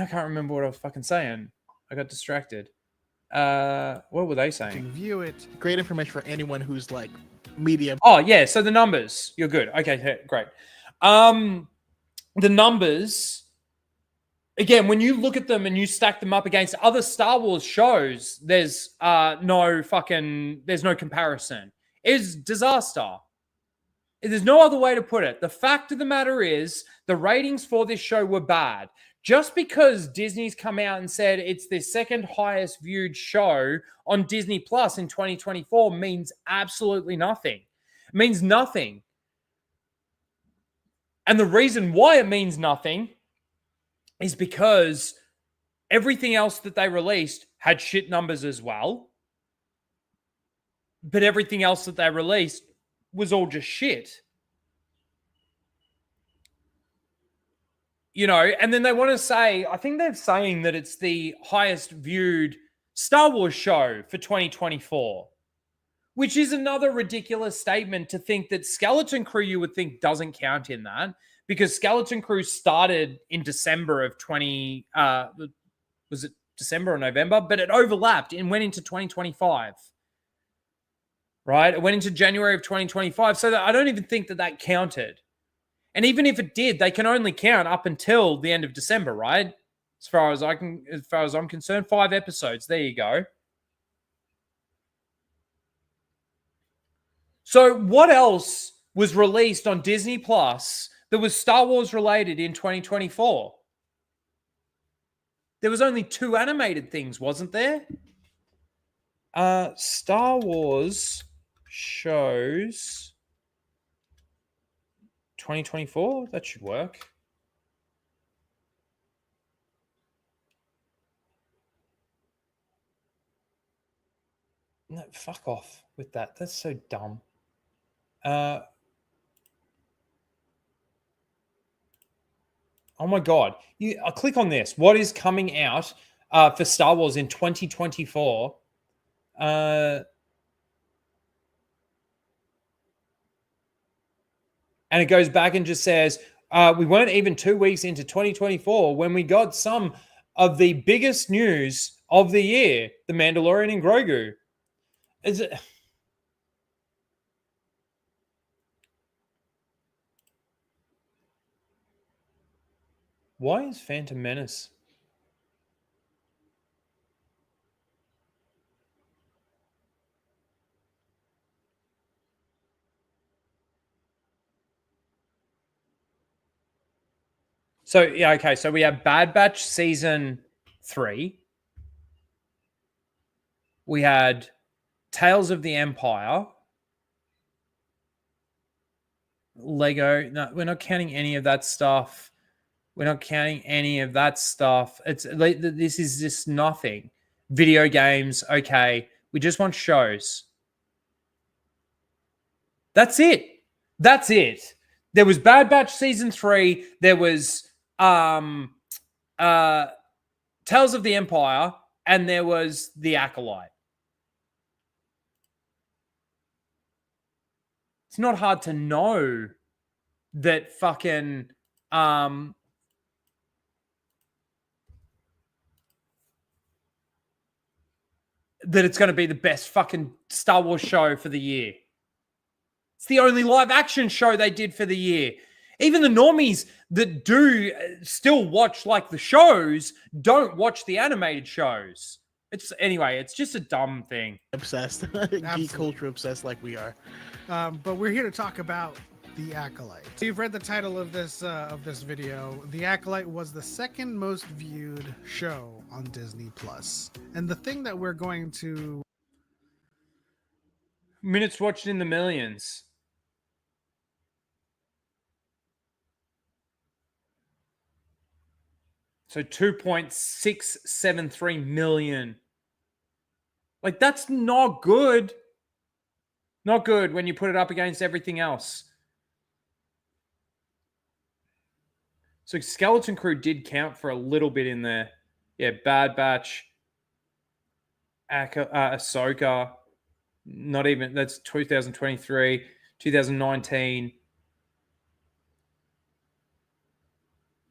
Speaker 4: I can't remember what I was fucking saying. I got distracted. What were they saying?
Speaker 18: You can view it.
Speaker 17: Great information for anyone who's like media.
Speaker 4: Oh, yeah. So the numbers. You're good. Okay, great. The numbers, again, when you look at them and you stack them up against other Star Wars shows, there's no comparison. It's disaster. There's no other way to put it. The fact of the matter is the ratings for this show were bad. Just because Disney's come out and said it's the second highest viewed show on Disney Plus in 2024 means absolutely nothing. It means nothing. And the reason why it means nothing is because everything else that they released had shit numbers as well. But everything else that they released was all just shit. And then they want to say, I think they're saying that it's the highest viewed Star Wars show for 2024, which is another ridiculous statement to think that Skeleton Crew, you would think, doesn't count in that, because Skeleton Crew started in December of was it December or November? But it overlapped and went into 2025, right? It went into January of 2025. So that I don't even think that counted. And even if it did, they can only count up until the end of December, right? As far as I'm concerned, 5 episodes. There you go. So what else was released on Disney Plus that was Star Wars related in 2024? There was only 2 animated things, wasn't there? Star Wars shows 2024? That should work. No, fuck off with that. That's so dumb. Oh my God. I'll click on this. What is coming out for Star Wars in 2024? And it goes back and just says, we weren't even 2 weeks into 2024 when we got some of the biggest news of the year, The Mandalorian and Grogu. Why is Phantom Menace? So, yeah, okay. So we have Bad Batch Season 3. We had Tales of the Empire. Lego. No, we're not counting any of that stuff. We're not counting any of that stuff. This is just nothing. Video games, okay. We just want shows. That's it. That's it. There was Bad Batch Season 3. There was Tales of the Empire. And there was The Acolyte. It's not hard to know that fucking that it's going to be the best fucking Star Wars show for the year. It's the only live action show they did for the year. Even the normies that do still watch like the shows don't watch the animated shows. It's just a dumb thing.
Speaker 19: Obsessed, geek culture obsessed like we are.
Speaker 18: But we're here to talk about The Acolyte. So you've read the title of this video. The Acolyte was the second most viewed show on Disney Plus, and the thing that we're going to
Speaker 4: minutes watched in the millions. So 2.673 million. Like, that's not good. Not good when you put it up against everything else. So Skeleton Crew did count for a little bit in there. Yeah, Bad Batch, Ahsoka. Not even, that's 2023, 2019.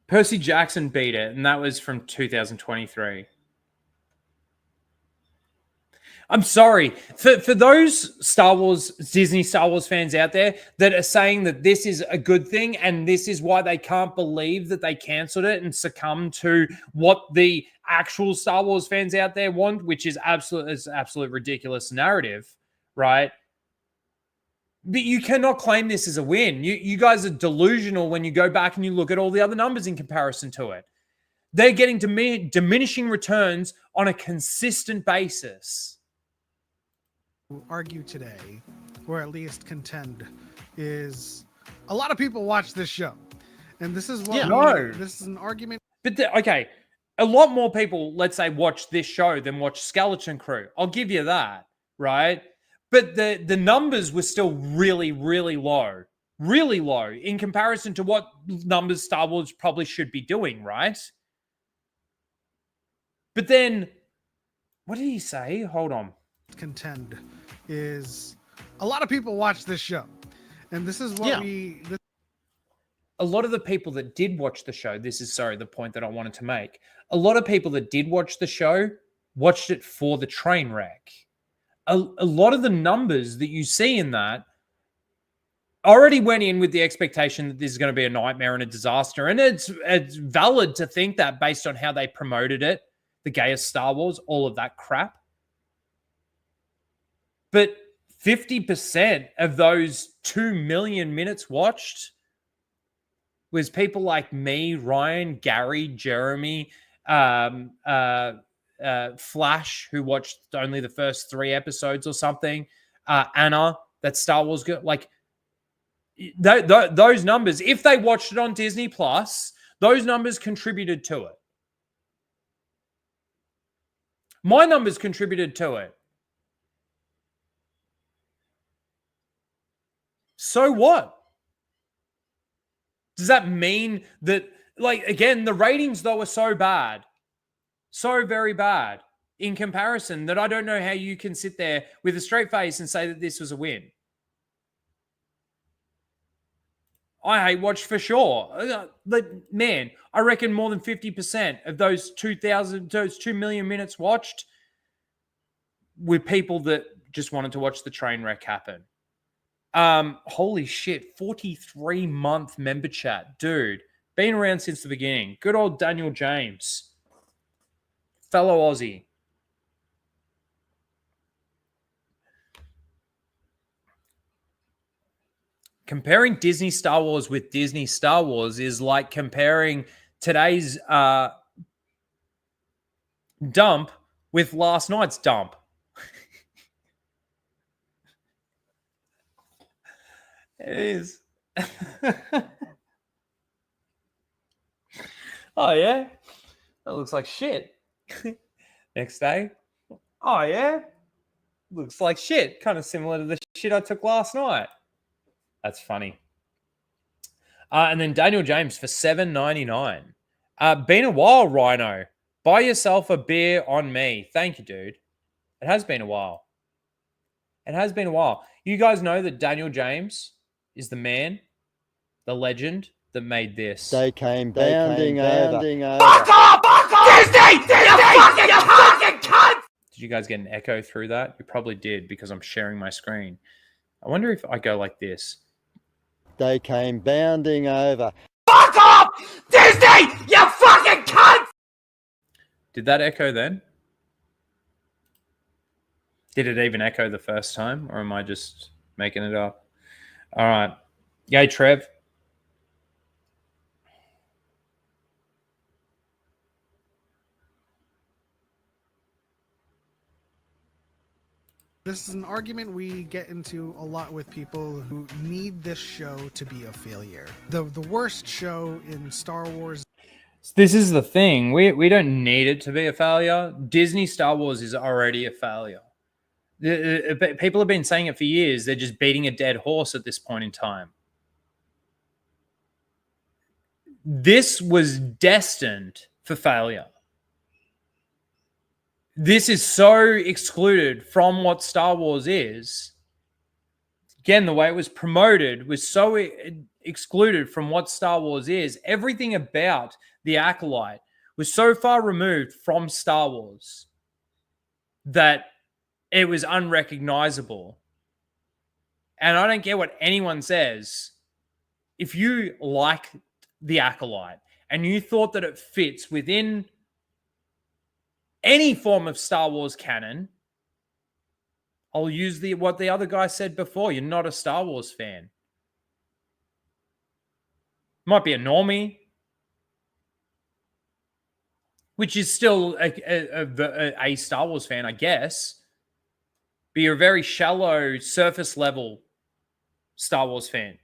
Speaker 4: Percy Jackson beat it, and that was from 2023. I'm sorry. For those Disney Star Wars fans out there that are saying that this is a good thing and this is why they can't believe that they cancelled it and succumb to what the actual Star Wars fans out there want, which is absolute ridiculous narrative, right? But you cannot claim this as a win. You guys are delusional when you go back and you look at all the other numbers in comparison to it. They're getting diminishing returns on a consistent basis.
Speaker 18: Argue today, or at least contend, is a lot of people watch this show. And this is what this is an argument.
Speaker 4: But okay, a lot more people, let's say, watch this show than watch Skeleton Crew. I'll give you that, right? But the numbers were still really, really low. Really low in comparison to what numbers Star Wars probably should be doing, right? But then, what did he say? Hold on.
Speaker 18: Contend is a lot of people watch this show. And this is what
Speaker 4: a lot of the people that did watch the show, the point that I wanted to make. A lot of people that did watch the show watched it for the train wreck. A lot of the numbers that you see in that already went in with the expectation that this is going to be a nightmare and a disaster. And it's valid to think that based on how they promoted it, the gayest Star Wars, all of that crap. But 50% of those 2 million minutes watched was people like me, Ryan, Gary, Jeremy, Flash, who watched only the first 3 episodes or something, Anna, that Star Wars girl. Like, those numbers, if they watched it on Disney Plus, those numbers contributed to it. My numbers contributed to it. So what? Does that mean that, like, again, the ratings, though, are so bad. So very bad in comparison that I don't know how you can sit there with a straight face and say that this was a win. I hate watch for sure. But man, I reckon more than 50% of those 2 million minutes watched were people that just wanted to watch the train wreck happen. Holy shit, 43-month member chat. Dude, Been around since the beginning. Good old Daniel James. Fellow Aussie. Comparing Disney Star Wars with Disney Star Wars is like comparing today's dump with last night's dump. It is. Oh, yeah? That looks like shit. Next day. Oh, yeah? Looks like shit. Kind of similar to the shit I took last night. That's funny. And then Daniel James for $7.99. Been a while, Rhino. Buy yourself a beer on me. Thank you, dude. It has been a while. It has been a while. You guys know that Daniel James is the man, the legend that made this.
Speaker 13: They came bounding over.
Speaker 2: Fuck off! Fuck off! Disney! You fucking cunt!
Speaker 4: Did you guys get an echo through that? You probably did because I'm sharing my screen. I wonder if I go like this.
Speaker 13: They came bounding over.
Speaker 2: Fuck off! Disney! You fucking cunt!
Speaker 4: Did that echo then? Did it even echo the first time? Or am I just making it up? All right. Yay, Trev.
Speaker 18: This is an argument we get into a lot with people who need this show to be a failure. The worst show in Star Wars.
Speaker 4: This is the thing. We don't need it to be a failure. Disney Star Wars is already a failure. People have been saying it for years. They're just beating a dead horse at this point in time. This was destined for failure. This is so excluded from what Star Wars is. Again, the way it was promoted was so excluded from what Star Wars is. Everything about the Acolyte was so far removed from Star Wars that it was unrecognizable. And I don't care what anyone says. If you like the Acolyte and you thought that it fits within any form of Star Wars canon, I'll use what the other guy said before. You're not a Star Wars fan. Might be a normie, which is still a Star Wars fan, I guess. But you're a very shallow, surface level Star Wars fan.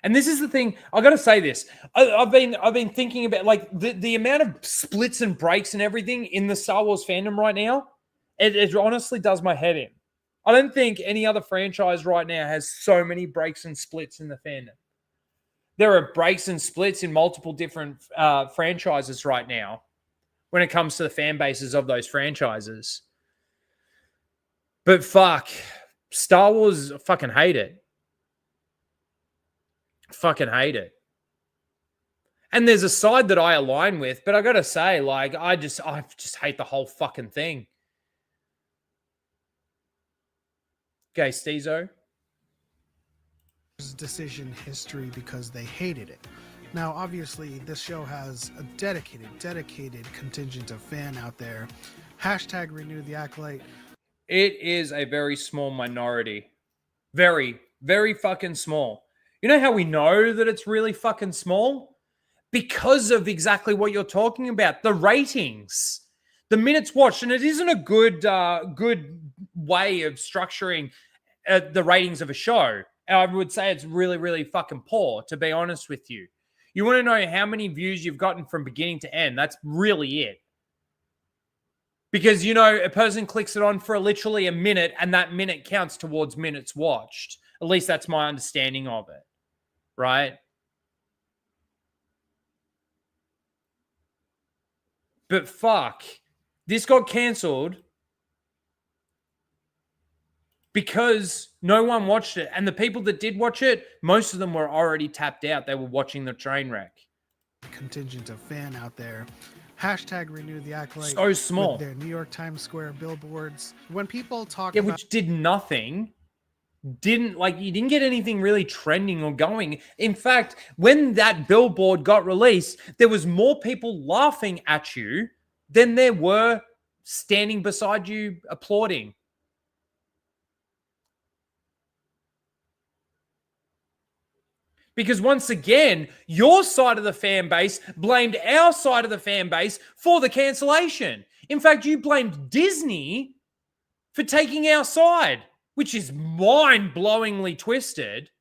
Speaker 4: And this is the thing. I got to say this. I've been thinking about like the amount of splits and breaks and everything in the Star Wars fandom right now. It honestly does my head in. I don't think any other franchise right now has so many breaks and splits in the fandom. There are breaks and splits in multiple different franchises right now when it comes to the fan bases of those franchises. But fuck, Star Wars, I fucking hate it. Fucking hate it. And there's a side that I align with, but I gotta say, like, I just hate the whole fucking thing. Okay, Steezo.
Speaker 18: Decision history because they hated it. Now, obviously, this show has a dedicated contingent of fan out there. Hashtag renew the Acolyte.
Speaker 4: It is a very small minority. Very, very fucking small. You know how we know that it's really fucking small? Because of exactly what you're talking about. The ratings. The minutes watched. And it isn't a good way of structuring the ratings of a show. I would say it's really, really fucking poor, to be honest with you. You want to know how many views you've gotten from beginning to end. That's really it. Because, you know, a person clicks it on for literally a minute and that minute counts towards minutes watched. At least that's my understanding of it. Right? But fuck. This got cancelled because no one watched it. And the people that did watch it, most of them were already tapped out. They were watching the train wreck.
Speaker 18: Contingent of fan out there. Hashtag renew the Acolyte.
Speaker 4: So small.
Speaker 18: With their New York Times Square billboards. When people talk
Speaker 4: about... which did nothing you didn't get anything really trending or going. In fact, when that billboard got released, there was more people laughing at you than there were standing beside you applauding. Because once again, your side of the fan base blamed our side of the fan base for the cancellation. In fact, you blamed Disney for taking our side, which is mind-blowingly twisted.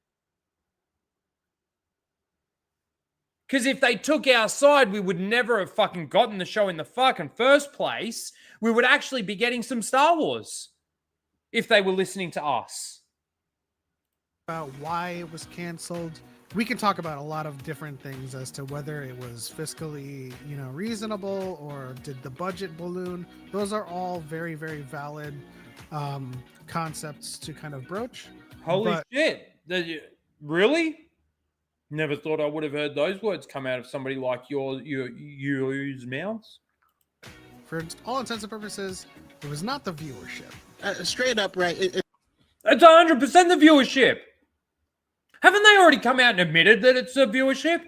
Speaker 4: Because if they took our side, we would never have fucking gotten the show in the fucking first place. We would actually be getting some Star Wars if they were listening to us.
Speaker 18: About why it was canceled. We can talk about a lot of different things as to whether it was fiscally, reasonable, or did the budget balloon. Those are all very, very valid concepts to kind of broach.
Speaker 4: Holy shit. Really? Never thought I would have heard those words come out of somebody like your mouths.
Speaker 18: For all intents and purposes, it was not the viewership.
Speaker 19: Straight up, right?
Speaker 4: It's 100% the viewership. Haven't they already come out and admitted that it's a viewership?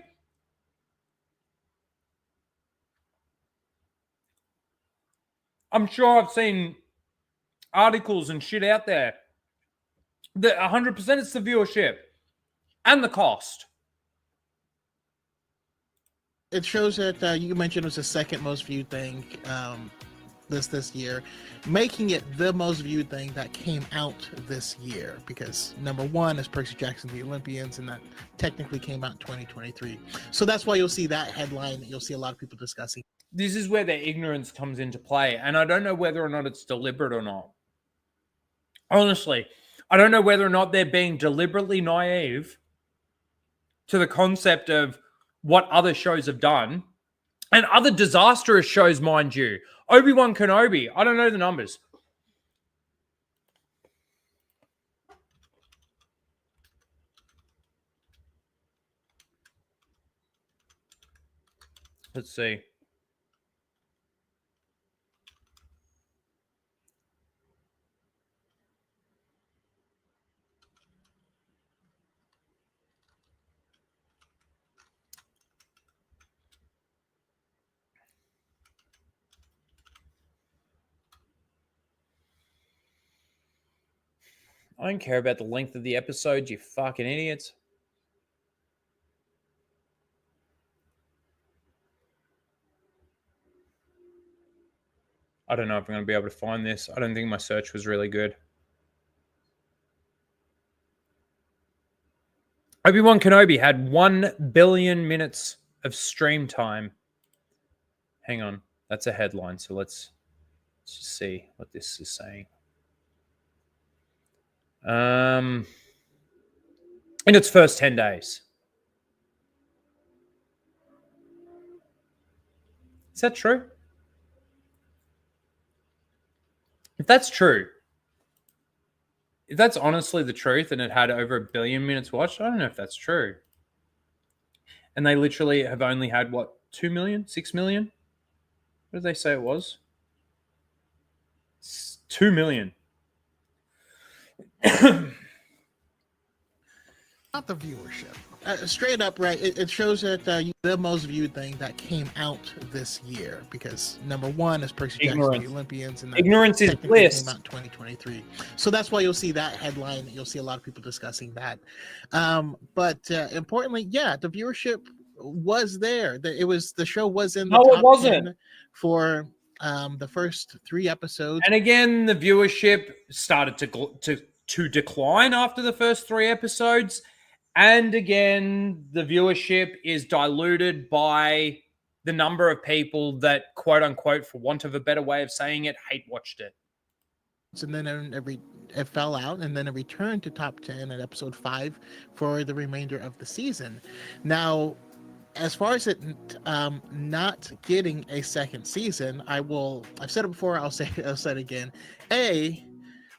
Speaker 4: I'm sure I've seen articles and shit out there that 100% it's the viewership and the cost.
Speaker 19: It shows that you mentioned it was the second most viewed thing this year, making it the most viewed thing that came out this year, because number one is Percy Jackson the Olympians, and that technically came out in 2023. So that's why you'll see that headline, you'll see a lot of people discussing.
Speaker 4: This is where their ignorance comes into play, and I don't know whether or not it's deliberate or not. Honestly, I don't know whether or not they're being deliberately naive to the concept of what other shows have done, and other disastrous shows, mind you. Obi-Wan Kenobi, I don't know the numbers. Let's see. I don't care about the length of the episode, you fucking idiots. I don't know if I'm going to be able to find this. I don't think my search was really good. Obi-Wan Kenobi had 1 billion minutes of stream time. Hang on. That's a headline, so let's just see what this is saying. In its first 10 days. Is that true? If that's true, if that's honestly the truth and it had over 1 billion minutes watched, I don't know if that's true. And they literally have only had, what, 2 million? 6 million? What did they say it was? 2 million.
Speaker 18: Not the viewership.
Speaker 19: Straight up, right? It shows that the most viewed thing that came out this year, because number one is Percy Jackson the Olympians, and that
Speaker 4: ignorance is bliss.
Speaker 19: Came out in 2023. So that's why you'll see that headline. You'll see a lot of people discussing that. But importantly, yeah, the viewership was there. The show was in the top 10 for the first 3 episodes.
Speaker 4: And again, the viewership started to decline after the first 3 episodes. And again, the viewership is diluted by the number of people that, quote unquote, for want of a better way of saying it, hate watched it.
Speaker 19: And then it fell out, and then it returned to top 10 at episode 5 for the remainder of the season. Now, as far as it not getting a second season, I've said it before, I'll say it again.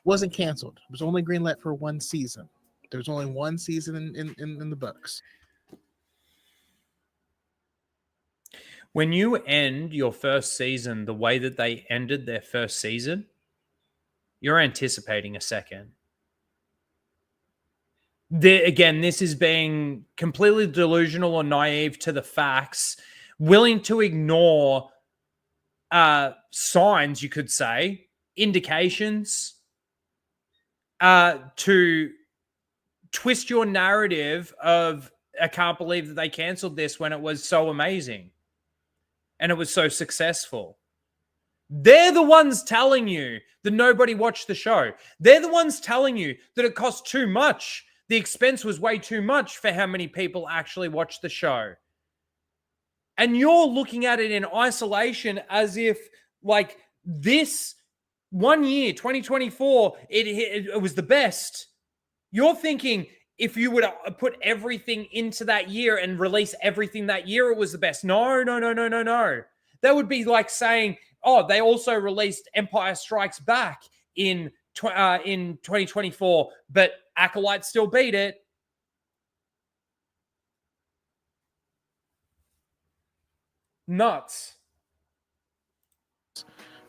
Speaker 19: Wasn't canceled. It was only greenlit for 1 season. There was only 1 season in the books.
Speaker 4: When you end your first season the way that they ended their first season, you're anticipating a second. Again, this is being completely delusional or naive to the facts, willing to ignore signs, you could say, indications, to twist your narrative of, I can't believe that they canceled this when it was so amazing and it was so successful. They're the ones telling you that nobody watched the show. They're the ones telling you that it cost too much. The expense was way too much for how many people actually watched the show. And you're looking at it in isolation as if, like, this 1 year, 2024, it was the best. You're thinking if you would put everything into that year and release everything that year, it was the best. No. That would be like saying, oh, they also released Empire Strikes Back in 2024, but Acolyte still beat it. Nuts.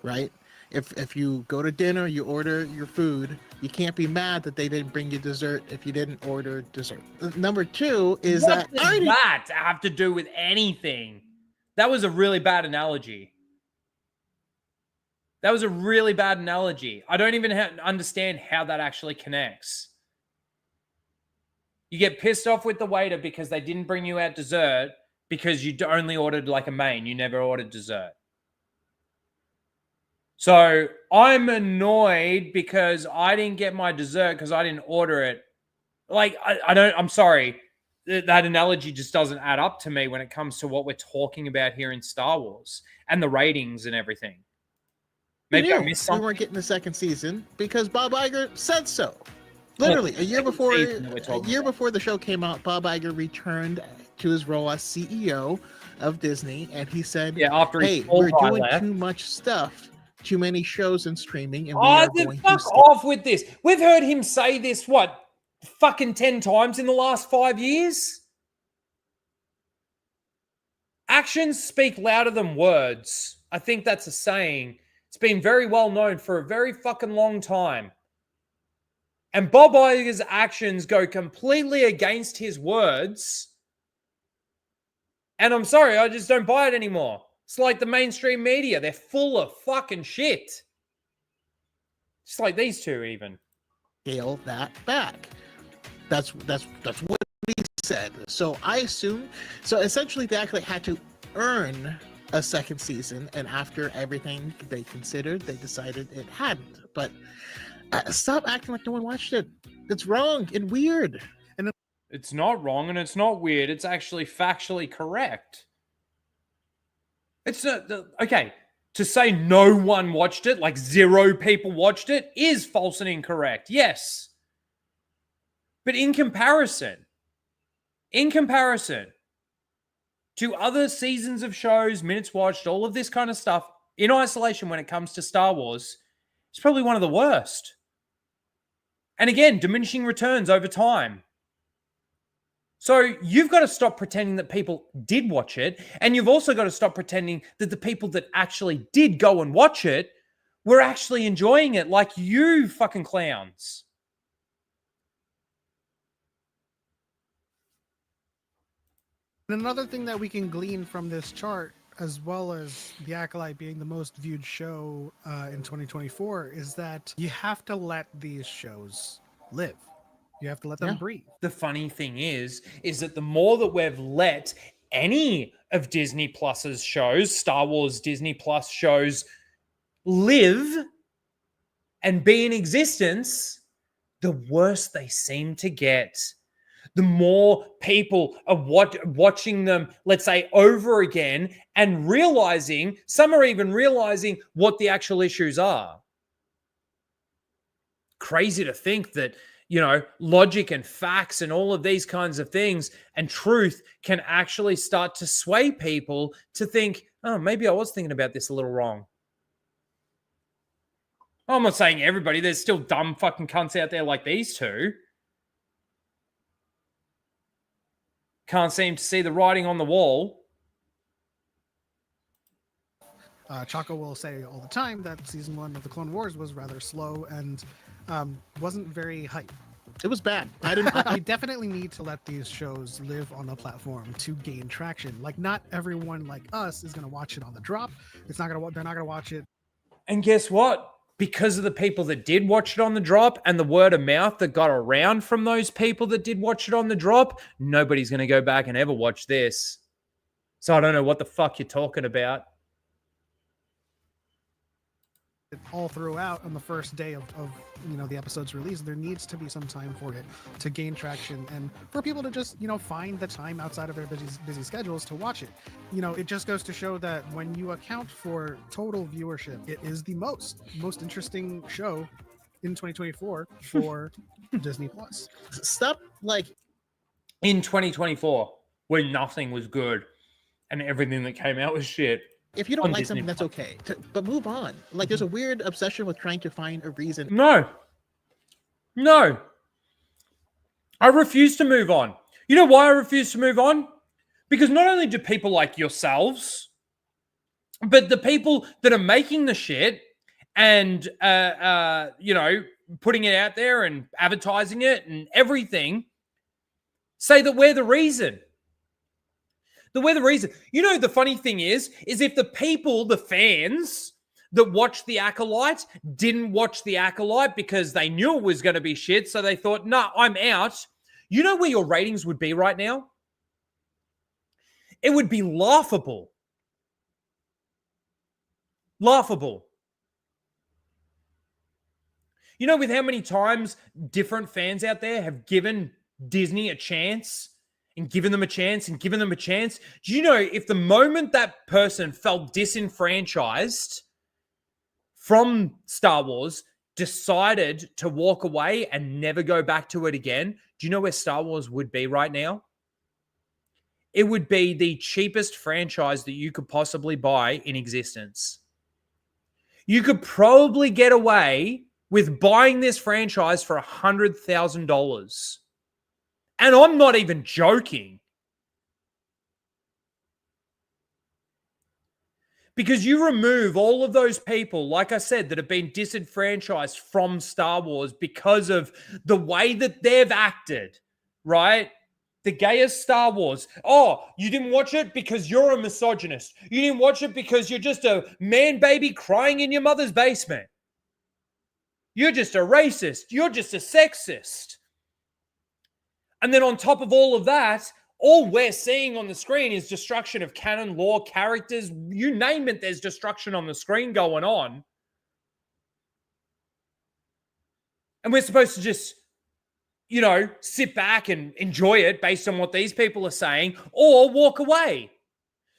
Speaker 19: Right? If you go to dinner, you order your food, you can't be mad that they didn't bring you dessert if you didn't order dessert. Number two is
Speaker 4: What does that have to do with anything? That was a really bad analogy. That was a really bad analogy. I don't even understand how that actually connects. You get pissed off with the waiter because they didn't bring you out dessert because you only ordered like a main. You never ordered dessert. So I'm annoyed because I didn't get my dessert because I didn't order it. Like, I'm sorry. That analogy just doesn't add up to me when it comes to what we're talking about here in Star Wars and the ratings and everything. Maybe I missed something.
Speaker 19: We weren't getting the second season because Bob Iger said so. Literally, a year before the show came out, Bob Iger returned to his role as CEO of Disney, and he said, "Hey, we're doing too much stuff, too many shows and streaming, and we are going to
Speaker 4: fuck off with this." We've heard him say this fucking 10 times in the last 5 years. Actions speak louder than words. I think that's a saying. It's been very well known for a very fucking long time. And Bob Iger's actions go completely against his words. And I'm sorry, I just don't buy it anymore. It's like the mainstream media. They're full of fucking shit. Just like these two even.
Speaker 19: Scale that back. That's what he said. So I assume, essentially they actually had to earn a second season, and after everything they considered, they decided it hadn't. But stop acting like no one watched it. It's wrong and weird. And
Speaker 4: it's not wrong and it's not weird. It's actually factually correct. It's okay. To say no one watched it, like 0 people watched it, is false and incorrect. Yes. But in comparison to other seasons of shows, minutes watched, all of this kind of stuff, in isolation when it comes to Star Wars, it's probably one of the worst. And again, diminishing returns over time. So you've got to stop pretending that people did watch it, and you've also got to stop pretending that the people that actually did go and watch it were actually enjoying it like you fucking clowns.
Speaker 18: And another thing that we can glean from this chart, as well as The Acolyte being the most viewed show in 2024, is that you have to let these shows live. You have to let them breathe.
Speaker 4: The funny thing is that the more that we've let any of Disney Plus's shows, Star Wars Disney Plus shows, live and be in existence, the worse they seem to get. The more people are watching them, let's say, over again and realizing, some are even realizing what the actual issues are. Crazy to think that, logic and facts and all of these kinds of things and truth can actually start to sway people to think, oh, maybe I was thinking about this a little wrong. I'm not saying everybody. There's still dumb fucking cunts out there like these two. Can't seem to see the writing on the wall.
Speaker 18: Chaco will say all the time that season 1 of the Clone Wars was rather slow and wasn't very hype.
Speaker 19: It was bad. I didn't.
Speaker 18: We definitely need to let these shows live on the platform to gain traction. Like, not everyone like us is going to watch it on the drop. They're not going to watch it.
Speaker 4: And guess what? Because of the people that did watch it on the drop and the word of mouth that got around from those people that did watch it on the drop, nobody's going to go back and ever watch this. So I don't know what the fuck you're talking about.
Speaker 18: All throughout on the first day of the episode's release, there needs to be some time for it to gain traction and for people to just find the time outside of their busy schedules to watch it. It just goes to show that when you account for total viewership, it is the most interesting show in 2024 for Disney Plus.
Speaker 19: Stop
Speaker 4: in 2024 when nothing was good and everything that came out was shit.
Speaker 19: If you don't like something, that's okay. But move on. Like, there's a weird obsession with trying to find a reason.
Speaker 4: No. I refuse to move on. You know why I refuse to move on? Because not only do people like yourselves, but the people that are making the shit and, putting it out there and advertising it and everything say that we're the reason. The funny thing is if the people, the fans that watched The Acolyte didn't watch The Acolyte because they knew it was going to be shit, so they thought, nah, I'm out. You know where your ratings would be right now? It would be laughable. Laughable. You know, with how many times different fans out there have given Disney a chance and given them a chance and given them a chance. Do you know if the moment that person felt disenfranchised from Star Wars, decided to walk away and never go back to it again, do you know where Star Wars would be right now? It would be the cheapest franchise that you could possibly buy in existence. You could probably get away with buying this franchise for $100,000. And I'm not even joking. Because you remove all of those people, like I said, that have been disenfranchised from Star Wars because of the way that they've acted, right? The gayest Star Wars. Oh, you didn't watch it because you're a misogynist. You didn't watch it because you're just a man baby crying in your mother's basement. You're just a racist. You're just a sexist. And then on top of all of that, all we're seeing on the screen is destruction of canon, lore, characters. You name it, there's destruction on the screen going on. And we're supposed to just, sit back and enjoy it based on what these people are saying or walk away.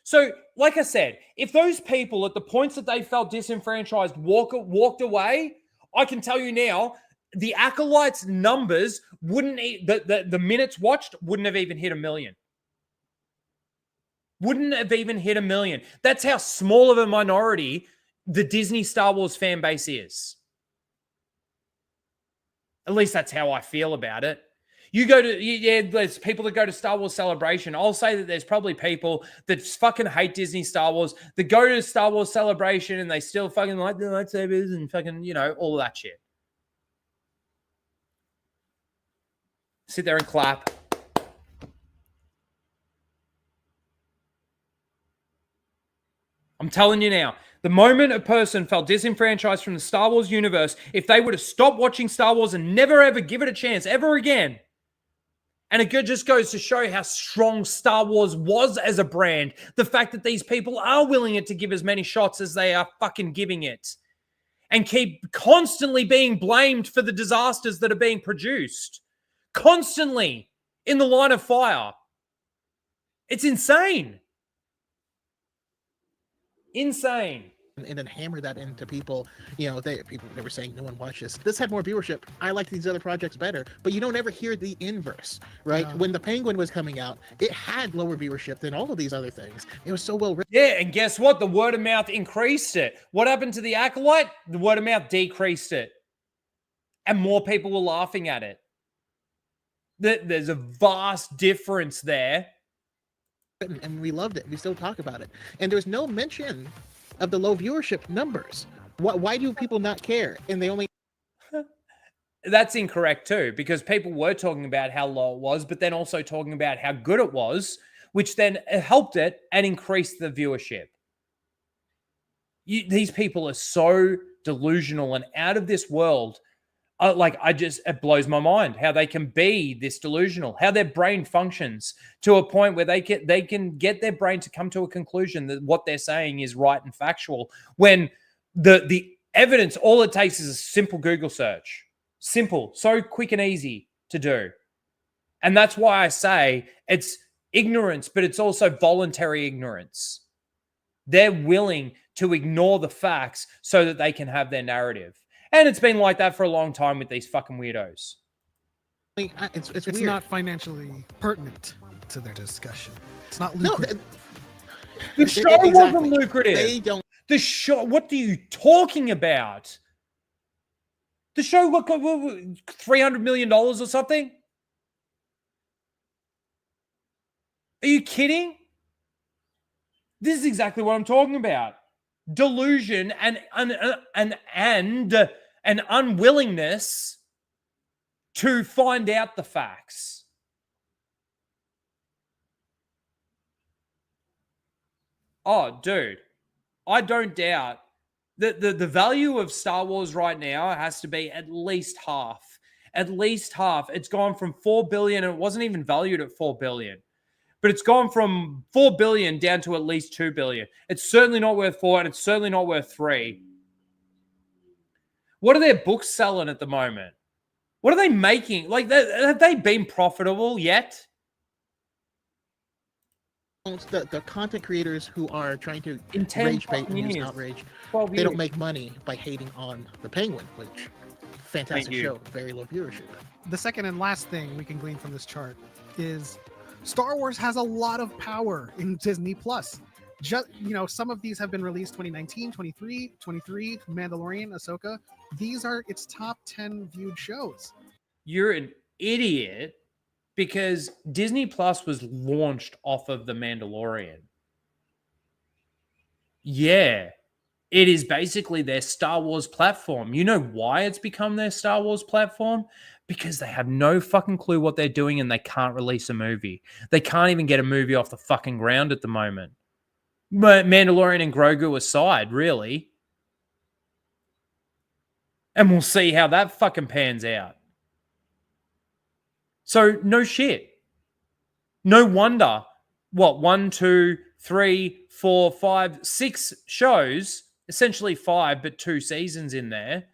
Speaker 4: So, like I said, if those people at the points that they felt disenfranchised walked away, I can tell you now, the Acolyte's numbers the minutes watched wouldn't have even hit 1 million. Wouldn't have even hit 1 million. That's how small of a minority the Disney Star Wars fan base is. At least that's how I feel about it. There's people that go to Star Wars Celebration. I'll say that there's probably people that fucking hate Disney Star Wars that go to Star Wars Celebration and they still fucking like the lightsabers and fucking, all of that shit. Sit there and clap. I'm telling you now, the moment a person felt disenfranchised from the Star Wars universe, if they were to stop watching Star Wars and never ever give it a chance ever again, and it just goes to show how strong Star Wars was as a brand, the fact that these people are willing it to give as many shots as they are fucking giving it, and keep constantly being blamed for the disasters that are being produced. Constantly in the line of fire. It's insane. Insane.
Speaker 19: And then hammer that into people. They were saying no one watches. This had more viewership. I like these other projects better. But you don't ever hear the inverse, right? No. When The Penguin was coming out, it had lower viewership than all of these other things. It was so well written.
Speaker 4: Yeah, and guess what? The word of mouth increased it. What happened to The Acolyte? The word of mouth decreased it. And more people were laughing at it. There's a vast difference there.
Speaker 19: And we loved it. We still talk about it. And there's no mention of the low viewership numbers. Why do people not care? And they only...
Speaker 4: that's incorrect too, because people were talking about how low it was, but then also talking about how good it was, which then helped it and increased the viewership. These people are so delusional and out of this world. It blows my mind how they can be this delusional, how their brain functions to a point where they can get their brain to come to a conclusion that what they're saying is right and factual, when the evidence, all it takes is a simple Google search. Simple, so quick and easy to do. And that's why I say it's ignorance, but it's also voluntary ignorance. They're willing to ignore the facts so that they can have their narrative. And it's been like that for a long time with these fucking weirdos.
Speaker 18: It's not financially pertinent to their discussion. It's not lucrative.
Speaker 4: The show wasn't lucrative.
Speaker 19: They don't.
Speaker 4: The show, what are you talking about? The show, look, $300 million or something? Are you kidding? This is exactly what I'm talking about. Delusion and an unwillingness to find out the facts. Oh, dude, I don't doubt that the value of Star Wars right now has to be at least half. At least half. It's gone from 4 billion, and it wasn't even valued at 4 billion. But it's gone from 4 billion down to at least 2 billion. It's certainly not worth 4, and it's certainly not worth 3. What are their books selling at the moment? What are they making? Like, have they been profitable yet?
Speaker 19: The content creators who are trying to
Speaker 4: In 10
Speaker 19: rage bait and use
Speaker 4: years,
Speaker 19: outrage,
Speaker 4: 12
Speaker 19: they
Speaker 4: years.
Speaker 19: don't make money by hating on the Penguin, which fantastic
Speaker 4: you.
Speaker 19: show, very low viewership.
Speaker 18: The second and last thing we can glean from this chart is Star Wars has a lot of power in Disney Plus. Just, some of these have been released 2019, 23, Mandalorian, Ahsoka. These are its top 10 viewed shows.
Speaker 4: You're an idiot, because Disney Plus was launched off of The Mandalorian. Yeah, it is basically their Star Wars platform. You know why it's become their Star Wars platform? Because they have no fucking clue what they're doing and they can't release a movie. They can't even get a movie off the fucking ground at the moment. Mandalorian and Grogu aside, really. And we'll see how that fucking pans out. So, no shit. No wonder, 1, 2, 3, 4, 5, 6 shows, essentially 5, but 2 seasons in there,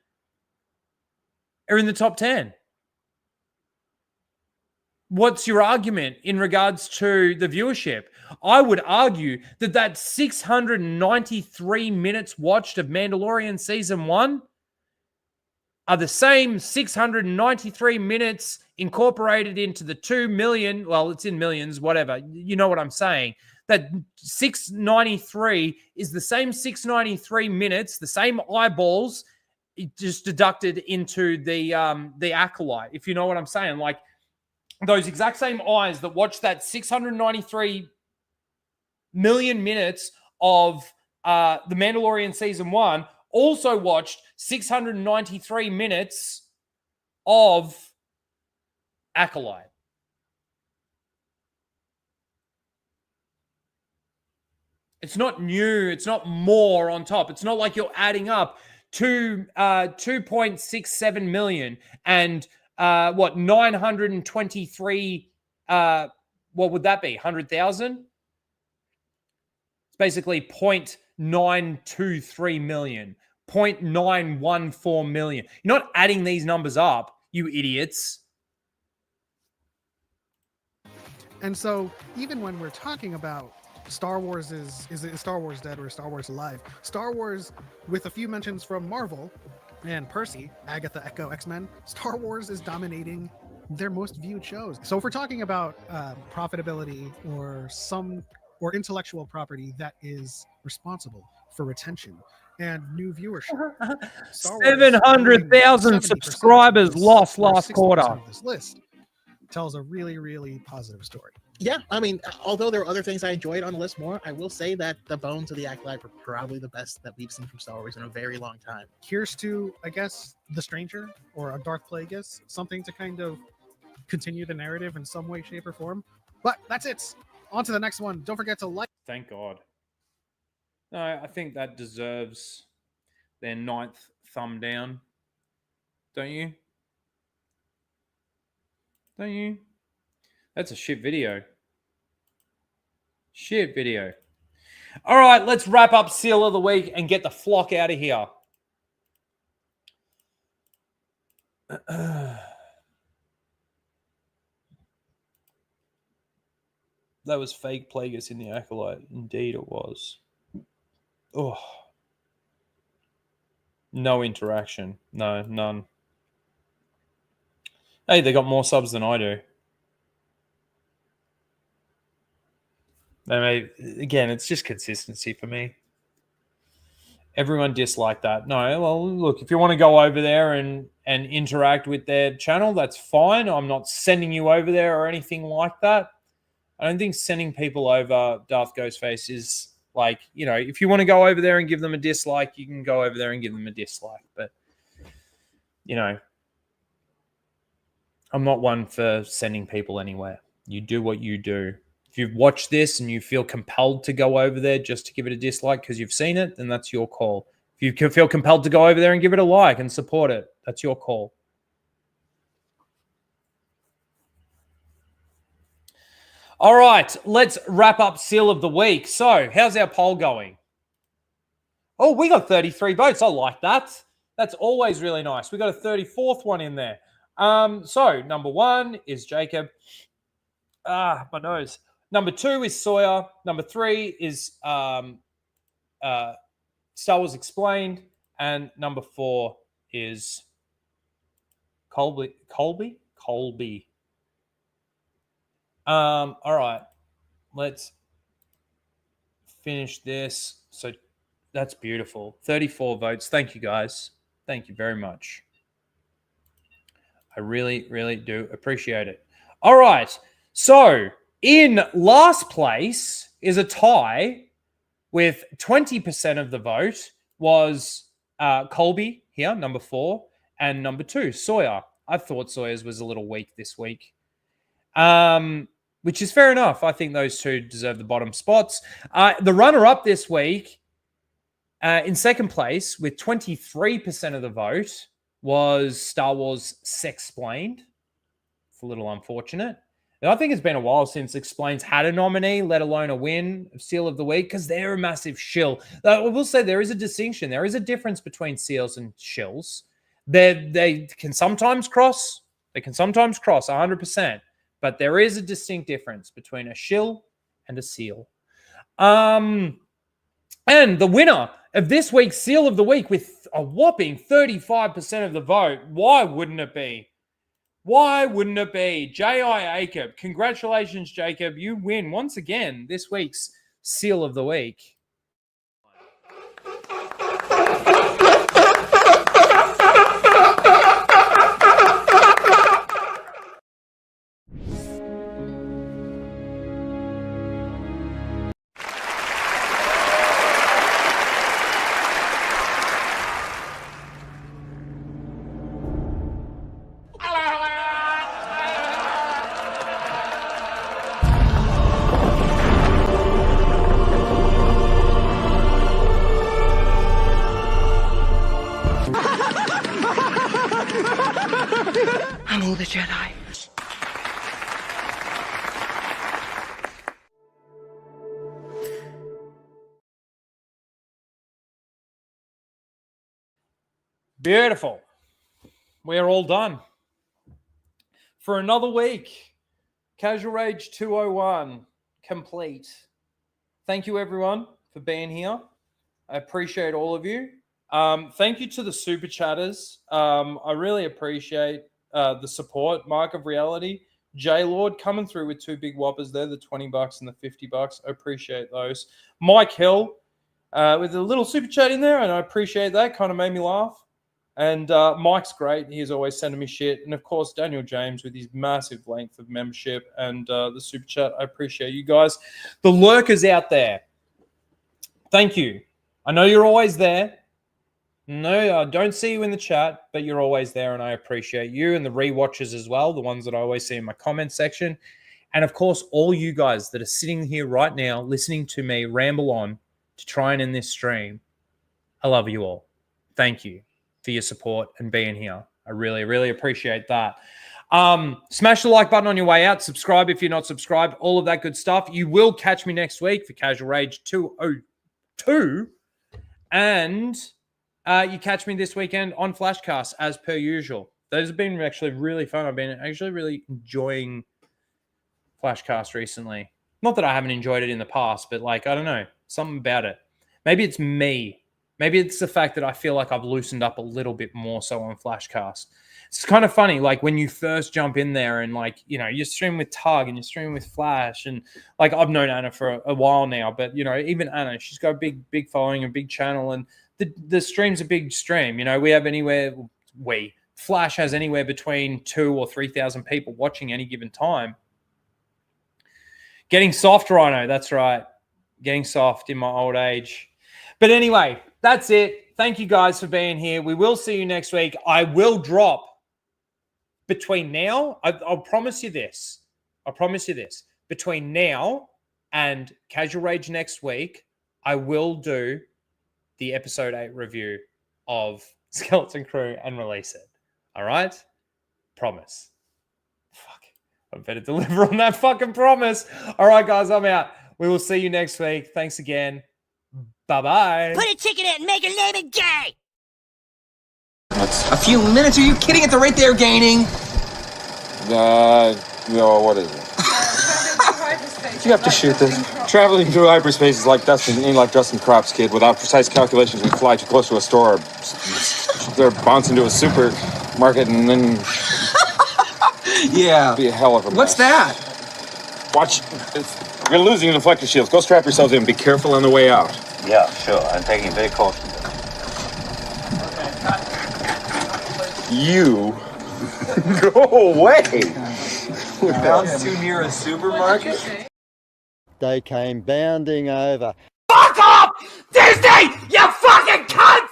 Speaker 4: are in the top 10. What's your argument in regards to the viewership? I would argue that 693 minutes watched of Mandalorian Season 1 are the same 693 minutes incorporated into the 2 million, well, it's in millions, whatever. You know what I'm saying. That 693 is the same 693 minutes, the same eyeballs, just deducted into the Acolyte, if you know what I'm saying. Like, those exact same eyes that watched that 693 million minutes of The Mandalorian Season 1 also watched 693 minutes of Acolyte. It's not new. It's not more on top. It's not like you're adding up to 2.67 million and 923, what would that be? 100,000? It's basically 0.923 million, 0.914 million. You're not adding these numbers up, you idiots.
Speaker 18: And so even when we're talking about Star Wars is Star Wars dead or Star Wars alive? Star Wars, with a few mentions from Marvel and Percy, Agatha, Echo, X-Men, Star Wars is dominating their most viewed shows. So if we're talking about profitability or intellectual property that is responsible for retention and new viewership,
Speaker 4: 700,000 subscribers lost last quarter.
Speaker 18: This list. tells a really, really positive story.
Speaker 19: Yeah, I mean, although there are other things I enjoyed on the list more, I will say that the bones of the Acolyte were probably the best that we've seen from Star Wars in a very long time.
Speaker 18: Here's to, I guess, The Stranger or a Darth Plagueis, something to kind of continue the narrative in some way, shape, or form. But that's it. On to the next one. Don't forget to like.
Speaker 4: Thank God. No, I think that deserves their 9th thumb down. Don't you? Don't you? That's a shit video. Shit video. All right, let's wrap up Seal of the Week and get the flock out of here. That was fake Plagueis in the Acolyte. Indeed it was. Oh. No interaction. No, none. Hey, they got more subs than I do. Again, it's just consistency for me. Everyone disliked that. No, well, look, if you want to go over there and interact with their channel, that's fine. I'm not sending you over there or anything like that. I don't think sending people over Darth Ghostface is like, you know, if you want to go over there and give them a dislike, you can go over there and give them a dislike. But, you know, I'm not one for sending people anywhere. You do what you do. If you've watched this and you feel compelled to go over there just to give it a dislike because you've seen it, then that's your call. If you feel compelled to go over there and give it a like and support it, that's your call. All right, let's wrap up Seal of the Week. So, how's our poll going? Oh, we got 33 votes. I like that. That's always really nice. We got a 34th one in there. So, number 1 is Jacob. My nose. Number 2 is Sawyer. Number 3 is Star Wars Explained. And number 4 is Colby. All right, let's finish this. So that's beautiful. 34 votes. Thank you, guys. Thank you very much. I really, really do appreciate it. All right. So in last place is a tie with 20% of the vote was Colby here, number 4, and number 2, Sawyer. I thought Sawyer's was a little weak this week. Which is fair enough. I think those two deserve the bottom spots. The runner-up this week, in second place, with 23% of the vote, was Star Wars Sexplained. It's a little unfortunate. And I think it's been a while since Explained's had a nominee, let alone a win of Seal of the Week, because they're a massive shill. I will say there is a distinction. There is a difference between seals and shills. They can sometimes cross. They can sometimes cross 100%. But there is a distinct difference between a shill and a seal. And the winner of this week's Seal of the Week with a whopping 35% of the vote, why wouldn't it be? Why wouldn't it be? J.I. Jacob. Congratulations, Jacob. You win once again this week's Seal of the Week.
Speaker 3: I'm all the Jedi.
Speaker 4: Beautiful. We are all done for another week. Casual Rage 201 complete. Thank you, everyone, for being here. I appreciate all of you. Thank you to the super chatters. I really appreciate the support. Mark of Reality, J Lord coming through with 2 big whoppers there, the $20 and the $50. I appreciate those. Mike Hill with a little super chat in there, and I appreciate that. Kind of made me laugh. And Mike's great. He's always sending me shit. And, of course, Daniel James with his massive length of membership and the super chat. I appreciate you guys. The lurkers out there, thank you. I know you're always there. No, I don't see you in the chat, but you're always there, and I appreciate you. And the rewatchers as well, the ones that I always see in my comment section. And, of course, all you guys that are sitting here right now listening to me ramble on to try and end this stream, I love you all. Thank you for your support and being here. I really, really appreciate that. Smash the like button on your way out. Subscribe if you're not subscribed. All of that good stuff. You will catch me next week for Casual Rage 202. And you catch me this weekend on Flashcast as per usual. Those have been actually really fun. I've been actually really enjoying Flashcast recently. Not that I haven't enjoyed it in the past, but like, I don't know, something about it. Maybe it's me. Maybe it's the fact that I feel like I've loosened up a little bit more so on Flashcast. It's kind of funny, like when you first jump in there and like, you know, you stream with Tug and you stream with Flash, and like I've known Anna for a while now, but you know, even Anna, she's got a big following, a big channel, and the stream's a big stream. You know, Flash has anywhere between 2,000 or 3,000 people watching any given time. Getting soft, Rhino. That's right. Getting soft in my old age. But anyway, that's it. Thank you guys for being here. We will see you next week. I will drop between now. I'll promise you this. Between now and Casual Rage next week, I will do the episode 8 review of Skeleton Crew and release it. All right? Promise. Fuck. I better deliver on that fucking promise. All right, guys, I'm out. We will see you next week. Thanks again. Bye-bye.
Speaker 2: Put a ticket in, make your name it gay!
Speaker 20: A few minutes? Are you kidding? At the rate they're gaining?
Speaker 21: No, what is it? You have to shoot this. Traveling through hyperspace is like Dustin Crop's kid. Without precise calculations, we fly too close to a store. They're bounce into a supermarket and then...
Speaker 20: Yeah.
Speaker 21: It'd be a hell of a mess.
Speaker 20: What's that?
Speaker 21: Watch. You're losing the deflector shields. Go strap yourselves in. Be careful on the way out.
Speaker 22: Yeah, sure. I'm taking very cautious.
Speaker 21: You go away.
Speaker 20: We bounced too near a supermarket?
Speaker 13: They came bounding over.
Speaker 2: Fuck off! Disney! You fucking cunt!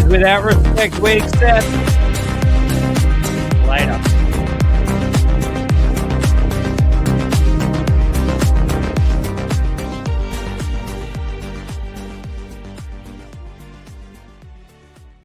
Speaker 4: Without respect, we accept.